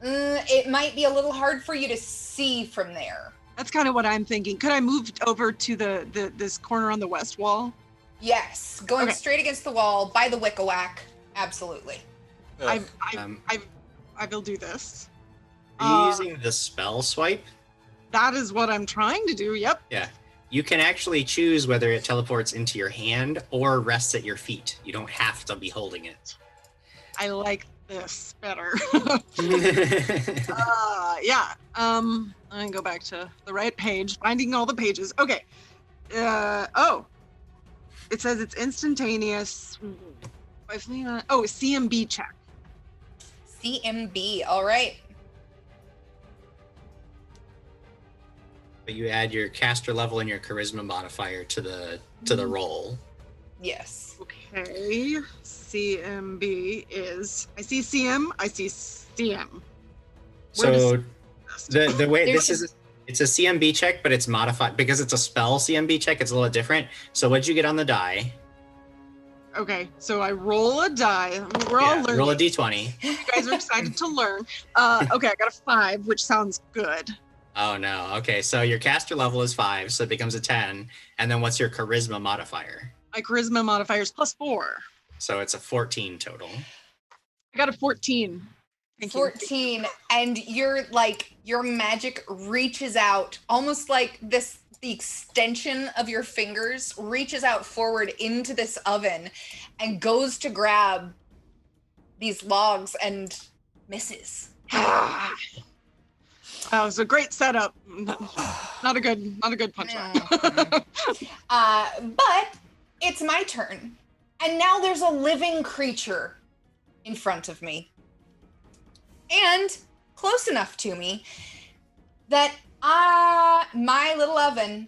it might be a little hard for you to see from there. That's kind of what I'm thinking. Could I move over to this corner on the west wall? Yes, going Okay. straight against the wall by the Wikka-Whack. Absolutely. I um, will do this. are you using the spell swipe? That is what I'm trying to do. Yep. Yeah. You can actually choose whether it teleports into your hand or rests at your feet. You don't have to be holding it. I like this better. Yeah. Yeah. I can go back to the right page, finding all the pages. Okay. It says it's instantaneous. CMB check. CMB. All right. But you add your caster level and your charisma modifier to the roll. Yes. Okay. CMB is. I see CM. I see CM. So the way There's this is, it's a CMB check, but it's modified because it's a spell CMB check. It's a little different. So what'd you get on the die? Okay, so I roll a die. We're all learning. Roll a d20. You guys are excited to learn. Okay, I got a 5, which sounds good. Oh no. Okay, so your caster level is 5, so it becomes a 10. And then what's your charisma modifier? My charisma modifier is +4. So it's a 14 total. I got a 14. Thank you. 14, and your magic reaches out, almost like this. The extension of your fingers reaches out forward into this oven, and goes to grab these logs and misses. That was a great setup. Not a good punchline. But it's my turn, and now there's a living creature in front of me, and close enough to me that my little oven,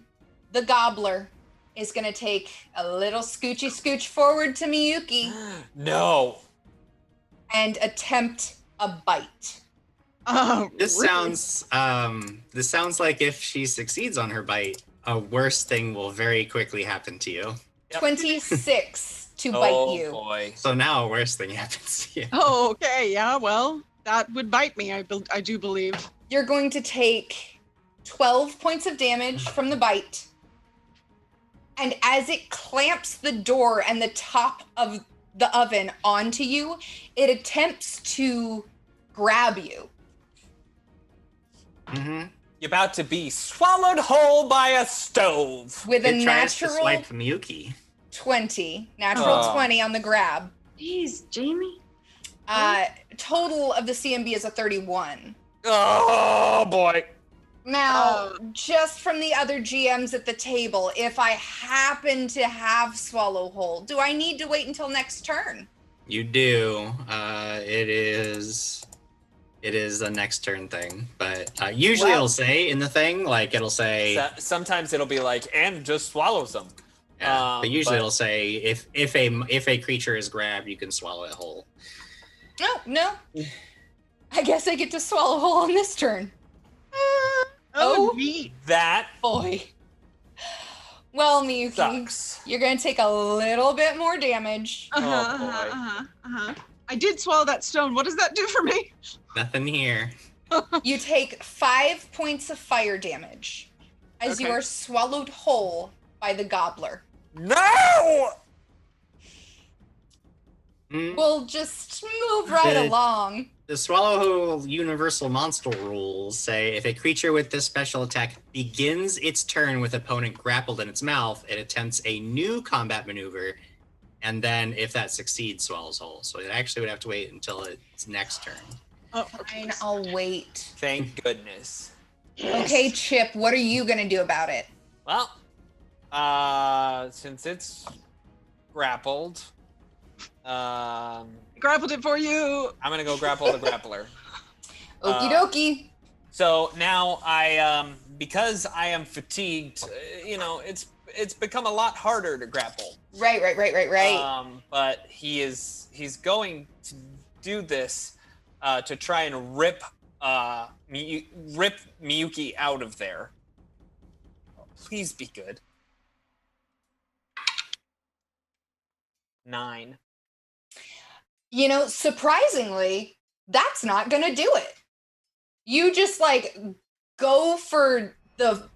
the gobbler, is gonna take a little scoochy scooch forward to Miyuki No. and attempt a bite. This Really? sounds like if she succeeds on her bite, a worse thing will very quickly happen to you. Yep. 26 to bite you. Oh boy. So now a worse thing happens to you. Oh, okay. Yeah. Well, that would bite me. I do believe. You're going to take 12 points of damage from the bite. And as it clamps the door and the top of the oven onto you, it attempts to grab you. Mm-hmm. You're about to be swallowed whole by a stove. With a It tries to natural swipe Miyuki. 20. Natural Oh. 20 on the grab. Jeez, Jamie. Total of the CMB is a 31. Oh boy. Now, just from the other GMs at the table, if I happen to have Swallow Whole, do I need to wait until next turn? You do. It is a next turn thing, but usually Well- it'll say in the thing, like it'll say, Sometimes it'll be like, and just swallows them. yeah, but usually it'll say if a creature is grabbed, you can swallow it whole. No. I guess I get to Swallow Whole on this turn. Oh, neat. That boy. Well, Miyuki, sucks. you're going to take a little bit more damage. I did swallow that stone. What does that do for me? Nothing here. You take 5 points of fire damage as you Okay. are swallowed whole by the gobbler. No! We'll just move right along. The Swallow Whole Universal Monster rules say if a creature with this special attack begins its turn with opponent grappled in its mouth, it attempts a new combat maneuver, and then if that succeeds, swallows whole. So it actually would have to wait until its next turn. Fine, I'll wait. Thank goodness. Okay, Chip, what are you going to do about it? Well, since it's grappled, Grappled it for you. I'm gonna go grapple the grappler. Okie dokie. So now I, because I am fatigued, it's become a lot harder to grapple. Right. But he's going to do this to try and rip Miyuki out of there. Please be good. 9. You know, surprisingly, that's not going to do it. You just go for the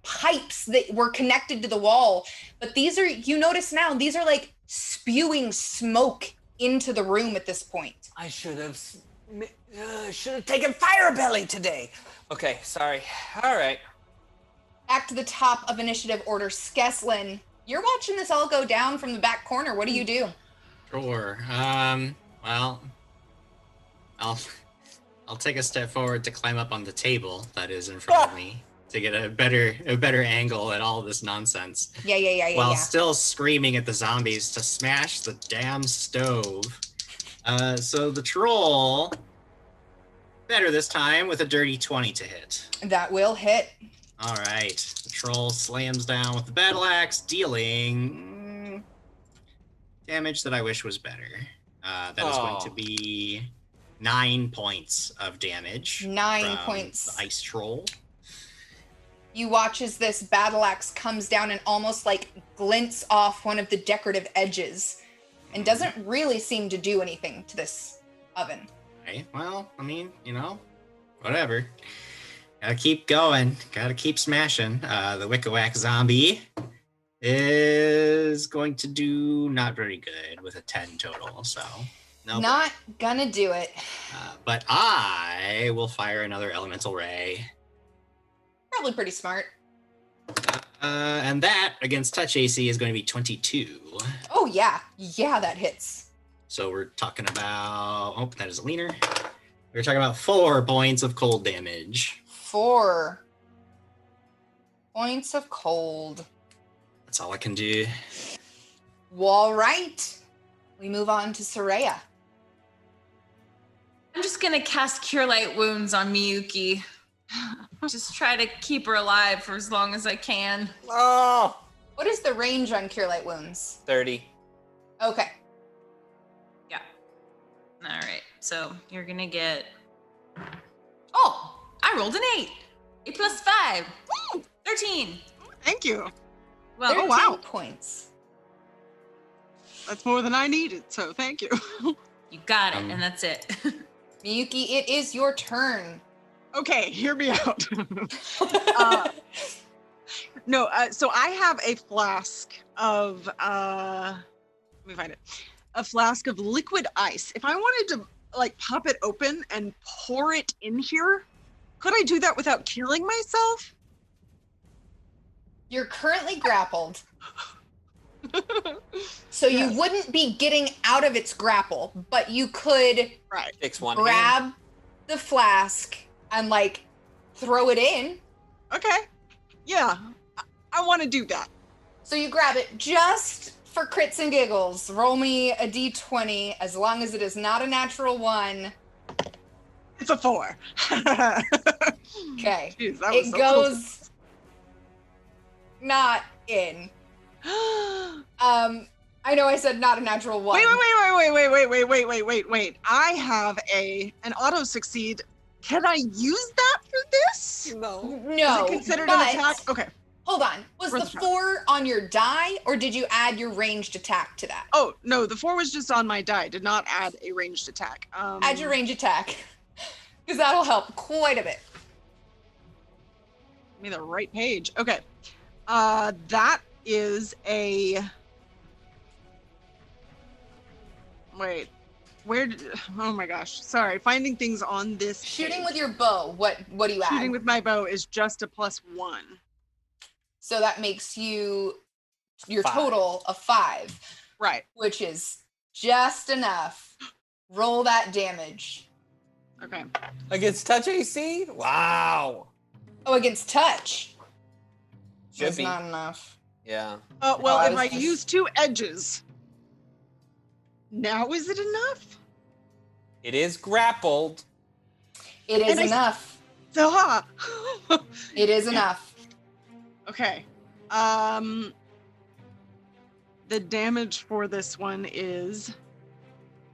pipes that were connected to the wall, but you notice now, these are spewing smoke into the room at this point. I should have taken Fire Belly today. Okay, sorry. All right. Back to the top of initiative order. Skeslin, you're watching this all go down from the back corner. What do you do? Sure. Well, I'll take a step forward to climb up on the table that is in front of me to get a better angle at all this nonsense. Yeah. While still screaming at the zombies to smash the damn stove. So the troll better this time with a dirty 20 to hit. That will hit. All right. The troll slams down with the battle axe, dealing damage that I wish was better. That is going to be 9 points of damage. 9 from points. The ice troll. You watch as this battle axe comes down and almost glints off one of the decorative edges and doesn't really seem to do anything to this oven. Okay, well, I mean, whatever. Gotta keep going. Gotta keep smashing. The Wikka-Whack zombie is going to do not very good with a 10 total, so no. Not gonna do it. But I will fire another elemental ray. Probably pretty smart. And that against touch AC is going to be 22. Oh, yeah. Yeah, that hits. So we're talking about, oh, that is a leaner. We're talking about 4 points of cold damage. 4 points of cold. That's all I can do. All right. We move on to Soraya. I'm just gonna cast Cure Light Wounds on Miyuki. Just try to keep her alive for as long as I can. Oh! What is the range on Cure Light Wounds? 30. Okay. Yeah. All right. So you're gonna get. Oh, I rolled an 8. 8 plus 5. Woo! 13. Thank you. Well, 13 wow. points. That's more than I needed, so thank you. you got it, and that's it. Miyuki, it is your turn. Okay, hear me out. So I have a flask of, let me find it. A flask of liquid ice. If I wanted to, like, pop it open and pour it in here, could I do that without killing myself? You're currently grappled. So Yes. you wouldn't be getting out of its grapple, but you could Right. Takes one grab hand. the flask and, like, throw it in. Okay. Yeah, I want to do that. So you grab it just for crits and giggles. Roll me a d20 as long as it is not a natural 1. It's a 4. Okay. Jeez, that was It so goes not in. close. I know I said not a natural 1. Wait. I have an auto succeed. Can I use that for this? No. No. Is it considered but- an attack? Okay. Hold on. Was Where's the the 4 on your die, or did you add your ranged attack to that? Oh, no, the 4 was just on my die. Did not add a ranged attack. Add your range attack. Because that'll help quite a bit. Give me the right page. Okay. That is a... Wait. Oh my gosh. Sorry. Finding things on this Shooting page. with your bow, what do you add? Shooting with my bow is just a +1. So that makes your 5. total of 5, Right. which is just enough. Roll that damage. Okay. Against touch AC? Wow. Oh, against touch. Should That's be. not enough. Yeah. Well, Oh, if I I was just- use 2 edges, now is it enough? It is grappled. It is And I- enough. Duh. It is enough. Okay. The damage for this one is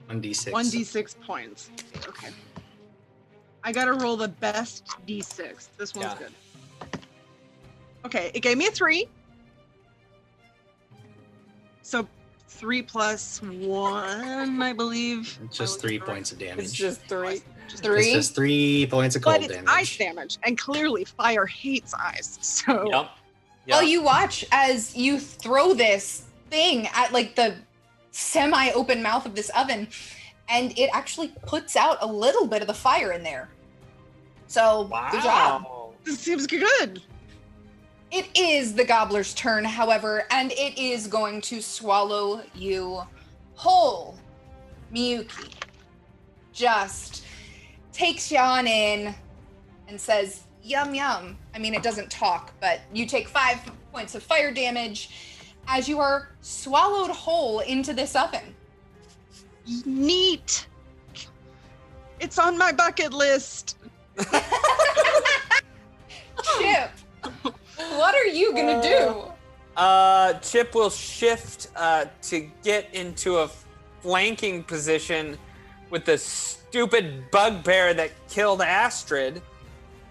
1d6. 1d6 points. Okay. I gotta roll the best d6. This one's Yeah. good. Okay, it gave me a 3. So 3 plus 1, I believe. It's just 3 points of damage. It's just 3. It's 3. just 3 points of cold But it's damage. ice damage, and clearly fire hates ice. So Yep. Well, you watch as you throw this thing at, like, the semi-open mouth of this oven, and it actually puts out a little bit of the fire in there. So, good job. Wow. this seems good. It is the gobbler's turn, however, and it is going to swallow you whole. Miyuki just takes you on in and says, yum yum. I mean, it doesn't talk, but you take 5 points of fire damage as you are swallowed whole into this oven. Neat. It's on my bucket list. Chip, what are you gonna do? Chip will shift to get into a flanking position with the stupid bugbear that killed Astrid.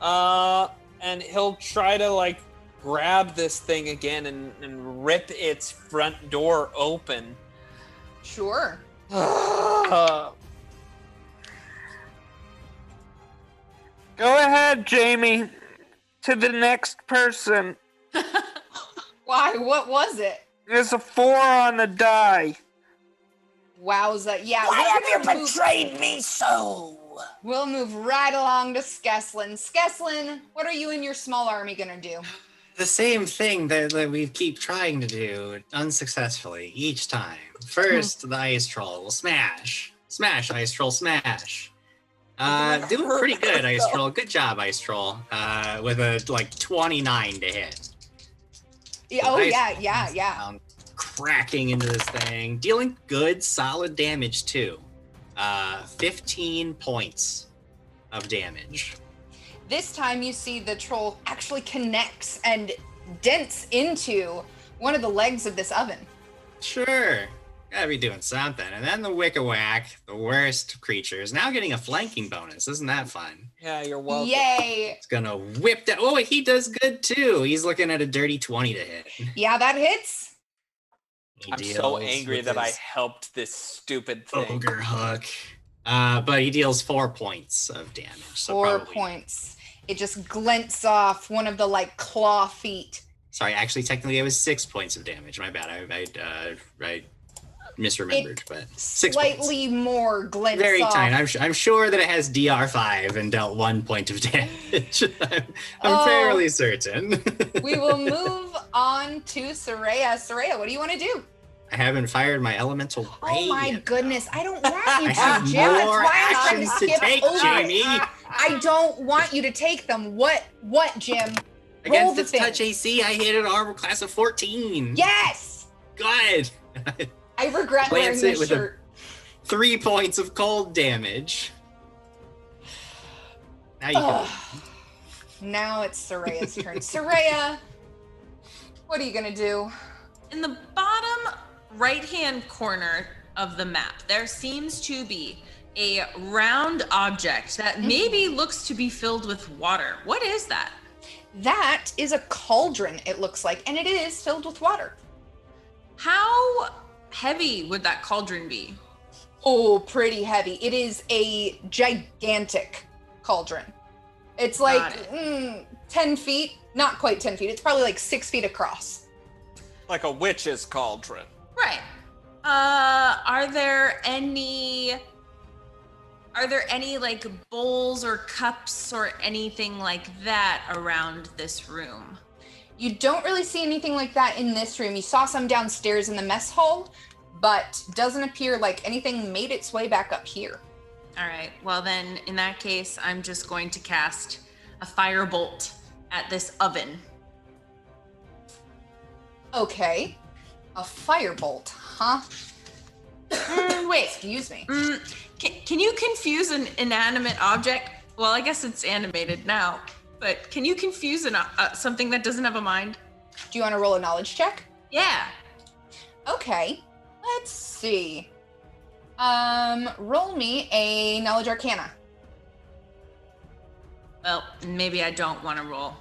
And he'll try to, like, grab this thing again and rip its front door open. Sure. Go ahead, Jamie. to the next person. Why? What was it? There's a 4 on the die. Wowza. Yeah. Why have you gonna move- betrayed me so? We'll move right along to Skeslin. Skeslin, what are you and your small army gonna do? The same thing that we keep trying to do unsuccessfully each time. First, the ice troll will smash. Smash, ice troll, smash. Doing pretty good, ice troll. Good job, ice troll. With a 29 to hit. Yeah, yeah. Cracking into this thing, dealing good, solid damage too. 15 points of damage. This time you see the troll actually connects and dents into one of the legs of this oven. Sure. Gotta be doing something. And then the Wikka-Whack, the worst creature, is now getting a flanking bonus. Isn't that fun? Yeah, you're welcome. Yay! It's gonna whip that. Oh, he does good too. He's looking at a dirty 20 to hit. Yeah, that hits. I'm so angry that I helped this stupid thing. Ogre hook. But he deals 4 points of damage. So 4 points. It just glints off one of the claw feet. Sorry, actually, technically, it was 6 points of damage. My bad. I misremembered, but 6 points. Slightly more glints Very off. tiny. I'm sure that it has DR5 and dealt 1 point of damage. I'm fairly certain. We will move on to Soraya. Soraya, what do you want to do? I haven't fired my elemental ray. Oh my yet. goodness, I don't want you I to, have Jim. That's more why I'm trying actions to to skip take, over Jamie. it. I don't want you to take them. What, Jim? Roll Against the its thing. touch AC, I hit an armor class of 14. Yes! Good. I regret wearing Lance it this with shirt. 3 points of cold damage. Now you can. Now it's Soraya's turn. Soraya, what are you gonna do? In the bottom right-hand corner of the map, there seems to be a round object that maybe looks to be filled with water. What is that? That is a cauldron, it looks like, and it is filled with water. How heavy would that cauldron be? Oh, pretty heavy. It is a gigantic cauldron. It's Got 10 feet, not quite 10 feet. It's probably 6 feet across. Like a witch's cauldron. Right. Are there any bowls or cups or anything like that around this room? You don't really see anything like that in this room. You saw some downstairs in the mess hall, but doesn't appear like anything made its way back up here. All right. Well, then in that case, I'm just going to cast a firebolt at this oven. Okay. A firebolt, huh? Wait. Excuse me. Can you confuse an inanimate object? Well, I guess it's animated now, but can you confuse something that doesn't have a mind? Do you want to roll a knowledge check? Yeah. Okay. Let's see. Roll me a knowledge arcana. Well, maybe I don't want to roll.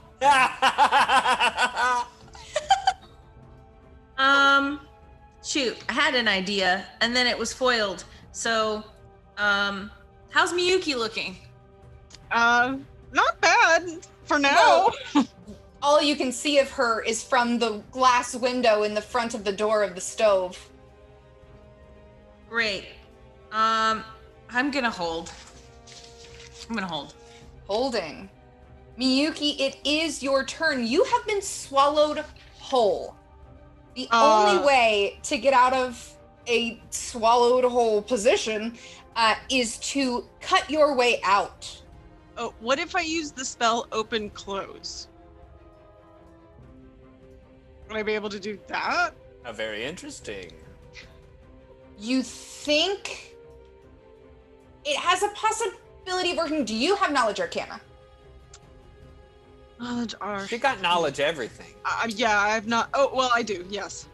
Shoot, I had an idea, and then it was foiled. So, how's Miyuki looking? Not bad for now. No. All you can see of her is from the glass window in the front of the door of the stove. Great. I'm gonna hold. Holding. Miyuki, it is your turn. You have been swallowed whole. The only way to get out of a swallowed whole position is to cut your way out. Oh, what if I use the spell open close? Would I be able to do that? Very interesting. You think it has a possibility of working? Do you have knowledge arcana? Knowledge arcana. She got knowledge everything. Yeah, I have not. Oh, well, I do. Yes.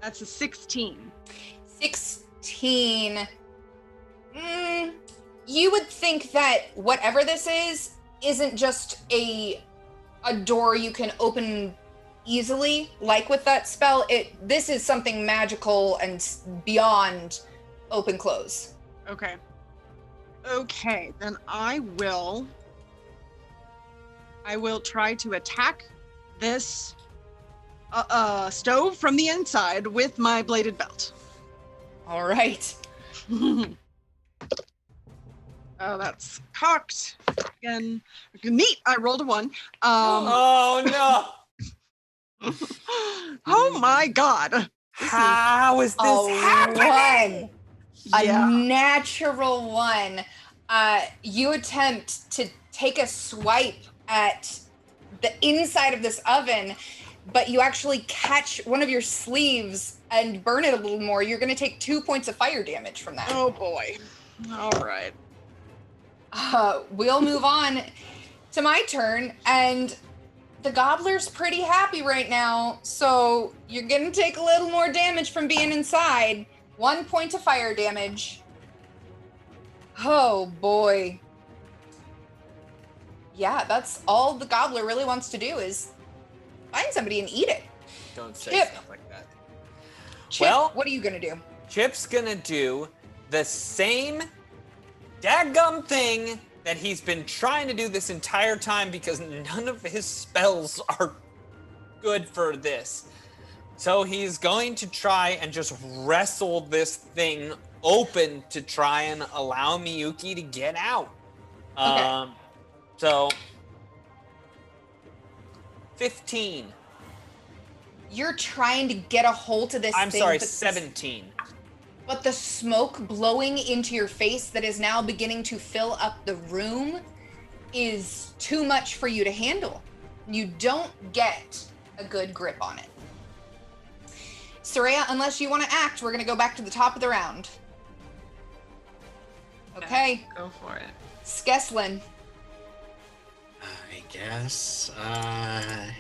That's a 16. 16. You would think that whatever this isn't just a door you can open easily, like with that spell. This is something magical and beyond open close. Okay. Okay, then I will try to attack this stove from the inside with my bladed belt. All right. Oh, that's cocked. Again. Neat, I rolled a 1. Oh no! Oh my god. How is this happening? A Yeah. natural 1. You attempt to take a swipe at the inside of this oven, but you actually catch one of your sleeves and burn it a little more. You're going to take 2 points of fire damage from that. Oh boy. All right. We'll move on to my turn, and the gobbler's pretty happy right now, so you're going to take a little more damage from being inside. 1 point of fire damage. Oh boy. Yeah, that's all the gobbler really wants to do is find somebody and eat it. Don't say Chip. stuff like that. Chip, Well- what are you going to do? Chip's gonna do the same dadgum thing that he's been trying to do this entire time because none of his spells are good for this. So he's going to try and just wrestle this thing open to try and allow Miyuki to get out. Okay. So 15. You're trying to get a hold of this I'm thing. sorry, but 17. But the smoke blowing into your face that is now beginning to fill up the room is too much for you to handle. You don't get a good grip on it. Soraya, unless you want to act, we're going to go back to the top of the round. Okay. Go for it. Skeslin. I guess. I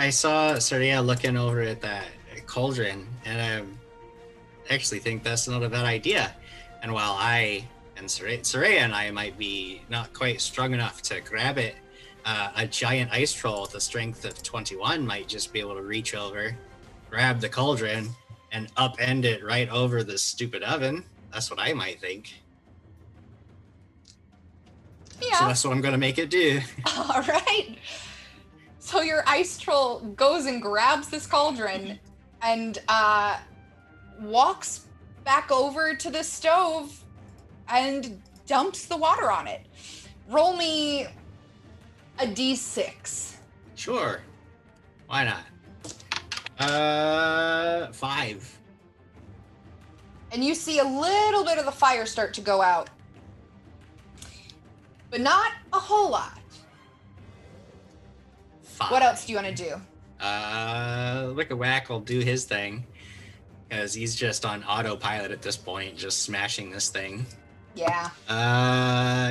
saw Soraya looking over at that cauldron, and I actually think that's not a bad idea. And while I and Soraya and I might be not quite strong enough to grab it, a giant ice troll with a strength of 21 might just be able to reach over, grab the cauldron, and upend it right over this stupid oven. That's what I might think. Yeah. So that's what I'm going to make it do. All right. So your ice troll goes and grabs this cauldron and walks back over to the stove and dumps the water on it. Roll me a d6. Sure. Why not? 5. And you see a little bit of the fire start to go out. But not a whole lot. 5. What else do you want to do? Wikka-Whack will do his thing, because he's just on autopilot at this point, just smashing this thing. Yeah.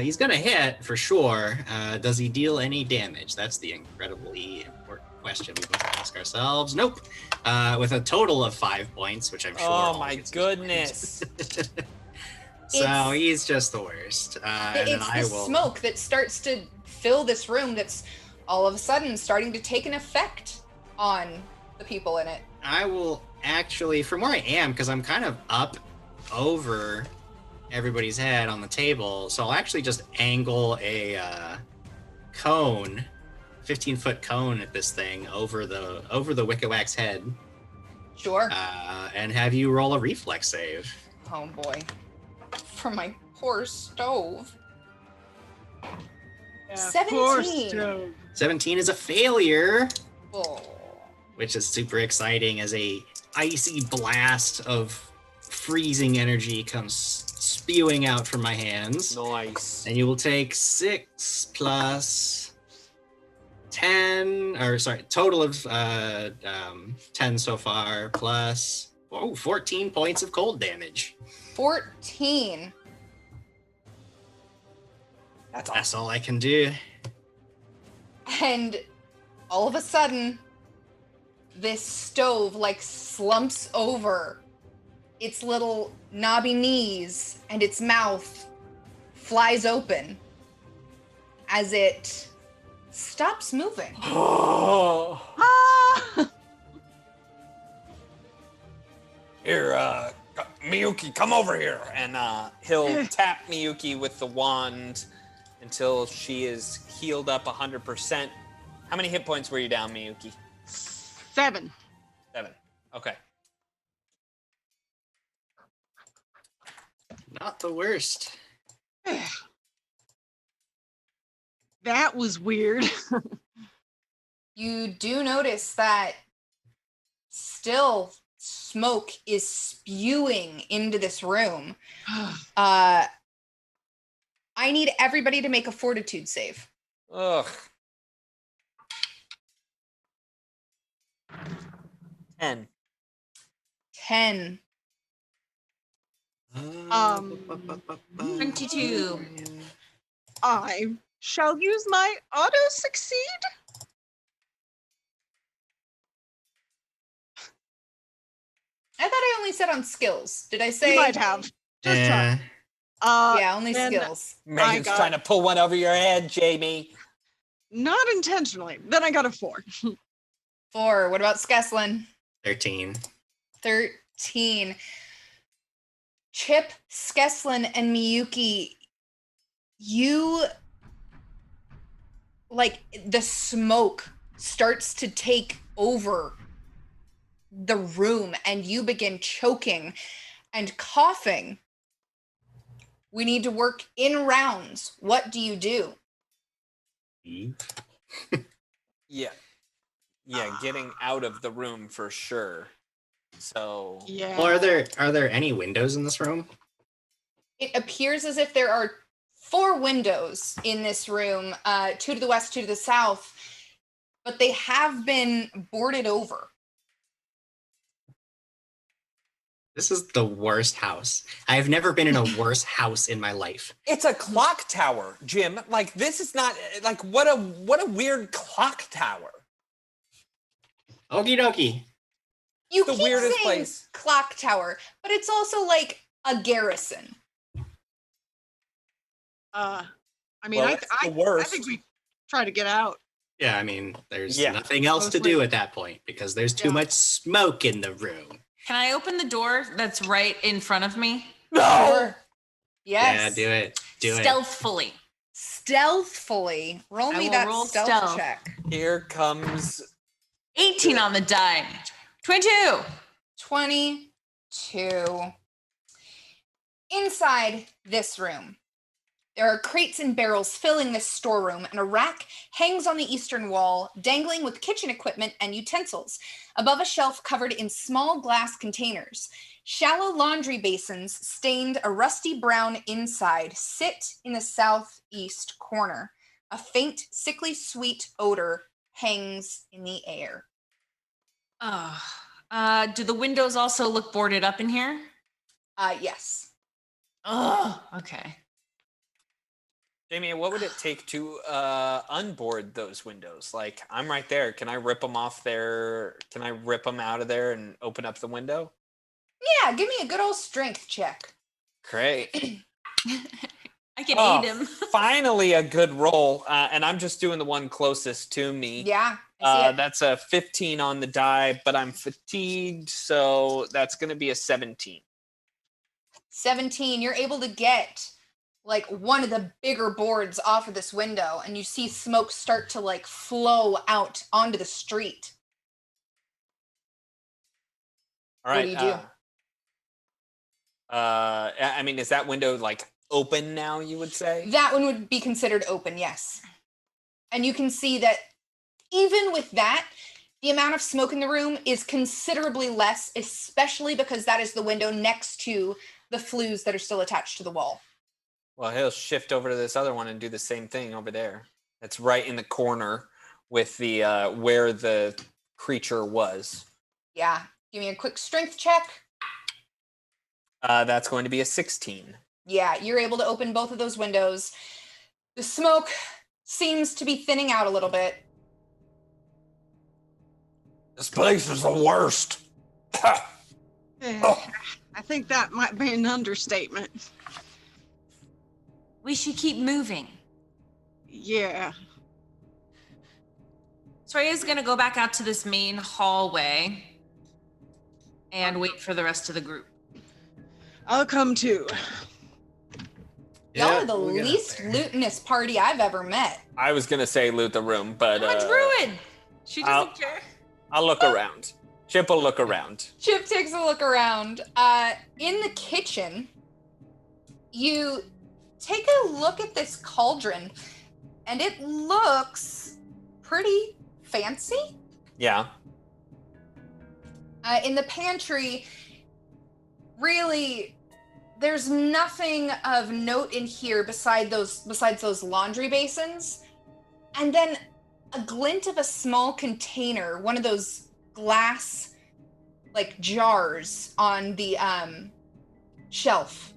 He's gonna hit for sure. Does he deal any damage? That's the incredibly important question we must ask ourselves. Nope. With a total of 5 points, which I'm sure. Oh my goodness. So he's just the worst. And then It's I the will. smoke that starts to fill this room that's all of a sudden starting to take an effect on the people in it. I will actually, from where I am, because I'm kind of up over everybody's head on the table, so I'll actually just angle a cone, 15-foot cone at this thing over the Wikka-Whack's head. Sure. And have you roll a reflex save. Oh boy. For my poor stove. Yeah, 17. 17 is a failure, Oh. which is super exciting as a icy blast of freezing energy comes spewing out from my hands. Nice. And you will take 6 plus 10, or sorry, total of 10 so far, plus 14 points of cold damage. 14. That's all I can do. And all of a sudden, this stove like slumps over. Its little knobby knees and its mouth flies open as it stops moving. Oh. Ah! Here, Miyuki, come over here. And he'll tap Miyuki with the wand until she is healed up 100%. How many hit points were you down, Miyuki? 7. 7. Okay. Not the worst. That was weird. You do notice that still smoke is spewing into this room. I need everybody to make a fortitude save. Ugh. 10. 10. 22. I shall use my auto succeed. I thought I only said on skills. Did I say? You might have. Just Yeah. try. Yeah, only then skills. Megan's got- trying to pull one over your head, Jamie. Not intentionally. Then I got a 4. 4. What about Skeslin? 13. 13. Chip, Skeslin, and Miyuki, you, like, the smoke starts to take over the room and you begin choking and coughing. We need to work in rounds. What do you do? Yeah. Yeah, getting out of the room for sure. So Yeah. Well, are there any windows in this room? It appears as if there are 4 windows in this room, 2 to the west, 2 to the south, but they have been boarded over. This is the worst house. I've never been in a worse house in my life. it's a clock tower, Jim. Like this is not like what a weird clock tower. Okie dokie. You The keep weirdest saying place. clock tower, but it's also like a garrison. I mean, Well, I it's the I worst. think we try to get out. Yeah, I mean, there's Yeah. nothing else to Mostly. do at that point because there's too Yeah. much smoke in the room. Can I open the door that's right in front of me? Sure. Yes. Yeah, do it. Do it. Stealthfully. Stealthfully. Roll I me will that roll stealth stealth. check. Here comes 18 on the die. 22. 22. Inside this room, there are crates and barrels filling this storeroom, and a rack hangs on the eastern wall, dangling with kitchen equipment and utensils. Above a shelf covered in small glass containers, shallow laundry basins stained a rusty brown inside sit in the southeast corner. A faint, sickly sweet odor hangs in the air. Do the windows also look boarded up in here? Yes. Oh, okay. Jamie, what would it take to unboard those windows? Like, I'm right there. Can I rip them off there? Can I rip them out of there and open up the window? Yeah, give me a good old strength check. Great. I can Oh, aid him. Finally, a good roll. And I'm just doing the one closest to me. Yeah, I see it. That's a 15 on the die, but I'm fatigued, so that's going to be a 17. 17, you're able to get like one of the bigger boards off of this window, and you see smoke start to like flow out onto the street. All right. What do you do? I mean, is that window like open now, you would say? That one would be considered open, yes. And you can see that even with that, the amount of smoke in the room is considerably less, especially because that is the window next to the flues that are still attached to the wall. Well, he'll shift over to this other one and do the same thing over there. That's right in the corner with the where the creature was. Yeah, give me a quick strength check. That's going to be a 16. Yeah, you're able to open both of those windows. The smoke seems to be thinning out a little bit. This place is the worst. I think that might be an understatement. We should keep moving. Yeah. Soraya's gonna go back out to this main hallway and wait for the rest of the group. I'll come too. Y'all Yeah, are the we'll get up least there. lootinous party I've ever met. I was gonna say loot the room, but I'm a druid. She doesn't I'll- care. I'll look around. Chip will look around. Chip takes a look around. In the kitchen, you take a look at this cauldron, and it looks pretty fancy. Yeah. In the pantry, really, there's nothing of note in here besides those laundry basins, and then a glint of a small container, one of those glass like jars on the shelf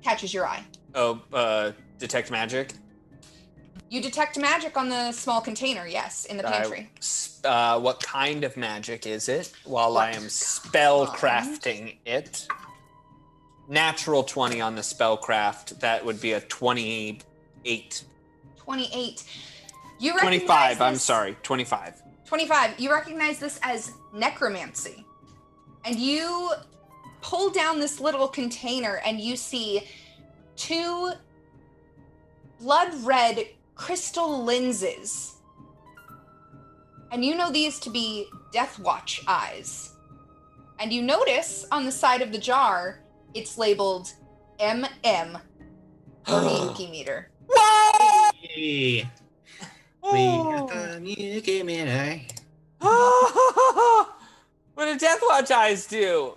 catches your eye. Oh, detect magic. You detect magic on the small container, yes, in the pantry. What kind of magic is it? While I am spell crafting it. Natural 20 on the spellcraft. That would be a 28. 28. You recognize 25. I'm this- sorry. 25. 25. You recognize this as necromancy. And you pull down this little container and you see 2 blood red crystal lenses. And you know these to be Death Watch eyes. And you notice on the side of the jar, it's labeled MM for Yuki meter. Hey, we got the Yuki meter. What do Death Watch eyes do?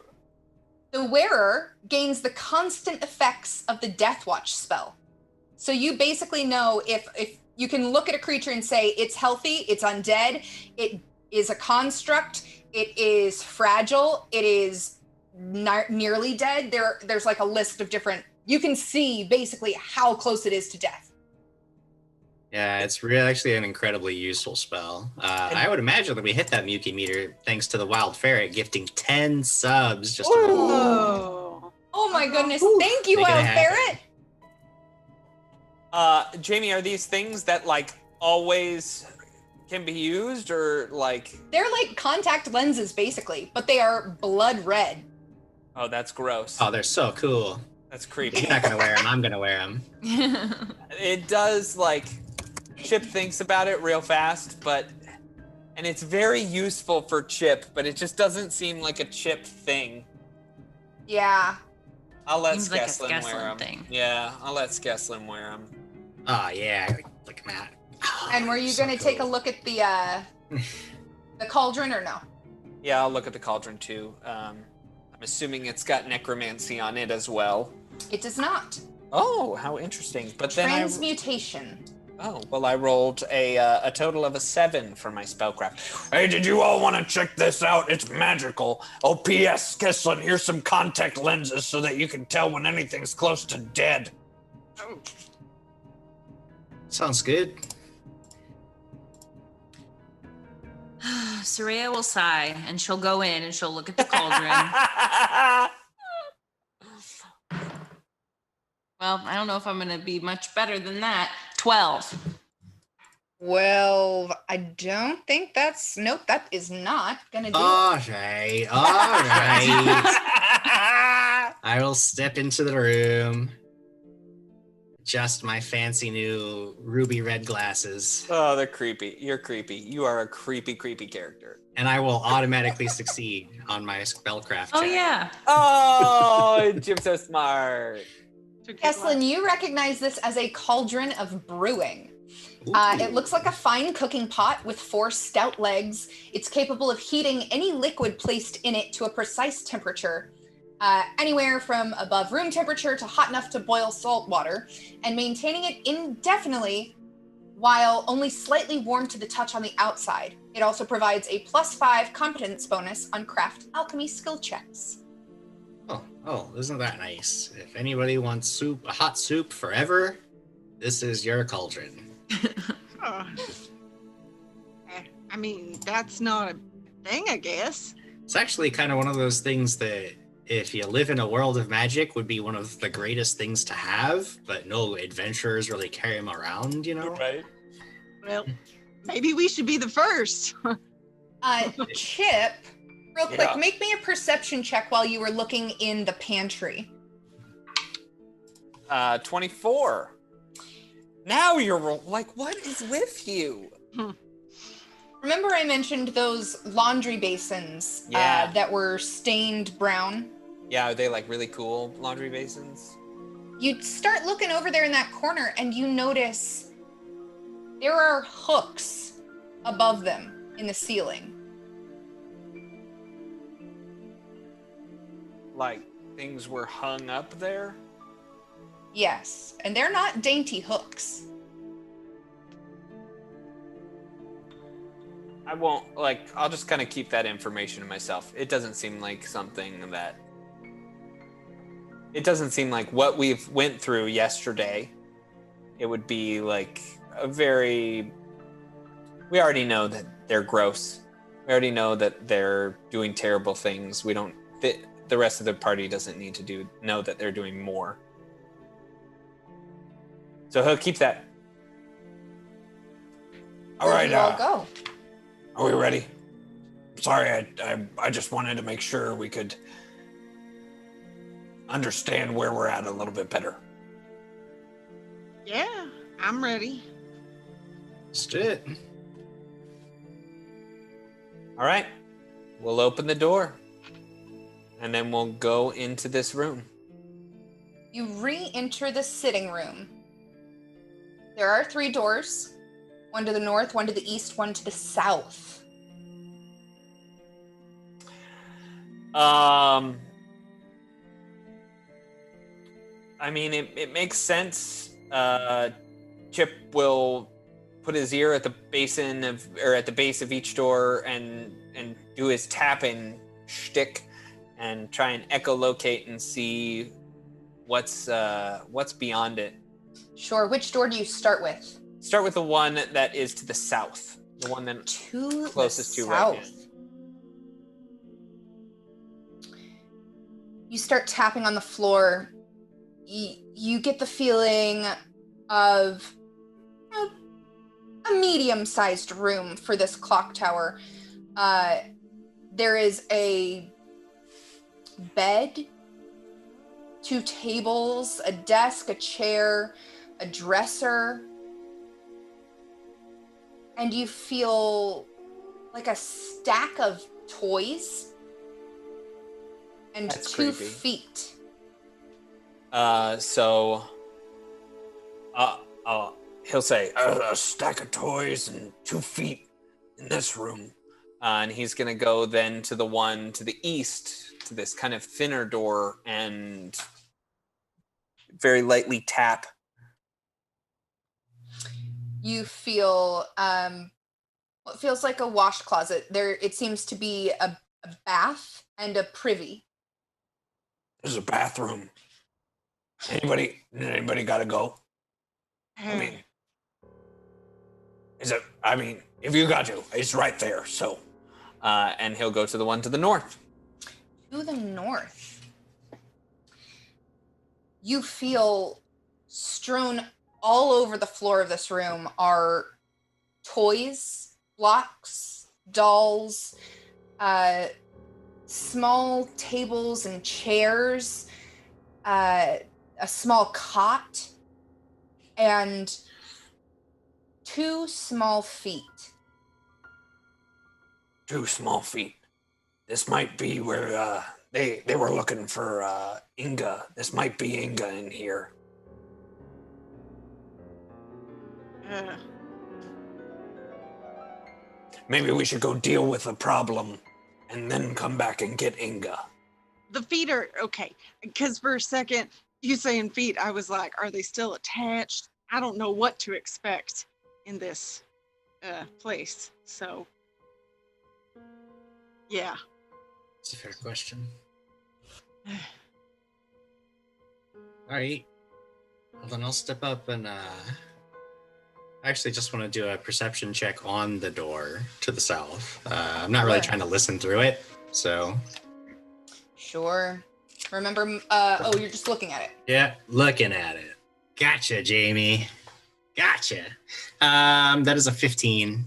The wearer gains the constant effects of the Death Watch spell. So you basically know if you can look at a creature and say it's healthy, it's undead, it is a construct, it is fragile, it is nearly dead. There's like a list of different. You can see basically how close it is to death. Yeah, it's really actually an incredibly useful spell. I would imagine that we hit that Muki meter thanks to the Wild Ferret gifting 10 subs. Just Oh. Oh my goodness! Thank you, Make it Wild happen. Ferret. Jamie, are these things that like always can be used, or like? They're like contact lenses, basically, but they are blood red. Oh, that's gross. Oh, they're so cool. That's creepy. You're not gonna wear them. I'm gonna wear them. It does like. Chip thinks about it real fast, and it's very useful for Chip, but it just doesn't seem like a Chip thing. Yeah. I'll let Seems like a Skeslin wear Skeslin them. thing. Yeah, I'll let Skeslin wear them. Oh yeah, look at that. Oh, And were you so gonna take a cool. look at the cauldron or no? Yeah, I'll look at the cauldron too. I'm assuming it's got necromancy on it as well. It does not. Oh, how interesting! But then Transmutation. I rolled a total of a 7 for my spellcraft. Hey, did you all want to check this out? It's magical. Oh, P.S. Kesslin, here's some contact lenses so that you can tell when anything's close to dead. Oh. Sounds good. Soraya will sigh and she'll go in and she'll look at the cauldron. Well, I don't know if I'm going to be much better than that. 12. Well, I don't think that's. Nope, that is not gonna do it. All right. I will step into the room. Adjust my fancy new ruby red glasses. Oh, they're creepy. You're creepy. You are a creepy, creepy character. And I will automatically succeed on my spellcraft Oh, check. yeah. Oh, Jim's so smart. Keslin, you recognize this as a cauldron of brewing. It looks like a fine cooking pot with 4 stout legs. It's capable of heating any liquid placed in it to a precise temperature, anywhere from above room temperature to hot enough to boil salt water, and maintaining it indefinitely while only slightly warm to the touch on the outside. It also provides a +5 competence bonus on craft alchemy skill checks. Oh, isn't that nice? If anybody wants soup, a hot soup forever, this is your cauldron. Oh. I mean, that's not a thing, I guess. It's actually kind of one of those things that if you live in a world of magic would be one of the greatest things to have, but no adventurers really carry them around, you know? Right. Well, maybe we should be the first. Chip, real quick, Yeah. make me a perception check while you were looking in the pantry. 24. Now you're like, what is with you? Remember I mentioned those laundry basins that were stained brown? Yeah, are they like really cool laundry basins? You start looking over there in that corner and you notice there are hooks above them in the ceiling. Like things were hung up there? Yes, and they're not dainty hooks. I won't, I'll just kind of keep that information to myself. It doesn't seem like something that... It doesn't seem like what we've went through yesterday. It would be like a very... We already know that they're gross. We already know that they're doing terrible things. We don't... The rest of the party doesn't need to know that they're doing more. So he'll keep that. All right, you all go. Are we ready? Sorry, I just wanted to make sure we could understand where we're at a little bit better. Yeah, I'm ready. Let's do it. All right. We'll open the door. And then we'll go into this room. You re-enter the sitting room. There are 3 doors. One to the north, one to the east, one to the south. I mean, it makes sense. Chip will put his ear at the at the base of each door and do his tapping shtick and try and echolocate and see what's beyond it. Sure. Which door do you start with? Start with the one that is to the south. The one that closest to right now. You start tapping on the floor. You get the feeling of a medium-sized room for this clock tower. There is a bed, 2 tables, a desk, a chair, a dresser, and you feel like a stack of toys and That's 2 creepy. feet. He'll say, A stack of toys and 2 feet in this room. and he's gonna go then to the one to the east, to this kind of thinner door, and very lightly tap. You feel what feels like a wash closet. There, it seems to be a bath and a privy. There's a bathroom. Anybody gotta go? I mean, if you got to, it's right there, so. And he'll go to the one to the north. To the north, you feel strewn all over the floor of this room are toys, blocks, dolls, small tables and chairs, a small cot, and 2 small feet. 2 small feet. This might be where they were looking for Inga. This might be Inga in here. Maybe we should go deal with the problem and then come back and get Inga. The feet are okay, because for a second, you saying feet, I was like, are they still attached? I don't know what to expect in this place. So, yeah. It's a fair question. All right. Well, then I'll step up and I actually just want to do a perception check on the door to the south. I'm not really trying to listen through it, so. Sure. Remember, you're just looking at it. Yeah, looking at it. Gotcha, Jamie. Gotcha. That is a 15.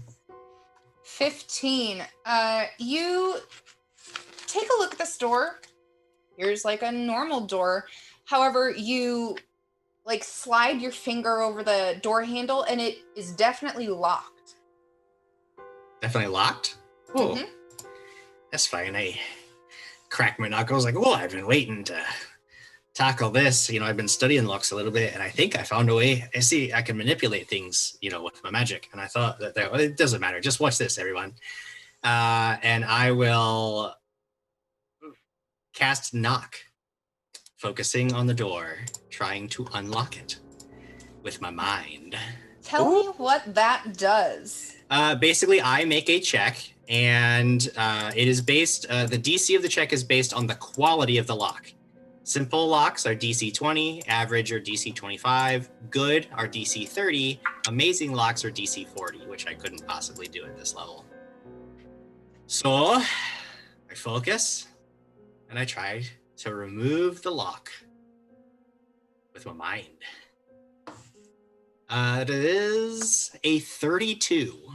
15. You take a look at this door. Here's like a normal door. However, you like slide your finger over the door handle, and it is definitely locked. Definitely locked? Oh, Mhm. That's fine. I cracked my knuckles like, oh, I've been waiting to tackle this. I've been studying locks a little bit, and I think I found a way. I see I can manipulate things, with my magic. And I thought that it doesn't matter. Just watch this, everyone. And I will cast knock, focusing on the door, trying to unlock it with my mind. Tell me what that does. Basically, I make a check, and it is based, the DC of the check is based on the quality of the lock. Simple locks are DC 20, average are DC 25, good are DC 30, amazing locks are DC 40, which I couldn't possibly do at this level. So, I focus, and I try to remove the lock with my mind. It is a 32.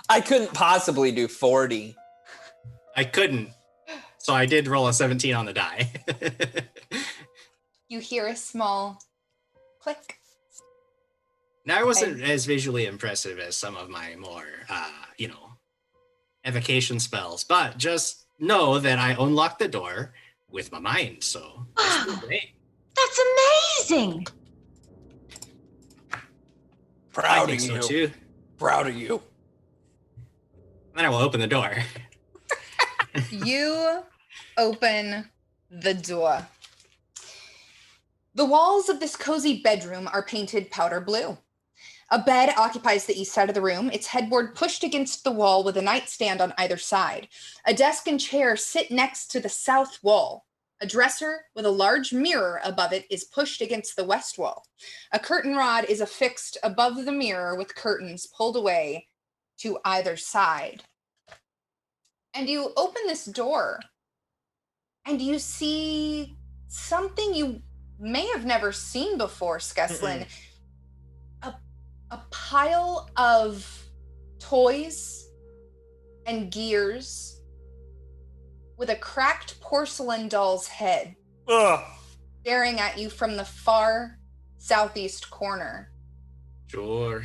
I couldn't possibly do 40. I couldn't. So I did roll a 17 on the die. You hear a small click. Now, I wasn't as visually impressive as some of my more, evocation spells, but just know that I unlocked the door with my mind, so that's great. That's amazing. Proud I of think you. so too. Proud of you. Then I will open the door. You open the door. The walls of this cozy bedroom are painted powder blue. A bed occupies the east side of the room, its headboard pushed against the wall with a nightstand on either side. A desk and chair sit next to the south wall. A dresser with a large mirror above it is pushed against the west wall. A curtain rod is affixed above the mirror with curtains pulled away to either side. And you open this door, and you see something you may have never seen before, Skeslin. A pile of toys and gears with a cracked porcelain doll's head staring at you from the far southeast corner. Sure.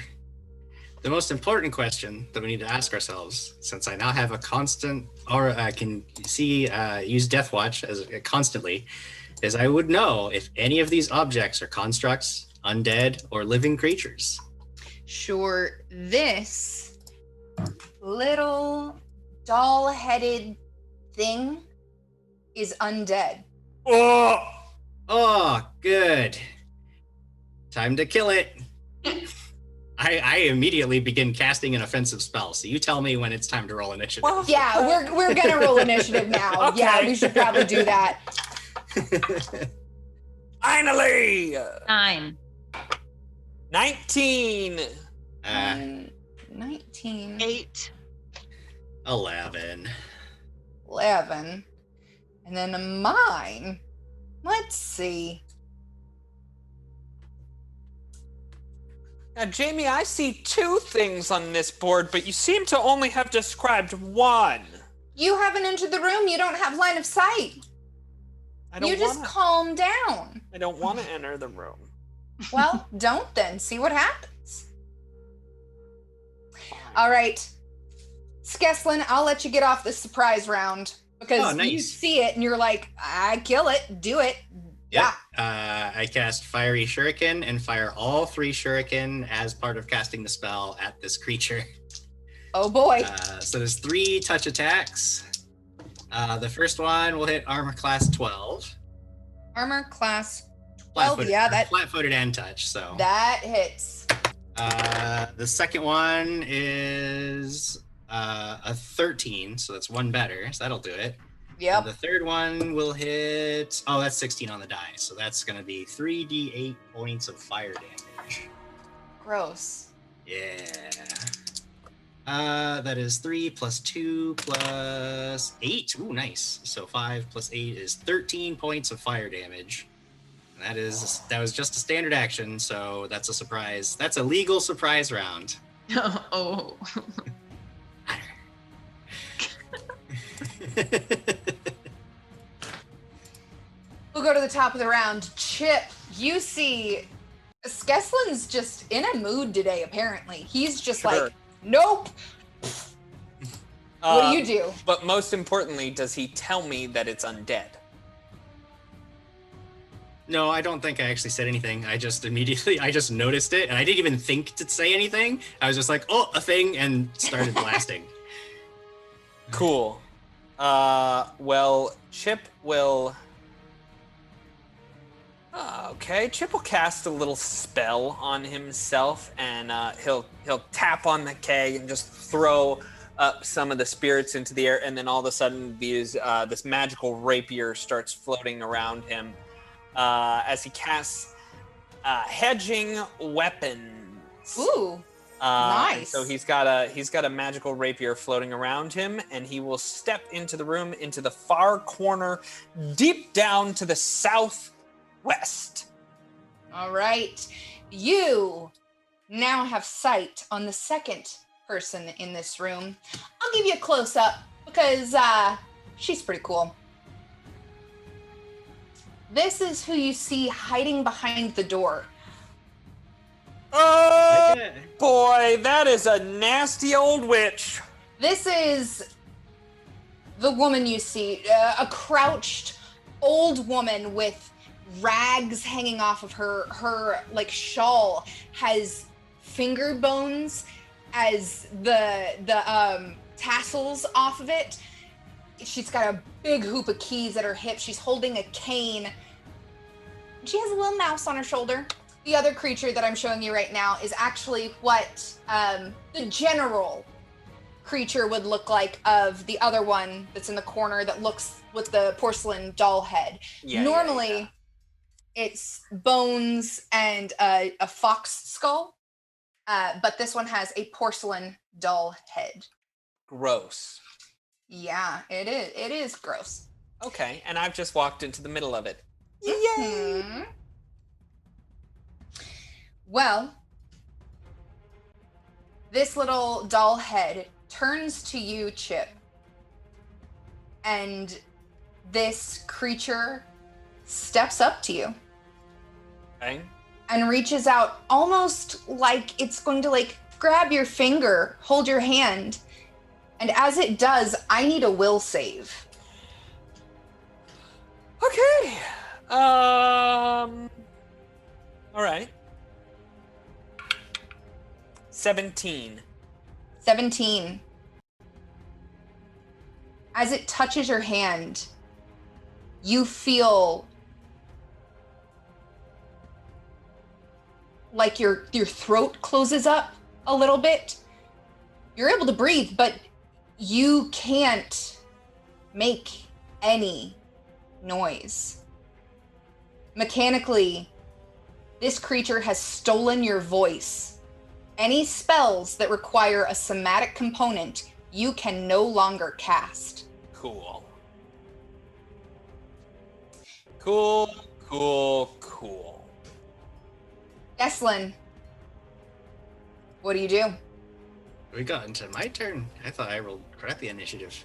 The most important question that we need to ask ourselves, since I now have a constant, or I can use Death Watch as constantly, is I would know if any of these objects are constructs, undead, or living creatures. Sure, this little doll-headed thing is undead. Oh, good. Time to kill it. I immediately begin casting an offensive spell, so you tell me when it's time to roll initiative. Yeah, we're gonna roll initiative now. Okay. Yeah, we should probably do that. Finally! 9. 19. 19. 8. 11. 11. And then mine. Let's see. Now, Jamie, I see 2 things on this board, but you seem to only have described 1. You haven't entered the room. You don't have line of sight. Just calm down. I don't want to enter the room. Well, don't then. See what happens. All right. Skeslin, I'll let you get off the surprise round because you see it and you're like, I kill it. Do it. Yep. Yeah. I cast Fiery Shuriken and fire all 3 Shuriken as part of casting the spell at this creature. Oh boy. So there's 3 touch attacks. The first one will hit armor class 12. Armor class 12. Yeah, that flat-footed and touch. So that hits. The second one is a 13, so that's 1 better. So that'll do it. Yep. And the third one will hit. Oh, that's 16 on the die. So that's going to be 3d8 points of fire damage. Gross. Yeah. That is 3 plus 2 plus 8. Ooh, nice. So 5 plus 8 is 13 points of fire damage. And that was just a standard action, so that's a surprise. That's a legal surprise round. Oh. We'll go to the top of the round. Chip, You see, Skeslin's just in a mood today, apparently. He's just like, nope. What do you do? But most importantly, does he tell me that it's undead? No, I don't think I actually said anything. I just noticed it, and I didn't even think to say anything. I was just like, oh, a thing, and started blasting. Cool. Well, Chip will... Okay, Chip will cast a little spell on himself, and he'll tap on the keg and just throw up some of the spirits into the air, and then all of a sudden this magical rapier starts floating around him as he casts hedging weapons. Ooh, nice. So he's got a magical rapier floating around him, and he will step into the room, into the far corner, deep down to the southwest. All right. You now have sight on the second person in this room. I'll give you a close-up because she's pretty cool. This is who you see hiding behind the door. Oh, boy, that is a nasty old witch. This is the woman you see, a crouched old woman with rags hanging off of her. Her like shawl has finger bones as the tassels off of it. She's got a big hoop of keys at her hip. She's holding a cane. She has a little mouse on her shoulder. The other creature that I'm showing you right now is actually what the general creature would look like of the other one that's in the corner that looks with the porcelain doll head. Normally, it's bones and a fox skull. But this one has a porcelain doll head. Gross. Yeah, it is. It is gross. Okay, and I've just walked into the middle of it. Yay! Well, this little doll head turns to you, Chip, and this creature steps up to you. Okay. And reaches out almost like it's going to like grab your finger, hold your hand. And as it does, I need a will save. Okay. All right. 17. 17. As it touches your hand, you feel like your throat closes up a little bit. You're able to breathe, but you can't make any noise. Mechanically, this creature has stolen your voice. Any spells that require a somatic component, you can no longer cast. Cool. Cool. Eslin, what do you do? We got into my turn. I thought I rolled crappy initiative.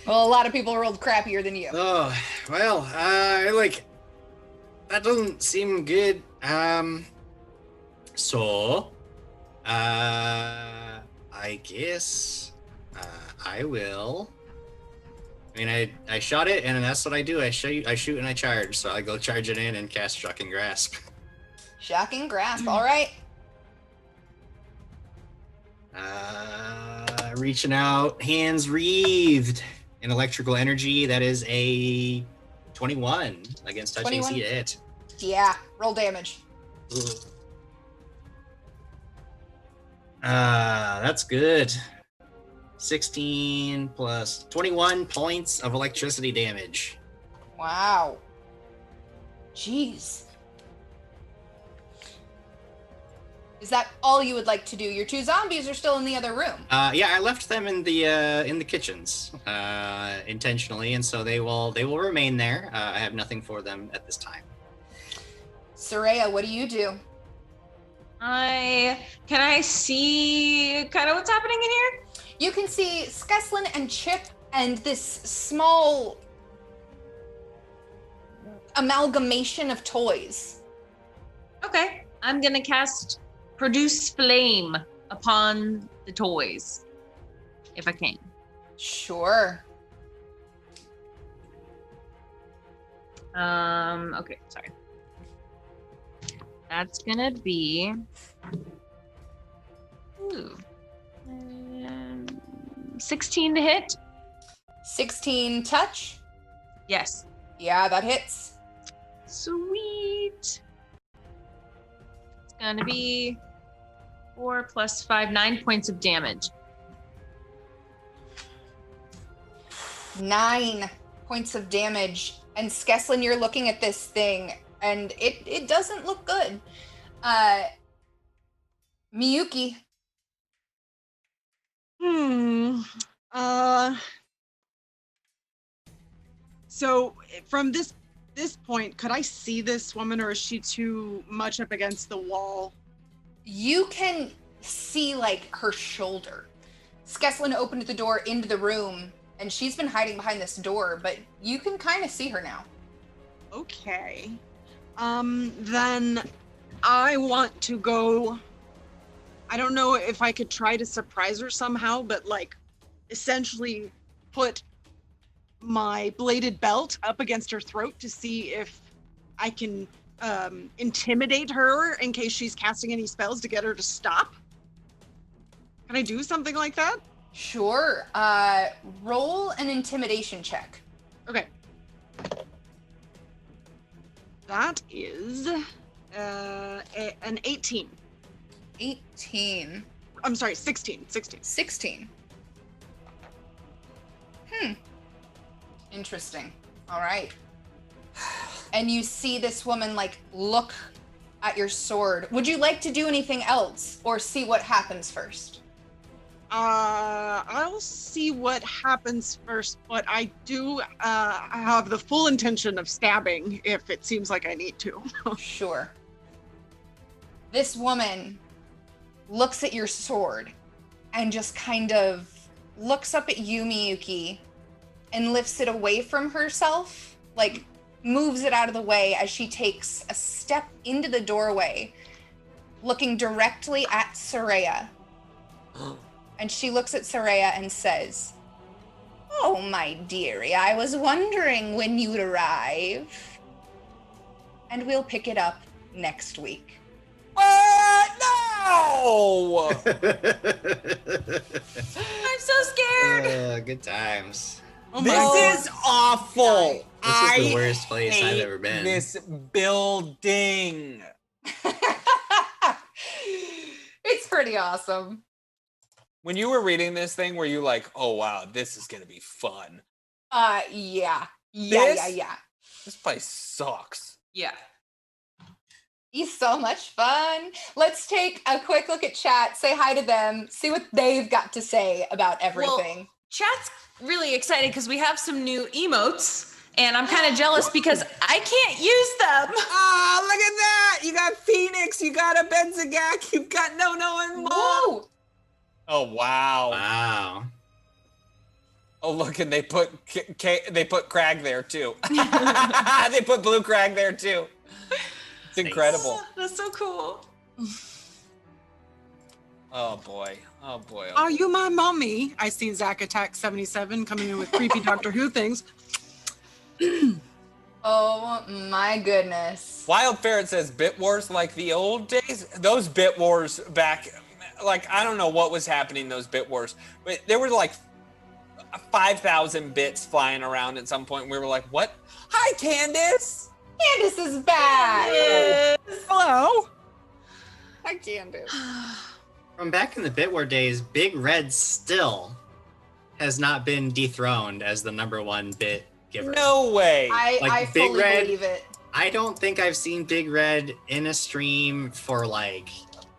Well, a lot of people rolled crappier than you. Oh, well, that doesn't seem good. So, I guess, I will. I mean, I shot it, and that's what I do. I shoot and I charge. So I go charging in and cast Shocking Grasp. Shocking Grasp, all right. Reaching out, hands wreathed in electrical energy. That is a 21 against touch 21? AC to hit. Yeah, roll damage. That's good. 16 plus 21 points of electricity damage. Wow. Jeez. Is that all you would like to do? Your two zombies are still in the other room. Yeah, I left them in the kitchens intentionally, and so they will remain there. I have nothing for them at this time. Soraya, what do you do? Can I see kind of what's happening in here? You can see Skeslin and Chip and this small amalgamation of toys Okay. I'm gonna cast Produce Flame upon the toys, if I can. Sure. Okay, sorry. That's gonna be 16 to hit. 16 touch. Yes. Yeah, that hits. Sweet. It's gonna be 4 plus 5, 9 points of damage. 9 points of damage. And Skeslin, you're looking at this thing, and it doesn't look good. Miyuki. So from this point, could I see this woman, or is she too much up against the wall? You can see, like, her shoulder. Skeslin opened the door into the room, and she's been hiding behind this door, but you can kind of see her now. Okay. Then I want to go... I don't know if I could try to surprise her somehow, but, like, essentially put my bladed belt up against her throat to see if I can intimidate her in case she's casting any spells to get her to stop. Can I do something like that? Sure. Roll an intimidation check. Okay. That is an 18. 18. I'm sorry, 16. 16. Interesting. All right. And you see this woman, like, look at your sword. Would you like to do anything else, or see what happens first? I'll see what happens first, but I do have the full intention of stabbing if it seems like I need to. Sure. This woman looks at your sword and just kind of looks up at you, Miyuki, and lifts it away from herself, like moves it out of the way as she takes a step into the doorway, looking directly at Soraya. And she looks at Soraya and says, "Oh, my dearie, I was wondering when you'd arrive. And we'll pick it up next week." No! I'm so scared. Good times. This is awful. This is the worst place I've ever been. This building. It's pretty awesome. When you were reading this thing, were you like, "Oh wow, this is gonna be fun"? Yeah. This place sucks. Yeah. He's so much fun. Let's take a quick look at chat, say hi to them, see what they've got to say about everything. Well, chat's really excited because we have some new emotes, and I'm kind of jealous because I can't use them. Ah, look at that! You got Phoenix, you got a Benzagak, you've got No and Mo. Whoa! Oh wow! Wow. Oh look, and they put they put Crag there too. They put Blue Crag there too. It's incredible. That's so cool. Oh boy. Oh boy. Are you my mommy? I see Zach Attack 77 coming in with creepy Doctor Who things. Oh my goodness. Wild Ferret says Bit Wars like the old days. Those Bit Wars back, like I don't know what was happening in those Bit Wars, but there were like 5,000 bits flying around at some point. And we were like, "What? Hi, Candace. Candace is back. Hello. Hi, Candace. From back in the Bit War days, Big Red still has not been dethroned as the #1 bit giver. No way. I Big fully Red, believe it. I don't think I've seen Big Red in a stream for like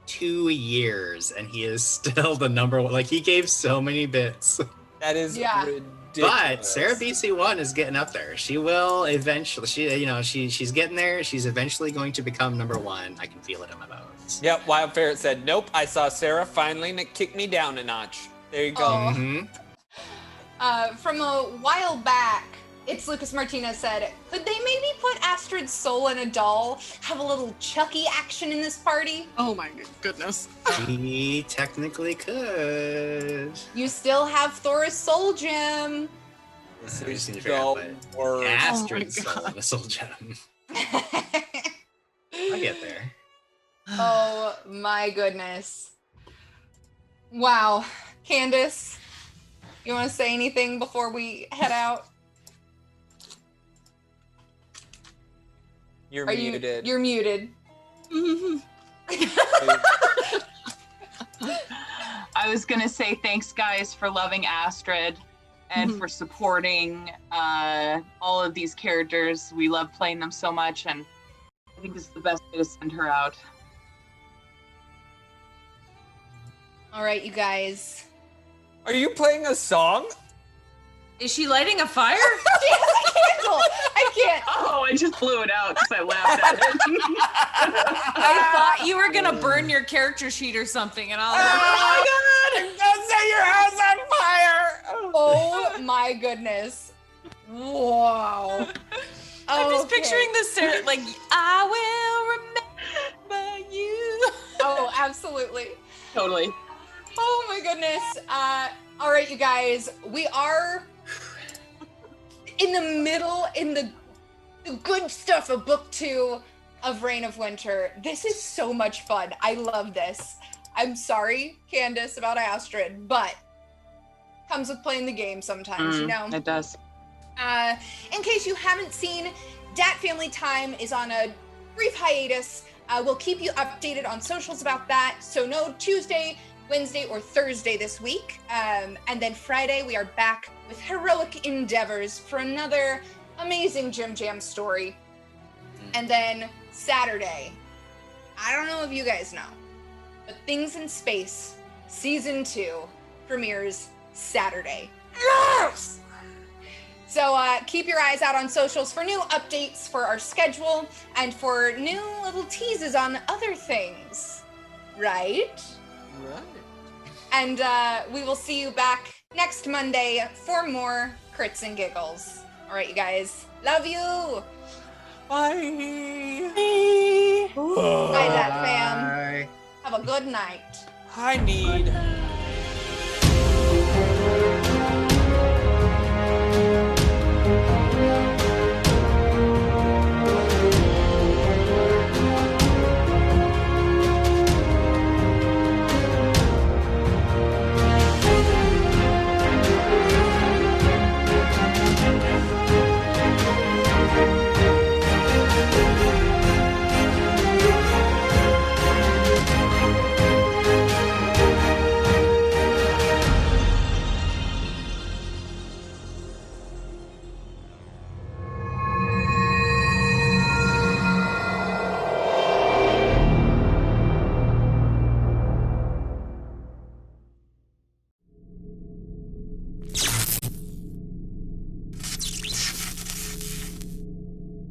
2 years, and he is still the #1. Like, he gave so many bits. That is ridiculous. But Sarah BC1 is getting up there. She will eventually. She's getting there. She's eventually going to become #1. I can feel it in my bones. Yep. Wild Ferret said, "Nope. I saw Sarah finally and it kicked me down a notch." There you go. Oh. Mm-hmm. From a while back, It's Lucas Martinez said, could they maybe put Astrid's soul in a doll? Have a little Chucky action in this party? Oh my goodness. We technically could. You still have Thor's soul gem. I just need to figure out what Astrid's soul in a soul gem. I'll get there. Oh my goodness. Wow. Candace, you want to say anything before we head out? You're muted. You're muted. I was gonna say thanks, guys, for loving Astrid and for supporting all of these characters. We love playing them so much, and I think this is the best way to send her out. All right, you guys. Are you playing a song? Is she lighting a fire? She has a candle. I can't. Oh, I just blew it out because I laughed at it. I thought you were gonna burn your character sheet or something, and I was like, oh my god! Don't set your house on fire! Oh my goodness. Wow. I'm just picturing this, like, I will remember you. Oh, absolutely. Totally. Oh my goodness. All right, you guys, we are in the middle, in the good stuff of book 2 of Reign of Winter. This is so much fun. I love this. I'm sorry, Candace, about Astrid, but comes with playing the game sometimes, you know? It does. In case you haven't seen, Dat Family Time is on a brief hiatus. We'll keep you updated on socials about that. So no Tuesday, Wednesday, or Thursday this week. And then Friday, we are back with heroic endeavors for another amazing Jim Jam story. And then Saturday, I don't know if you guys know, but Things in Space Season 2 premieres Saturday. Yes! So keep your eyes out on socials for new updates for our schedule and for new little teases on other things. Right? Right. And we will see you back next Monday for more Crits and Giggles. All right, you guys. Love you. Bye. Bye, that fam. Have a good night. I need